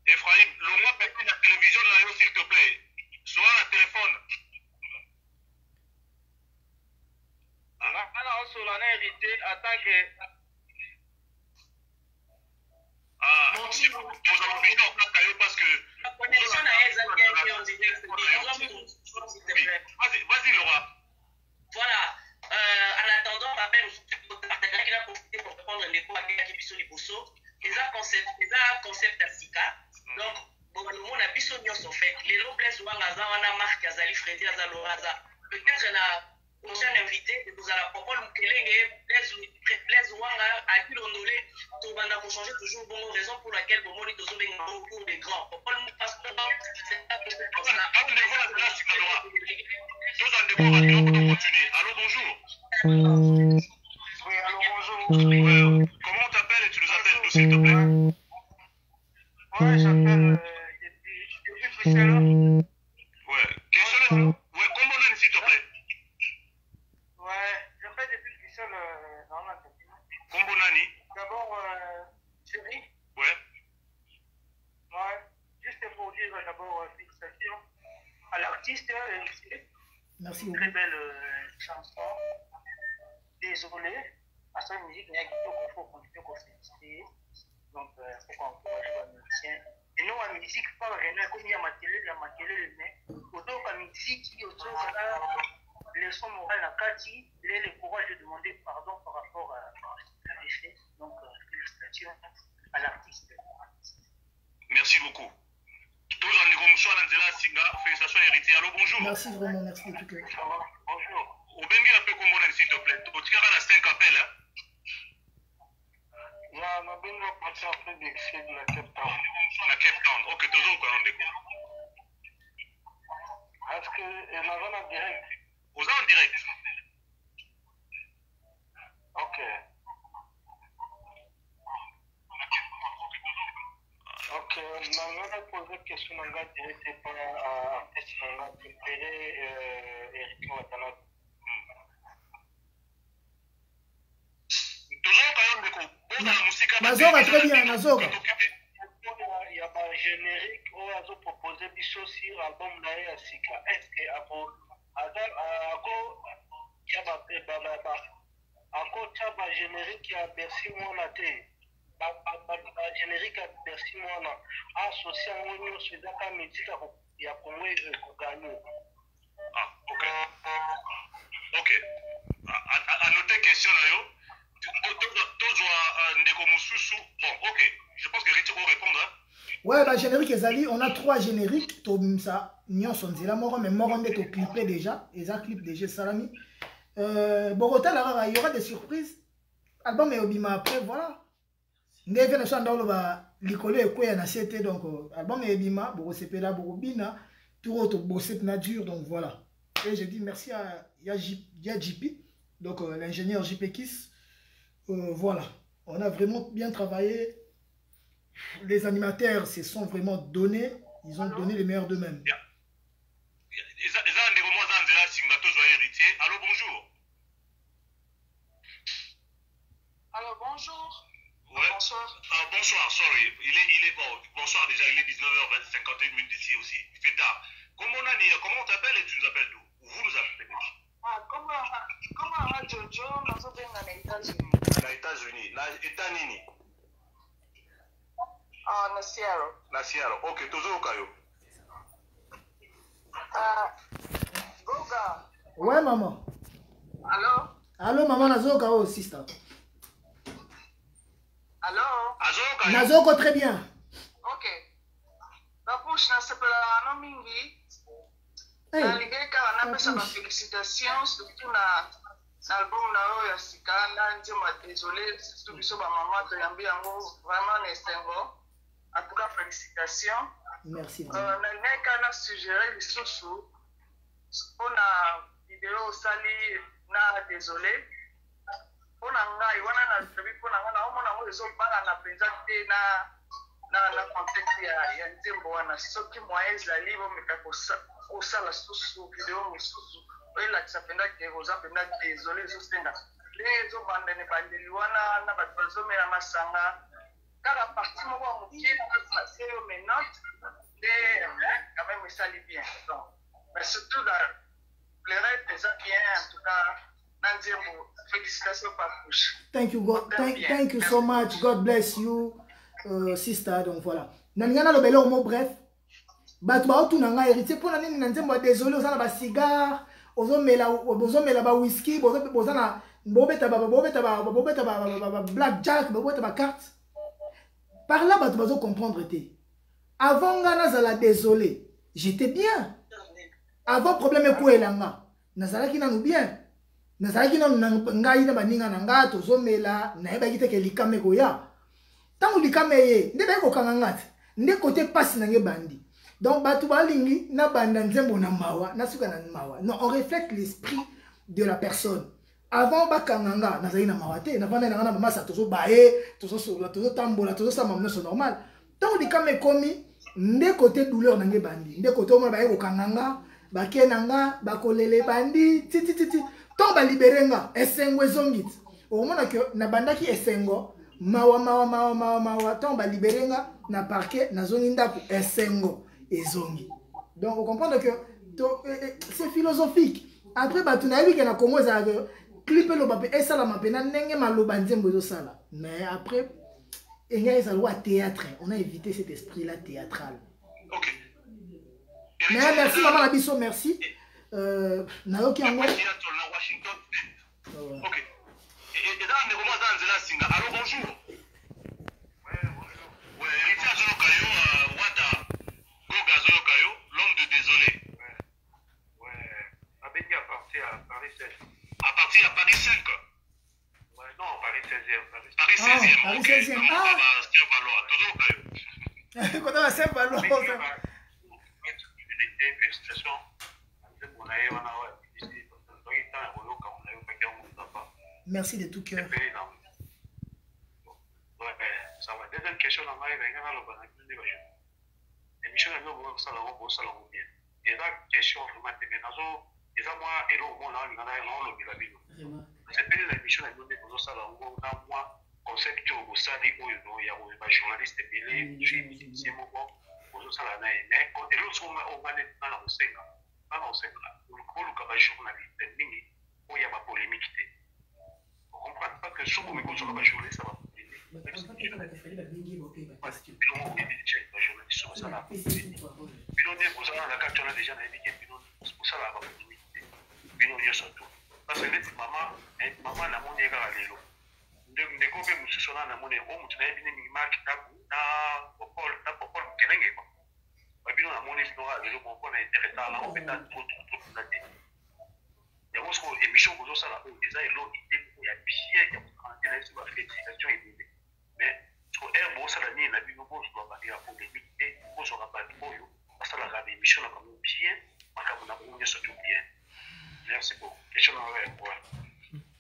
Ephraim, le mois peut la télévision là, s'il te plaît. Soit un téléphone. Ah, Bon, nous allons obligé en place parce que. la connexion à elle, on dirait. Vas-y, Laura. Voilà. En attendant, rappel au partenaire qui a profité pour répondre les cours à Kibiso Liboso. Les concept d'Africa. Donc, bon, nous, on a biso nyonso fait. Les noblesses Wangaza, on a Marc Azali, Freddy Azaloraza. Peut-être la prochaine invitée, nous allons proposer Mukelenge, Blaise Wanga, à qui l'on donne, tout le monde a changé toujours bonne raison pour laquelle bon, on est toujours au cours des grands. Pourquoi nous passons c'est pas peut-être comme ça. Allô, bonjour. Oui, allô, bonjour. Comment on t'appelle et tu nous appelles d'où, s'il te plaît? Ouais, j'appelle depuis Bruxelles. Ouais. Question comment on est, s'il te plaît? Ouais, j'appelle depuis Bruxelles dans la capitale. Combo Nani? D'abord, chérie. Ouais. Ouais, juste pour dire d'abord félicitations à l'artiste. Merci Une beaucoup. très belle chanson. Désolé, à sa musique, il y a qu'il faut continuer à féliciter. Donc, il faut qu'on encourage les musiciens. Et nous, la musique, pas vraiment comme il y a ma télé, mais autant que la musique, autant que la leçon morale à Kati, il a le courage de demander pardon par rapport à l'effet. Donc, félicitations à l'artiste. Merci beaucoup. Toujours en négociation, félicitations héritier. Allô, bonjour. Merci vraiment, merci de tout cœur. Bonjour. Au Bengi, appelle comme on est, s'il te plaît. Au Tigara, on a 5 appels, hein. Il y a un abonnement à partir de la Cape Town. La Cape Town. Ok, toujours au Cameroun. Est-ce que y en a en direct? Aux en direct. Ok. Ok, maintenant, je pose une question à direct par l'artiste préféré, Eric Watanabe. Toujours quand même, la musique. Nazoga, très bien, Nazoga. Il y a un générique où ils ont proposé des choses sur l'album Nae Asika. Est-ce que encore tu as un générique qui a Bercy Monaté? Générique à Bercy Mona. Associé à Mounion, c'est d'accord, mais il y a combien de gagner? Ah, ok. Ok. À noter question là, yo. Bon, ok. Je pense que Richard va répondre. Hein? Ouais, bah, générique Ezali, on a 3 génériques. Ça, nyonso nzela moko, mais moko nde to clipé déjà. Et ça clip déjà salami. Bogota, là, il y aura des surprises. Album est obima après, voilà. Ndeve na chanda oloba likolo ekweya na CT, donc album est obima, Bogosepela, Bogobina, tout autre bosset na dur, donc voilà. Et je dis merci à JP, donc l'ingénieur JP Kiss. Voilà, on a vraiment bien travaillé. Les animateurs se sont vraiment donnés, ils ont donné les meilleurs d'eux-mêmes. Allô, bonjour. Alors, bonjour. Ouais. Bonsoir. Bonsoir, sorry. Il est bon. Bonsoir déjà, il est 19h51 aussi. Il fait tard. Comment on t'appelle et tu nous appelles d'où? Vous nous appelez? Comment Jojo, nous sommes dans les États-Unis. Les États-Unis. État Nini? Na Seattle. La Seattle. Ok, toujours au Caillou. Goga. Ouais, maman. Allô? Allô, maman, Nazoka, oh, sister. Allô? Nazoko, très bien. Ok. La push na sepela no mingi. Hey. Na ligeka na pesa ma félicitations surtout na album na yo ya sika na nzema désolé surtout biso ba maman to yambi yango vraiment nesengo. En tout cas félicitations. Merci. Nanga na suggéré lisusu mpona video osali na désolé mpona ngai wana na lobi mpona ngai naomona ngo ezobalanga mpenza te na contexte ya nzembo wana soki moyen ezali bomeka kosala susu video mosusu oyelakisa mpenza ke oza mpenza désolé ezosenga nde ezobandene bandeli wana na bato bazomela masanga kaka parti moko ya mokie naase yo menote nde quand même esali bien donc mais surtout pleurer déjà bien en tout cas nanzembo félicitations par couche. Thank you God, thank you so much. God bless you sister. Donc voilà nangana lobele omo bref bato baotuna ngai héritier mpona nini na nzembo ya désolé oza na bacigare ozomela ba whisky boza na bobeta black jack bobeta bacarte par là bato bazo comprendre te avant nga nazala désolé j'étais bien avant problème ekoelanga nazalaki nanu bien nazalaki nanu ngai na baninga na nga tozomela nayebaki te ke likama ekoya ntango likama eye nde naye kokanga nga te nde kote pasi nange bandi donc bato balingi na banda nzembo na mawa nasuka na mawa non on reflète l'esprit de la personne avant bakanga nga nazali na mawa te navanda nanga na mamasa tozobaye tozosola tozotambola tozosala nyonso normal ntango likama ekomi nde kote douleur nange bandi nde kote omona baye kokanga nga bake na nga bakolele bandi titititi ntango balibere nga esengo ezongi ti omona ke nabandaki esengo mawa ntango balibere nga na parquet nazongi ndako esengo ezongi donc on comprend que c'est philosophique après bato nayebi ke na Congo ezalaka clip eloba mpe esalama mpena ndenge maloba nzembo ezosala mais après enga ezalwa théâtre on a évité cet esprit là théâtral. Ok. Mais merci maman na biso merci nayoki yango Ok. Et dans les moments dans la singa alors bonjour. Ouais, héritier Zolokayo Wata Goga Zolokayo l'homme de désolé. Ouais. Abedi à partir à Paris 16. À partir à Paris 5. Ouais, non, Paris 16e. Paris 16e. Paris 16e. Quand on va Saint-Valois. Merci de tout cœur. Ça va. Deuxième question, on va y venir à l'objectif. Émission à nous, on va salon bien. Et la question, vraiment, et ça, moi, et là, on a le c'est pas l'émission à nous, on va salon, on a moi, concept au sali, où il y a un journaliste, il y a un salon, mais quand l'autre, on va aller dans la recette. Dans la recette, on va journaliste, où il y a ma polémique. On comprend pas que sur le sur la journée, ça va.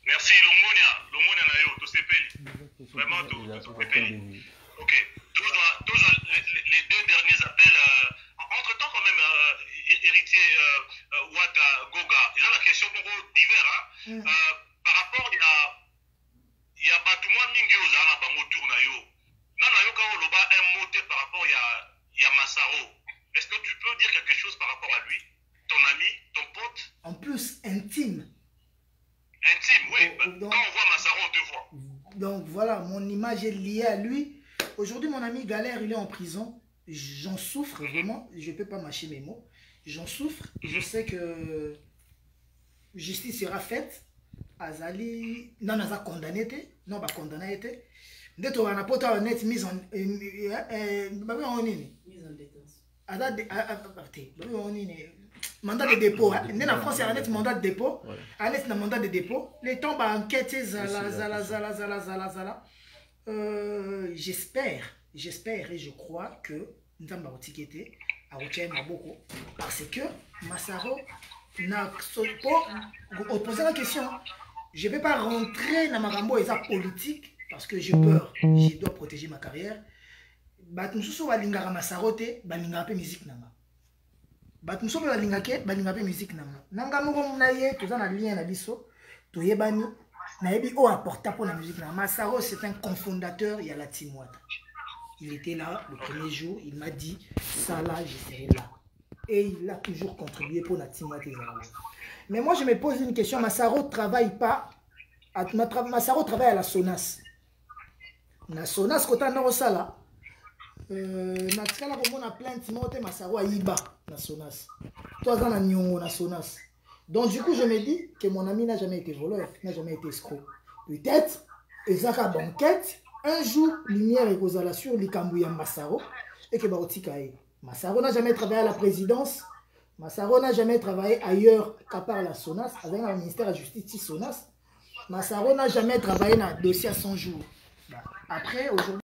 Merci Longonia Nayo, tout s'épelle. Vraiment tout s'épelle. Ok, toujours les deux derniers appels. Entre-temps, quand même, héritier Wata Goga, il y a la question beaucoup divers. Par rapport, il y a Batouma Mingi Ozana Bamotour Nayo. Nanayo Kaoloba un mot par rapport il y a Massaro. Est-ce que tu peux dire quelque chose par rapport à lui, ton ami, ton pote? En plus, intime. Intime, oui. Donc, quand on voit Massaro, on te voit. Donc voilà, mon image est liée à lui. Aujourd'hui, mon ami Galère, il est en prison. J'en souffre vraiment. Je ne peux pas mâcher mes mots. J'en souffre. Je sais que justice sera faite. Azali, non, on a condamné. Non, pas condamné. Dès qu'on a pas honnête mise en mandat de dépôt. En France, il y a un mandat de dépôt. Un mandat de dépôt. Les temps enquête, j'espère et je crois que nzamba otikete arotia maboko parce que Massaro pour poser la question, je ne vais pas rentrer dans ma rambo et ça politique parce que j'ai peur, je dois protéger ma carrière. Batumsuso balingaka Massaro te balingaka pe musique nanga. Batumsuso balingaka balingaka pe musique nanga. Nanga moko na ye toza na lien na biso to yebani na yebi o apporta pour la musique nanga. Massaro c'est un cofondateur, il y a la Timouata. Il était là le premier jour, il m'a dit ça là je serai là. Et il a toujours contribué pour la Timouata. Mais moi je me pose une question, Massaro travaille pas Massaro travaille à la Sonas. La Sonas quand on a ça là natikala komona plainte mote Massaro ayiba na Sonas. Toi na nyongo na Sonas. Donc du coup je me dis que mon ami n'a jamais été voleur, n'a jamais été escroc. Peut-être ezaka banquette un jour lumière ekozala sur likambu ya Massaro et que baotika e. Massaro n'a jamais travaillé à la présidence. Massaro n'a jamais travaillé ailleurs qu'à part la Sonas, avec le ministère de la Justice Sonas. Massaro n'a jamais travaillé dans le dossier à 100 jours. Après aujourd'hui